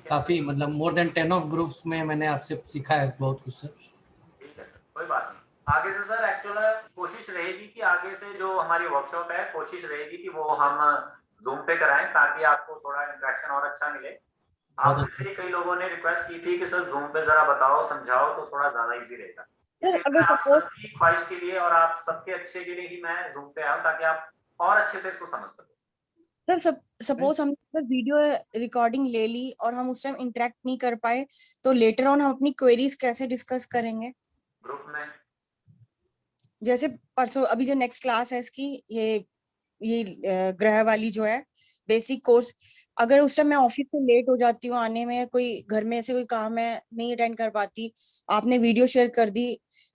काफी मतलब मोर देन 10 ऑफ ग्रुप्स में मैंने आपसे सीखा है बहुत कुछ सर। ठीक है सर, कोई बात नहीं। आगे से सर एक्चुअल कोशिश रहेगी कि आगे से जो हमारी वर्कशॉप है कोशिश रहेगी कि वो हम जूम पे कराएं ताकि आपको थोड़ा इंटरेक्शन और अच्छा मिले। आप से कई लोगों ने रिक्वेस्ट की थी कि सर जूम पे जरा बताओ समझाओ तो थोड़ा ज्यादा इजी रहेगा। सर अगर आप सपोज सबकी ख्वाहिश के लिए और आप सबके अच्छे के लिए ही मैं जूम पे आया हूं ताकि आप और अच्छे से इसको समझ सको। सर सपोज हमने वीडियो रिकॉर्डिंग ले ली और हम उस टाइम इंटरेक्ट नहीं कर पाए तो लेटर ऑन हम अपनी क्वेरीज कैसे डिस्कस करेंगे? ग्रुप में जैसे परसों अभी जो नेक्स्ट क्लास है इसकी ये ग्रह वाली जो है बेसिक कोर्स, अगर उस टाइम मैं ऑफिस से लेट हो जाती हूँ आने में, कोई घर में ऐसे कोई काम है नहीं अटेंड कर पाती, आपने वीडियो शेयर कर दी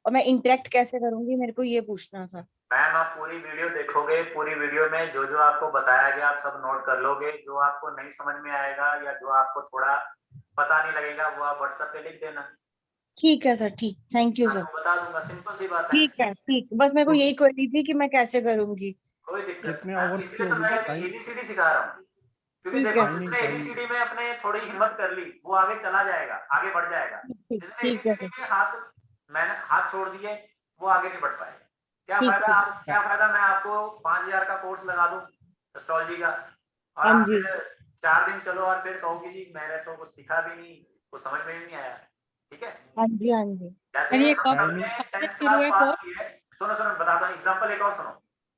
और मैं इंटरेक्ट कैसे करूंगी, मेरे को ये पूछना था। मैम आप पूरी वीडियो देखोगे, पूरी वीडियो में जो जो आपको बताया गया आप सब नोट कर लोगे, जो आपको नहीं समझ में आएगा या जो आपको थोड़ा पता नहीं लगेगा वो आप व्हाट्सएप पे लिख देना। ठीक है सर, ठीक, थैंक यू सर। आपको बता दूंगा, सिंपल सी बात है। ठीक है, ठीक, बस मेरे को यही क्वेरी थी कि मैं कैसे करूंगी। कोई दिक्कत कितने नहीं, आवर्स की इसलिए तो होगी मैं टाइम? एबीसीडी सिखा रहा हूँ क्योंकि ठीक देखो है। जिसने एबीसीडी में अपने थोड़ी हिम्मत कर ली वो आगे चला जाएगा, आगे बढ़ जाएगा। जिसने ठीक है एबीसीडी में मैंने हाथ छोड़ दिए वो आगे नहीं बढ़ पाएगा। क्या ठीक फायदा है। क्या फायदा मैं आपको 5000 का कोर्स लगा दूं एस्ट्रोलॉजी का और हाँ आप जी। फिर 4 दिन चलो और फिर कहो कि जी मैंने तो कुछ सीखा भी नहीं, कुछ समझ में भी नहीं आया। ठीक है, हाँ जी, हाँ जी। जैसे ये हम कब सबने से 10th शुरू क्लास है पास कोर्स? की है। सुनो सुनो बताता हूँ एग्जांपल एक और सुनो।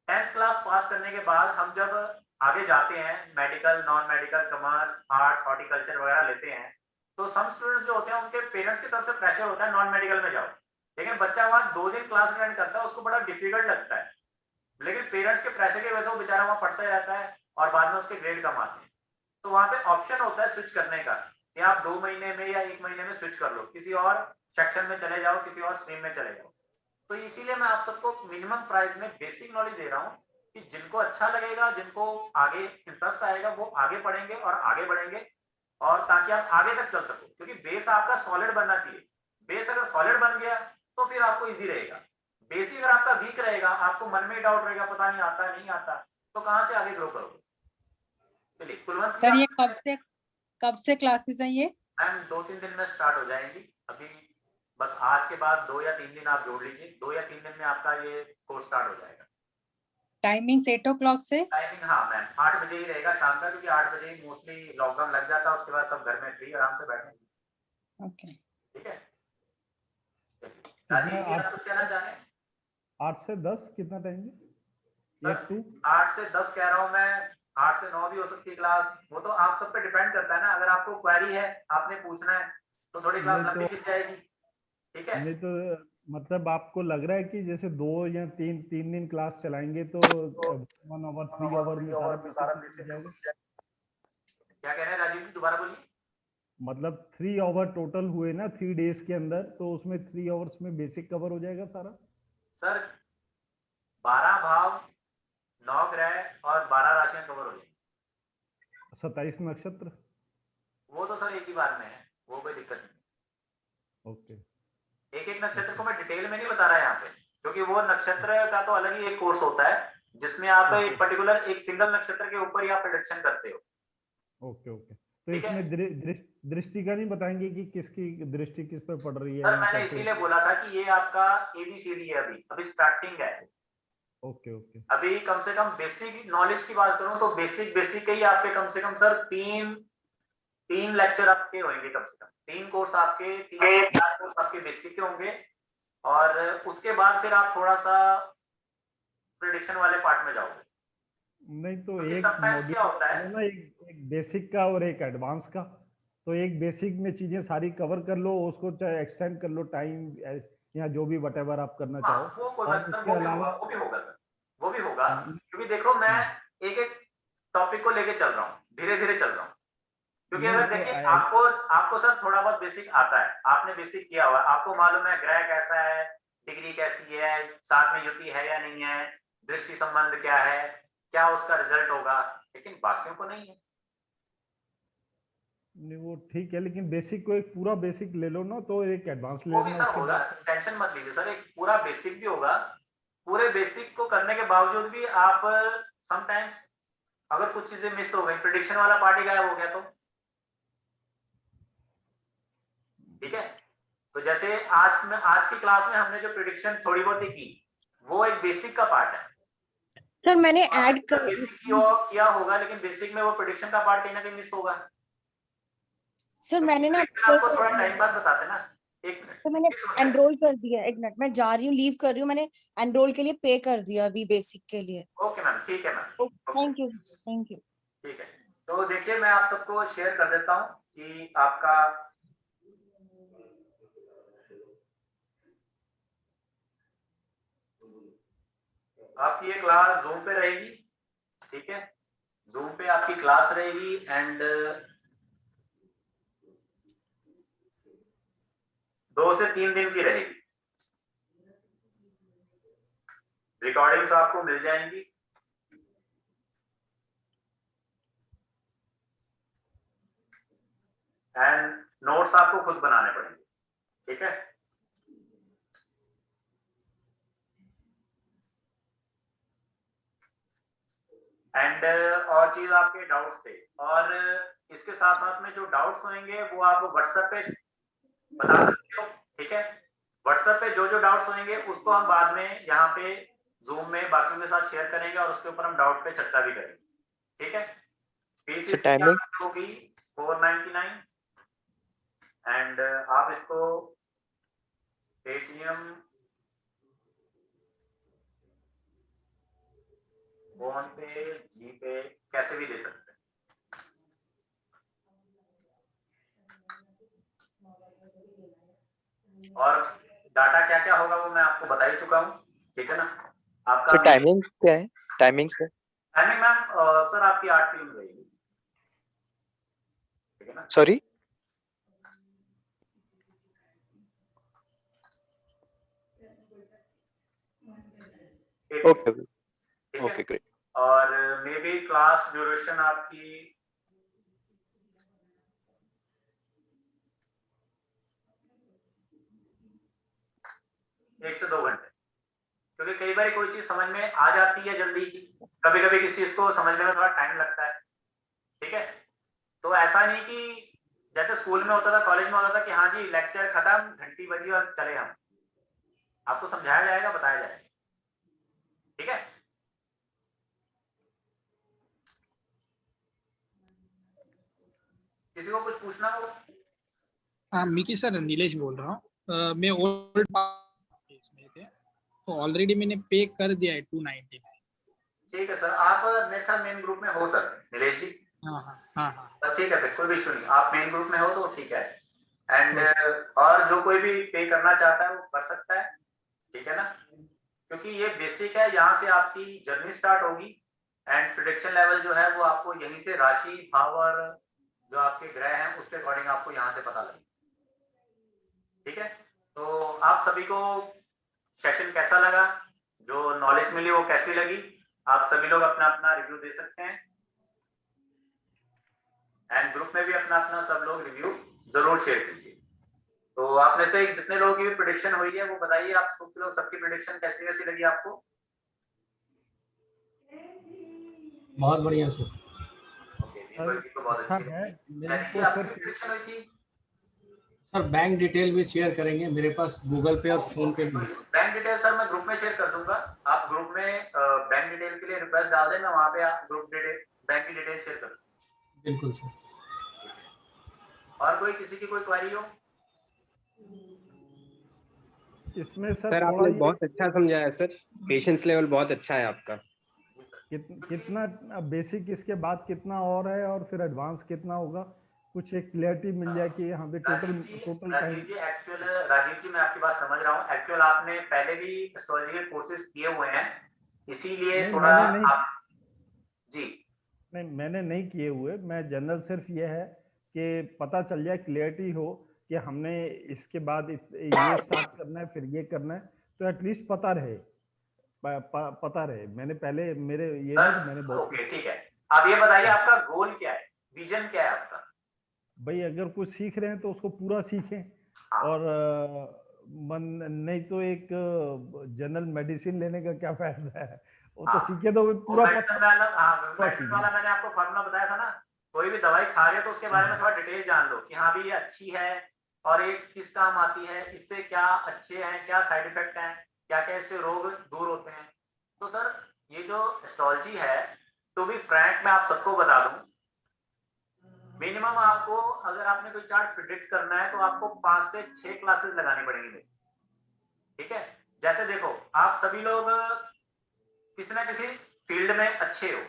10th क्लास पास करने के बाद हम जब आगे जाते हैं medical, non medical, commerce, arts, horticulture वगैरह लेते हैं तो सम स्टूडेंट्स जो होते हैं उनके पेरेंट्स की तरफ से प्रेशर होता है नॉन मेडिकल में जाओ, लेकिन बच्चा वहां 2 दिन क्लास अटेंड करता है उसको बड़ा डिफिकल्ट लगता है, लेकिन पेरेंट्स के प्रेशर की वजह से वो बेचारा वहां पढ़ता ही रहता है और बाद में उसके ग्रेड कम आते हैं। तो वहां पे ऑप्शन होता है स्विच करने का कि आप 2 महीने में या 1 महीने में स्विच कर लो, किसी और सेक्शन में चले जाओ, किसी और स्ट्रीम में चले जाओ। तो इसीलिए मैं आप सबको मिनिमम प्राइस में बेसिक नॉलेज दे रहा हूँ कि जिनको अच्छा लगेगा, जिनको आगे इंटरेस्ट आएगा वो आगे पढ़ेंगे और आगे बढ़ेंगे और ताकि आप आगे तक चल सको, क्योंकि बेस आपका सॉलिड बनना चाहिए। बेस अगर सॉलिड बन गया तो फिर आपको इजी रहेगा। बेसिक अगर आपका वीक रहेगा, आपको मन में डाउट रहेगा पता नहीं आता नहीं आता, तो कहां से आगे ग्रो करोगे। चलिए कुलवंत सर ये कब से क्लासेस हैं ये? मैम 2-3 दिन में स्टार्ट हो जाएंगी। अभी बस आज के बाद 2 या 3 दिन आप जोड़ लीजिए, 2 या 3 दिन में आपका ये कोर्स स्टार्ट हो जाएगा। टाइमिंग्स 8 o'clock से? टाइमिंग हाँ मैम 8 बजे ही रहेगा शाम का, क्योंकि 8 बजे ही मोस्टली लॉकडाउन लग जाता है, उसके बाद सब घर में फ्री आराम से बैठे। ओके, ठीक है, राजीव जी आप कुछ कहना चाहें? 8 से 10 कितना टाइम है? सर 8 से 10 कह रहा हूँ मैं, 8 से 9 भी हो सकती है क्लास, वो तो आप सब पे डिपेंड करता है ना। अगर आपको क्वेरी है, आपने पूछना है तो थोड़ी क्लास नहीं लंबी तो- खिंच जाएगी। ठीक है, नहीं तो मतलब आपको लग रहा है कि जैसे 2 या 3 दिन क्लास चलाएंगे तो 1 आवर 3 आवर में सारा बेसिक हो जाएगा? क्या कह रहे हैं राजीव जी, दोबारा बोलिए। मतलब 3 आवर टोटल हुए ना 3 डेज के अंदर, तो उसमें 3 आवर्स में बेसिक कवर हो जाएगा सारा? सर 12 भाव, 9 ग्रह और 12 राशियां कवर हो जाएंगी। 27 नक्षत्र? वो तो सर एक ही बार में है, वो कोई दिक्कत नहीं। ओके, एक एक नक्षत्र को मैं डिटेल में नहीं बता रहा यहाँ पे, क्योंकि वो नक्षत्र का तो अलग ही एक कोर्स होता है जिसमें आप एक पर्टिकुलर एक सिंगल नक्षत्र के ऊपर ही आप प्रेडिक्शन करते हो। Okay, okay. तो इसमें दृष्टि का नहीं बताएंगे कि किसकी दृष्टि किस पे पड़ रही है? सर या मैंने कैसे? इसीलिए बोला था कि ये आपका एबीसीडी है, अभी स्टार्टिंग है। Okay, okay. अभी कम से कम बेसिक नॉलेज की बात करूं तो बेसिक के ही आपके कम से कम सर तीन लेक्चर आपके होंगे, कम से कम 3 कोर्स आपके 3 क्लास कोर्स आपके बेसिक के होंगे और उसके बाद फिर आप थोड़ा सा प्रेडिक्शन वाले पार्ट में जाओगे। नहीं तो क्योंकि एक sometimes क्या होता है ना, एक बेसिक का और एक एडवांस का, तो एक बेसिक में चीजें सारी कवर कर लो, उसको चाहे एक्सटेंड कर लो टाइम, या जो भी whatever आप करना हाँ, चाहो। वो कोई और बात नहीं, उसके वो भी होगा, अलावा वो भी होगा सर, वो भी होगा, क्योंकि देखो मैं एक एक टॉपिक को लेके चल रहा हूँ, धीरे धीरे चल रहा हूँ, क्योंकि नहीं अगर तो देखिए आपको सर थोड़ा बहुत बेसिक आता है, आपने बेसिक किया हुआ, आपको मालूम है ग्रह कैसा है, डिग्री कैसी है, साथ में युति है या नहीं है, दृष्टि संबंध क्या है, क्या उसका रिजल्ट होगा, लेकिन बाकियों को नहीं है। नहीं वो ठीक है, लेकिन बेसिक को एक पूरा बेसिक ले लो ना, तो एक एडवांस ले वो भी लेना सर उसके होगा, बाद। टेंशन मत लीजिए सर, एक पूरा बेसिक भी होगा, पूरे बेसिक को करने के बावजूद भी आप समटाइम्स अगर कुछ चीजें मिस हो गई, प्रिडिक्शन वाला पार्ट ही गायब हो गया तो ठीक है। तो जैसे आज की क्लास में हमने जो प्रिडिक्शन थोड़ी बहुत ही की, वो एक बेसिक का पार्ट है। सर मैंने ऐड बेसिक किया होगा, लेकिन बेसिक में वो प्रिडिक्शन का पार्ट कहीं ना कहीं मिस होगा। सर मैंने ना आपको थोड़ा टाइम बाद बताते ना, एक मिनट। तो मैंने एनरोल कर दिया, एक मिनट मैं जा रही हूँ, लीव कर रही हूँ, मैंने एनरोल के लिए पे कर दिया अभी बेसिक के लिए। ओके मैम, ठीक है ma'am, thank you thank you. ठीक है। तो देखिए मैं आप सबको शेयर कर देता हूँ कि आपका आपकी ये क्लास जूम पे रहेगी, ठीक है, जूम पे आपकी क्लास रहेगी एंड 2 से 3 दिन की रहेगी। रिकॉर्डिंग्स आपको मिल जाएंगी, एंड नोट्स आपको खुद बनाने पड़ेंगे, ठीक है। एंड और चीज आपके डाउट्स थे, और इसके साथ साथ में जो डाउट्स होंगे वो आप व्हाट्सएप पे बता सकते हो, ठीक है। व्हाट्सएप पे जो जो डाउट्स होंगे उसको हम बाद में यहाँ पे जूम में बाकियों के साथ शेयर करेंगे, और उसके ऊपर हम डाउट पे चर्चा भी करेंगे, ठीक है। फीस इसकी टाइमिंग होगी 499 एंड आप इसको पेटीएम, फोन पे, जी पे कैसे भी दे सकते हैं। और डाटा क्या क्या होगा वो मैं आपको बता ही चुका हूँ, ठीक है ना। आपका टाइमिंग्स क्या है? टाइमिंग्स है टाइमिंग मैम सर आपकी 8 PM रहेगी, ठीक है ना। Sorry okay okay great. और मे बी क्लास ड्यूरेशन आपकी 1 से 2 घंटे, क्योंकि कई बार कोई चीज समझ में आ जाती है जल्दी, कभी कभी किसी चीज को समझने में थोड़ा टाइम लगता है, ठीक है। तो ऐसा नहीं कि जैसे स्कूल में होता था, कॉलेज में होता था कि हाँ जी लेक्चर खत्म, घंटी बजी और चले हम, आपको समझाया जाएगा, बताया जाएगा, ठीक है। किसी को कुछ पूछना हो? हाँ मिकी सर, नीलेश बोल रहा हूँ। मैं ओल्ड में थे तो ऑलरेडी मैंने पे कर दिया है 299। ठीक है सर, आप मेरे ख्याल मेन ग्रुप में हो सर नीलेश जी। हाँ हाँ हाँ हाँ बस ठीक है, फिर कोई भी इशू नहीं, आप मेन ग्रुप में हो तो ठीक है। एंड और जो कोई भी पे करना चाहता है वो कर सकता है, ठीक है ना, क्योंकि ये बेसिक है, यहाँ से आपकी जर्नी स्टार्ट होगी एंड प्रिडिक्शन लेवल जो है वो आपको यहीं से राशि भाव और जो आपके ग्रह हैं उसके अकॉर्डिंग आपको यहाँ से पता लगेगा, ठीक है। तो आप सभी को सेशन कैसा लगा, जो नॉलेज मिली वो कैसी लगी, आप सभी लोग अपना अपना रिव्यू दे सकते हैं, एंड ग्रुप में भी अपना अपना सब लोग रिव्यू जरूर शेयर कीजिए। तो आप में से जितने लोगों की प्रेडिक्शन हुई है वो बताइए, आप सबकी प्रेडिक्शन कैसी कैसी लगी आपको? बहुत बढ़िया सर। तो बहुत अच्छा अच्छी है। है। तो आपकी सर प्रेडिक्शन हुई थी? सर बैंक डिटेल भी शेयर करेंगे, मेरे पास गूगल पे और फोन पे भी। बैंक डिटेल सर मैं ग्रुप में शेयर कर दूंगा, आप ग्रुप में बैंक डिटेल के लिए रिक्वेस्ट डाल देना, वहां पे आप ग्रुप डिटेल बैंक की डिटेल शेयर कर। बिल्कुल सर। और कोई किसी की कोई क्वेरी हो? इसमें सर आपने बहुत अच्छा समझाया सर, पेशेंस लेवल बहुत अच्छा है आपका। कितना बेसिक इसके बाद कितना और है और फिर एडवांस कितना होगा, कुछ एक क्लियरिटी मिल जाए कि यहाँ पे टोटल टाइम। राजीव जी मैं आपकी बात समझ रहा हूँ। एक्चुअल आपने पहले भी एस्ट्रोलॉजी के कोर्सेज किए हुए हैं, इसीलिए नहीं, थोड़ा मैंने नहीं, आप जी नहीं मैंने नहीं किए हुए। मैं जनरल सिर्फ ये है कि पता चल जाए, क्लियरिटी हो कि हमने इसके बाद ये स्टार्ट करना है, फिर ये करना है, तो एटलीस्ट पता रहे, पता रहे। मैंने पहले मेरे ये नहीं कि मैंने बहुत। ओके ठीक है, आप ये बताइए आपका गोल क्या है, विजन क्या है आपका? भाई अगर कुछ सीख रहे हैं तो उसको पूरा सीखें, और मन नहीं तो एक जनरल मेडिसिन लेने का क्या फायदा है, वो तो सीखे तो पूरा मेडिसिन वाला मैंने आपको फॉर्मूला बताया था ना, कोई भी दवाई खा रहे हो तो उसके बारे में थोड़ा डिटेल जान लो कि हाँ भी ये अच्छी है और ये किस काम आती है, इससे क्या अच्छे हैं, क्या साइड इफेक्ट हैं, क्या क्या इससे रोग दूर होते हैं। तो सर ये जो एस्ट्रोलॉजी है, तो भी फ्रैंक मैं आप सबको बता दूं, मिनिमम आपको अगर आपने कोई चार्ट प्रिडिक्ट करना है तो आपको 5 से 6 क्लासेस लगानी पड़ेंगी, ठीक है। जैसे देखो आप सभी लोग किसी ना किसी फील्ड में अच्छे हो,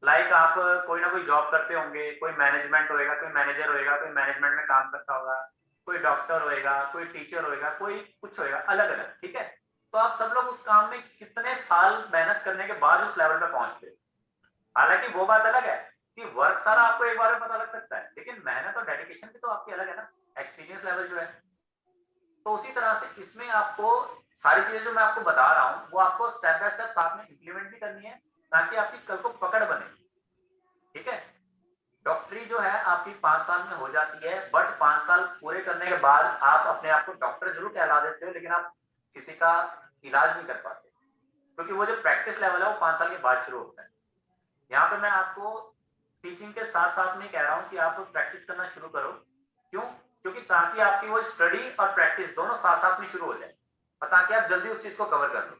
लाइक आप कोई ना कोई जॉब करते होंगे, कोई मैनेजमेंट होएगा, कोई मैनेजर होएगा, कोई मैनेजमेंट में काम करता होगा, कोई डॉक्टर होएगा, कोई टीचर होएगा, कोई कुछ होएगा, अलग अलग, ठीक है। तो आप सब लोग उस काम में कितने साल मेहनत करने के बाद उस लेवल पे पहुंचते हो। हालांकि वो बात अलग है कि वर्क सारा आपको एक बार में पता लग सकता है, लेकिन मेहनत और डेडिकेशन भी तो आपकी अलग है ना, एक्सपीरियंस लेवल जो है। तो उसी तरह से इसमें आपको सारी चीजें जो मैं आपको बता रहा हूँ वो आपको स्टेप बाय स्टेप साथ में इंप्लीमेंट भी करनी है, ताकि आपकी कल को पकड़ बने, ठीक है। डॉक्टरी जो है आपकी 5 साल में हो जाती है, बट 5 साल पूरे करने के बाद आप अपने आप को डॉक्टर जरूर कहला देते हो, लेकिन आप किसी का इलाज नहीं कर पाते, क्योंकि वो जो प्रैक्टिस लेवल है वो 5 साल के बाद शुरू होता है। यहाँ पे मैं आपको टीचिंग के साथ साथ में कह रहा हूँ कि आप प्रैक्टिस करना शुरू करो। क्यों? क्योंकि ताकि आपकी वो स्टडी और प्रैक्टिस दोनों साथ साथ में शुरू हो जाए, और ताकि आप जल्दी उस चीज को कवर कर लो।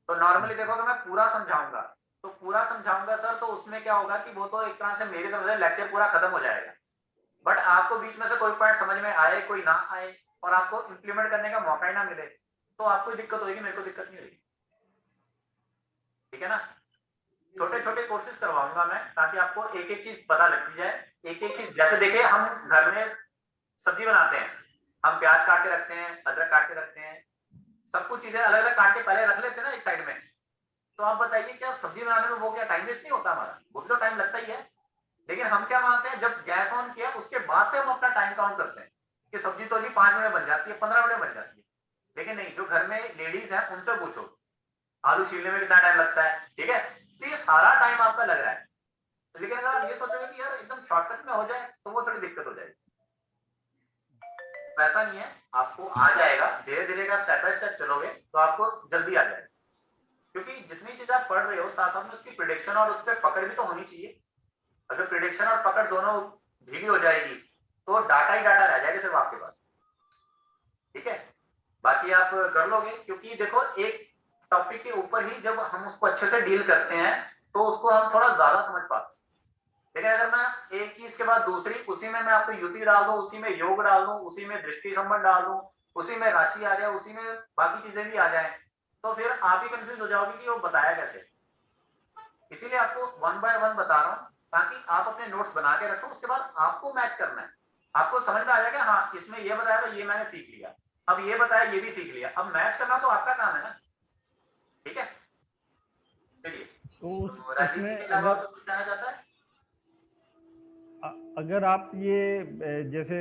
तो नॉर्मली देखो अगर मैं पूरा समझाऊंगा तो पूरा समझाऊंगा सर, तो उसमें क्या होगा कि वो तो एक तरह से मेरी तरफ से लेक्चर पूरा खत्म हो जाएगा, बट आपको बीच में से कोई पॉइंट समझ में आए, कोई ना आए, और आपको इंप्लीमेंट करने का मौका ही ना मिले, तो आपको दिक्कत होगी, मेरे को दिक्कत नहीं होगी, ठीक है ना। छोटे छोटे कोर्सेज करवाऊंगा मैं, ताकि आपको एक एक चीज पता लगती जाए, एक एक चीज। जैसे देखिए हम घर में सब्जी बनाते हैं, हम प्याज काट के रखते हैं, अदरक काट के रखते हैं, सब कुछ चीजें अलग अलग काट के पहले रख लेते हैं ना एक साइड में। तो आप बताइए क्या सब्जी बनाने में वो क्या टाइम वेस्ट नहीं होता हमारा? वो तो टाइम लगता ही है, लेकिन हम क्या मानते हैं, जब गैस ऑन किया उसके बाद से हम अपना टाइम काउंट करते हैं कि सब्जी तो जी 5 मिनट बन जाती है, 15 मिनट बन जाती है। लेकिन नहीं, जो घर में लेडीज है उनसे पूछो आलू छीलने में कितना टाइम लगता है, ठीक है। तो ये सारा टाइम आपका लग रहा है, लेकिन अगर आप ये सोचोगे कि यार एकदम शॉर्टकट में हो जाए तो वो थोड़ी दिक्कत हो जाएगी। वैसा नहीं है, आपको आ जाएगा, धीरे धीरे का स्टेप बाय स्टेप चलोगे तो आपको जल्दी आ जाएगा, क्योंकि जितनी चीज आप पढ़ रहे हो साथ साथ में उसकी प्रिडिक्शन और उस पर पकड़ भी तो होनी चाहिए। अगर प्रिडिक्शन और पकड़ दोनों ढीली हो जाएगी तो डाटा ही डाटा रह जाएगा सिर्फ आपके पास, ठीक है। बाकी आप कर लोगे, क्योंकि देखो एक टॉपिक के ऊपर ही जब हम उसको अच्छे से डील करते हैं तो उसको हम थोड़ा ज्यादा समझ पाते हैं। लेकिन अगर मैं एक चीज के बाद दूसरी, उसी में मैं आपको युति डाल दूं, उसी में योग डाल दूं, उसी में दृष्टि संबंध डाल दूं, उसी में राशि आ जाए, उसी में बाकी चीजें भी आ जाए, तो फिर आप ही कंफ्यूज हो जाओगे कि वो बताया कैसे। इसीलिए आपको 1 बाय 1 बता रहा हूँ, ताकि आप अपने नोट्स बना के रखो, उसके बाद आपको मैच करना है, आपको समझ में आ जाएगा हाँ इसमें ये बताया था, ये मैंने सीख लिया, अब ये बताया ये भी सीख लिया, अब मैच करना तो आपका काम है ना, ठीक है। चलिए, तो राजीव जी के अलावा कुछ कहना चाहता है? अगर आप ये जैसे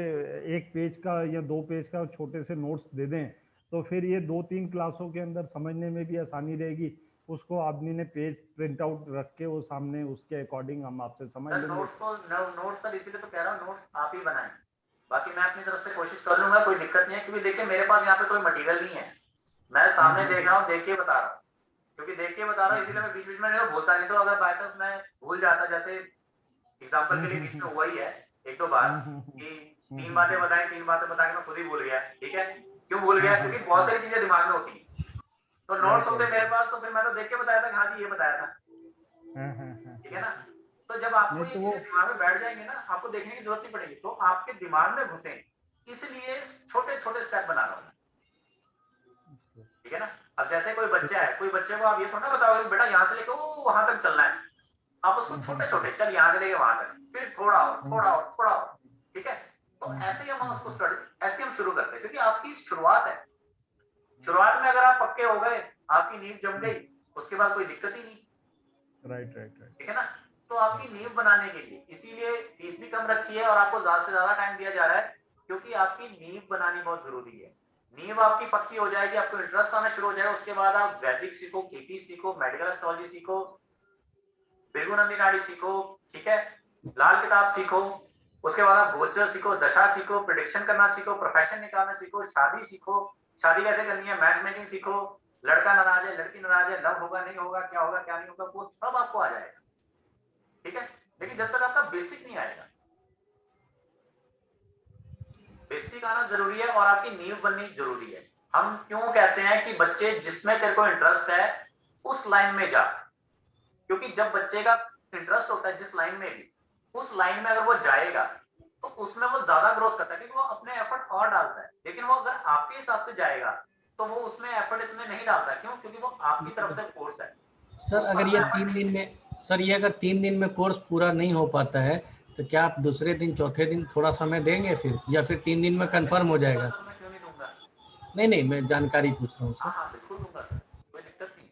1 पेज का या 2 पेज का छोटे से नोट्स दे दें, तो फिर ये 2-3 क्लासों के अंदर समझने में भी आसानी रहेगी। उसको आदमी ने पेज प्रिंट आउट रख के वो सामने, उसके अकॉर्डिंग हम आपसे समझ लेंगे। नोट्स सर इसीलिए तो कह रहा हूँ, नोट्स आप ही बनाएं, बाकी मैं अपनी तरफ से कोशिश कर लूंगा, कोई दिक्कत नहीं है। क्योंकि देखिए मेरे पास यहाँ पे कोई मटेरियल नहीं है, मैं सामने देख रहा हूँ, देख के बता रहा हूँ, क्योंकि देख के बता रहा हूँ, इसीलिए मैं बीच बीच में नहीं बोलता, नहीं तो अगर बाय चांस मैं भूल जाता, जैसे एग्जाम्पल के लिए बीच में हुआ ही है 1-2 बार कि 3 बातें बताई, 3 बातें बता के मैं खुद ही भूल गया, ठीक है। क्यों भूल गया? क्योंकि बहुत सारी चीजें दिमाग में होती है, तो नोट्स होते मेरे पास, तो फिर मैं तो देख के बताया था कि हाँ जी ये बताया था, ठीक है ना। तो जब आपको ये चीजें दिमाग में बैठ जाएंगे ना, आपको देखने की जरूरत नहीं पड़ेगी, तो आपके दिमाग में घुसे, इसलिए छोटे छोटे स्टेप बना रहा हूँ, ठीक है ना। अब जैसे कोई बच्चा है, कोई बच्चे को आप ये थोड़ा बताओगे बेटा यहाँ से लेकर वहां तक चलना है, आप उसको छोटे छोटे, चल यहाँ से लेके वहां तक, फिर थोड़ा और थोड़ा और थोड़ा और, ठीक है, तो ऐसे ही हम उसको स्टडी, ऐसे हम शुरू करते हैं, क्योंकि आपकी शुरुआत है। शुरुआत में अगर आप पक्के हो गए, आपकी नींव जम गई, उसके बाद कोई दिक्कत ही नहीं। Right right right. ठीक है ना, तो आपकी नींव बनाने के लिए इसीलिए फीस भी कम रखी है और आपको ज्यादा से ज्यादा टाइम दिया जा रहा है, क्योंकि आपकी नींव बनानी बहुत जरूरी है। नींव आपकी पक्की हो जाएगी, आपको इंटरेस्ट आना शुरू हो जाएगा, उसके बाद आप वैदिक सीखो, केपी सीखो, मेडिकल एस्ट्रोलॉजी सीखो, बेगुनंदी नाड़ी सीखो, ठीक है, लाल किताब सीखो, उसके बाद आप गोचर सीखो, दशा सीखो, प्रिडिक्शन करना सीखो, प्रोफेशन निकालना सीखो, शादी सीखो, शादी कैसे करनी है, मैच मेकिंग सीखो, लड़का नाराज है, लड़की नाराज है, लव होगा नहीं होगा, क्या होगा क्या नहीं होगा, वो सब आपको आ जाएगा। ठीक है, लेकिन जब तक आपका बेसिक नहीं आएगा, बेसिक आना जरूरी है और आपकी नींव बननी जरूरी है। हम क्यों कहते हैं कि बच्चे जिसमें तेरे को इंटरेस्ट है उस लाइन में जा, क्योंकि जब बच्चे का इंटरेस्ट होता है जिस लाइन में भी, उस लाइन में अगर वो जाएगा तो उसमें वो ज्यादा ग्रोथ करता है, क्योंकि वो अपने एफर्ट और डालता है। लेकिन वो अगर आपके हिसाब से जाएगा तो वो उसमें एफर्ट इतने नहीं डालता, क्यों? क्योंकि वो आपकी तरफ से फोर्स है। सर अगर ये 3 दिन में, सर ये अगर 3 दिन में कोर्स पूरा नहीं हो पाता है तो क्या आप दूसरे दिन चौथे दिन थोड़ा समय देंगे फिर, या फिर 3 दिन में कंफर्म हो जाएगा? मैं क्यों नहीं दूंगा? नहीं नहीं, मैं जानकारी पूछ रहा हूँ सर। हाँ बिल्कुल दूंगा सर, कोई दिक्कत नहीं।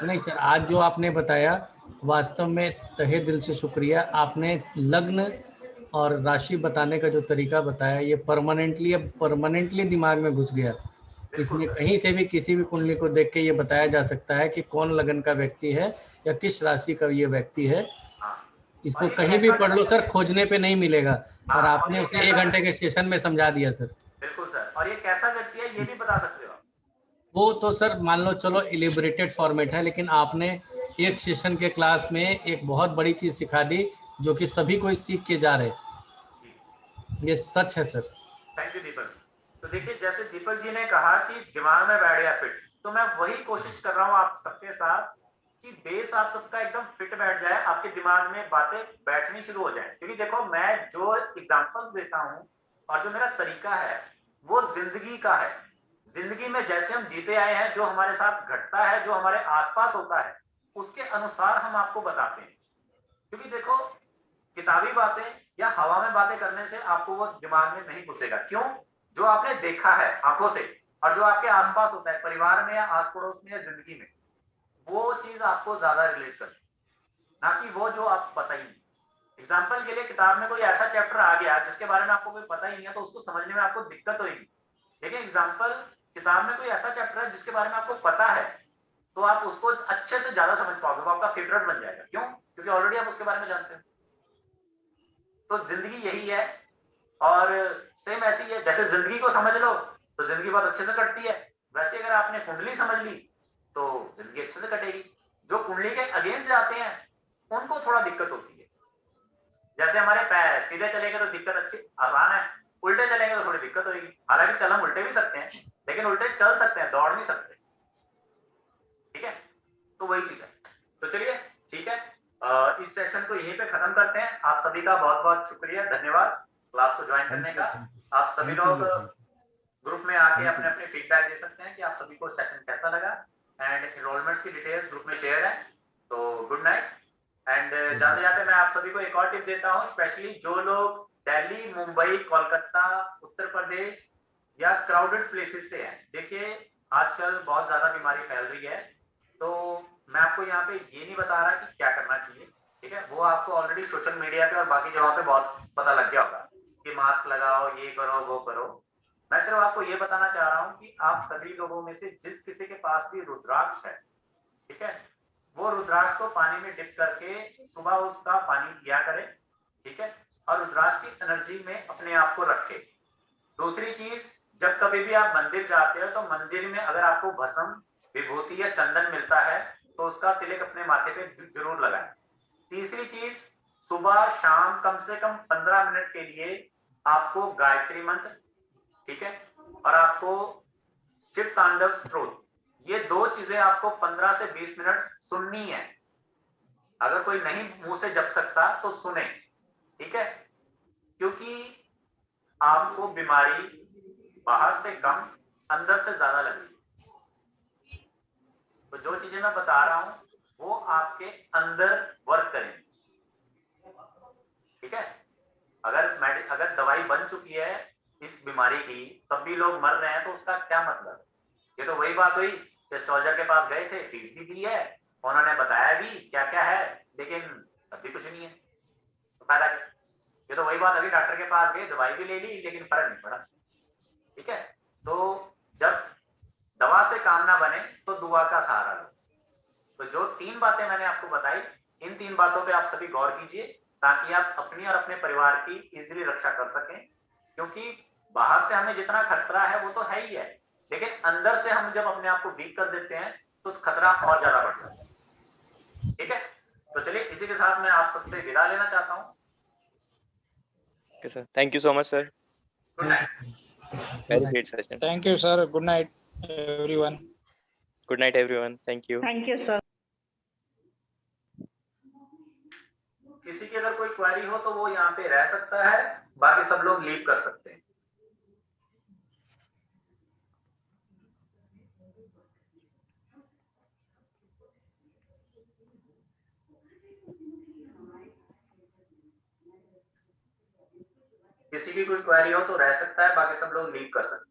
नहीं सर, आज जो आपने बताया वास्तव में तहे दिल से शुक्रिया। आपने लग्न और राशि बताने का जो तरीका बताया, ये परमानेंटली दिमाग में घुस गया। इसमें कहीं से भी किसी भी कुंडली को देख के ये बताया जा सकता है कि कौन लगन का व्यक्ति है या किस राशि का ये व्यक्ति है। इसको कहीं भी पढ़ लो सर, खोजने पे नहीं मिलेगा। और आपने उसे 1 घंटे के सेशन में समझा दिया सर। बिल्कुल सर, और ये कैसा व्यक्ति है ये भी बता सकते हो आप। वो तो सर मान लो चलो इलिबरेटेड फॉर्मेट है, लेकिन आपने एक सेशन के क्लास में एक बहुत बड़ी चीज सिखा दी जो कि सभी को सीख के जा रहे। ये सच है सर। थैंक यू दीपक। तो देखिए, जैसे दीपक जी ने कहा कि दिमाग में बैठ गया फिट, तो मैं वही कोशिश कर रहा हूँ आप सबके साथ कि बेस आप सबका एकदम फिट बैठ जाए, आपके दिमाग में बातें बैठनी शुरू हो जाए। क्योंकि देखो, मैं जो एग्जांपल्स देता हूँ और जो मेरा तरीका है वो जिंदगी का है। जिंदगी में जैसे हम जीते आए हैं, जो हमारे साथ घटता है, जो हमारे आसपास होता है, उसके अनुसार हम आपको बताते हैं। क्योंकि देखो, किताबी बातें या हवा में बातें करने से आपको वो दिमाग में नहीं घुसेगा। क्यों? जो आपने देखा है आंखों से और जो आपके आसपास होता है, परिवार में या आस पड़ोस में या जिंदगी में, वो चीज आपको ज्यादा रिलेट करती है, ना कि वो जो आप पता ही नहीं। एग्जाम्पल के लिए, किताब में कोई ऐसा चैप्टर आ गया जिसके बारे में आपको कोई पता ही नहीं है, तो उसको समझने में आपको दिक्कत होगी। लेकिन एग्जाम्पल, किताब में कोई ऐसा चैप्टर है जिसके बारे में आपको पता है, तो आप उसको अच्छे से ज्यादा समझ पाओगे, वो आपका फेवरेट बन जाएगा। क्यों? क्योंकि ऑलरेडी आप उसके बारे में जानते हो। तो जिंदगी यही है, और सेम ऐसी है, जैसे जिंदगी को समझ लो तो जिंदगी बहुत अच्छे से कटती है, वैसे अगर आपने कुंडली समझ ली तो जिंदगी अच्छे से कटेगी। जो कुंडली के अगेंस्ट जाते हैं उनको थोड़ा दिक्कत होती है। जैसे हमारे पैर सीधे चलेंगे तो दिक्कत अच्छी आसान है, उल्टे चलेंगे तो थोड़ी दिक्कत होगी। हालांकि चल हम उल्टे भी सकते हैं, लेकिन उल्टे चल सकते हैं, दौड़ नहीं सकते। ठीक है, तो वही चीज है। तो चलिए ठीक है, इस सेशन को यहीं पे खत्म करते हैं। आप सभी का बहुत बहुत शुक्रिया, धन्यवाद क्लास को ज्वाइन करने का। आप सभी लोग ग्रुप में आके अपने अपने फीडबैक दे सकते हैं कि आप सभी को सेशन कैसा लगा, एंड एनरोलमेंट्स की डिटेल्स ग्रुप में शेयर है। तो गुड नाइट। एंड जाते जाते मैं आप सभी को एक और टिप देता हूँ, स्पेशली जो लोग दिल्ली, मुंबई, कोलकाता, उत्तर प्रदेश या क्राउडेड प्लेसेस से हैं। देखिए, आजकल बहुत ज्यादा बीमारी फैल रही है, तो मैं आपको यहाँ पे ये नहीं बता रहा कि क्या करना चाहिए, ठीक है, वो आपको ऑलरेडी सोशल मीडिया पे और बाकी जगहों पे बहुत पता लग गया होगा कि मास्क लगाओ, ये करो, वो करो। मैं सिर्फ आपको ये बताना चाह रहा हूँ कि आप सभी लोगों में से जिस किसी के पास भी रुद्राक्ष है, ठीक है, वो रुद्राक्ष को पानी में डिप करके सुबह उसका पानी पिया करे, ठीक है, और रुद्राक्ष की एनर्जी में अपने आप को रखे। दूसरी चीज, जब कभी भी आप मंदिर जाते हो तो मंदिर में अगर आपको भस्म, विभूति या चंदन मिलता है तो उसका तिलक अपने माथे पे जरूर लगाएं। तीसरी चीज, सुबह शाम कम से कम 15 मिनट के लिए आपको गायत्री मंत्र, ठीक है, और आपको शिव तांडव स्तोत्र, ये 2 चीजें आपको 15 से 20 मिनट सुननी है। अगर कोई नहीं मुंह से जप सकता तो सुने, ठीक है, क्योंकि आपको बीमारी बाहर से कम अंदर से ज्यादा लगी। तो जो चीजें मैं बता रहा हूं वो आपके अंदर वर्क करें। बन चुकी है इस बीमारी की, तब भी लोग मर रहे हैं, तो उसका क्या मतलब? ये तो वही बात हुई, एस्ट्रोलॉजर के पास गए थे, फीस भी दी है, उन्होंने बताया भी क्या क्या है, लेकिन तब भी कुछ नहीं है, तो फायदा क्या? ये तो वही बात, अभी डॉक्टर के पास गए, दवाई भी ले ली, लेकिन फर्क नहीं पड़ा। ठीक है, तो जब दवा से काम ना बने तो दुआ का सहारा लो। तो जो 3 बातें मैंने आपको बताई, इन 3 बातों पे आप सभी गौर कीजिए, ताकि आप अपनी और अपने परिवार की इजीली रक्षा कर सकें, क्योंकि बाहर से हमें जितना खतरा है वो तो है ही है, लेकिन अंदर से हम जब अपने आप को वीक कर देते हैं तो खतरा और ज्यादा बढ़ जाता है। ठीक है, तो चलिए इसी के साथ मैं आप सबसे विदा लेना चाहता हूँ। Okay sir, thank you so much sir, good night. Very great session. Thank you sir, good night everyone. Good night everyone, thank you. Thank you sir. किसी की अगर कोई क्वेरी हो तो वो यहाँ पे रह सकता है, बाकी सब लोग लीव कर सकते हैं। किसी की कोई क्वेरी हो तो रह सकता है, बाकी सब लोग लीव कर सकते हैं।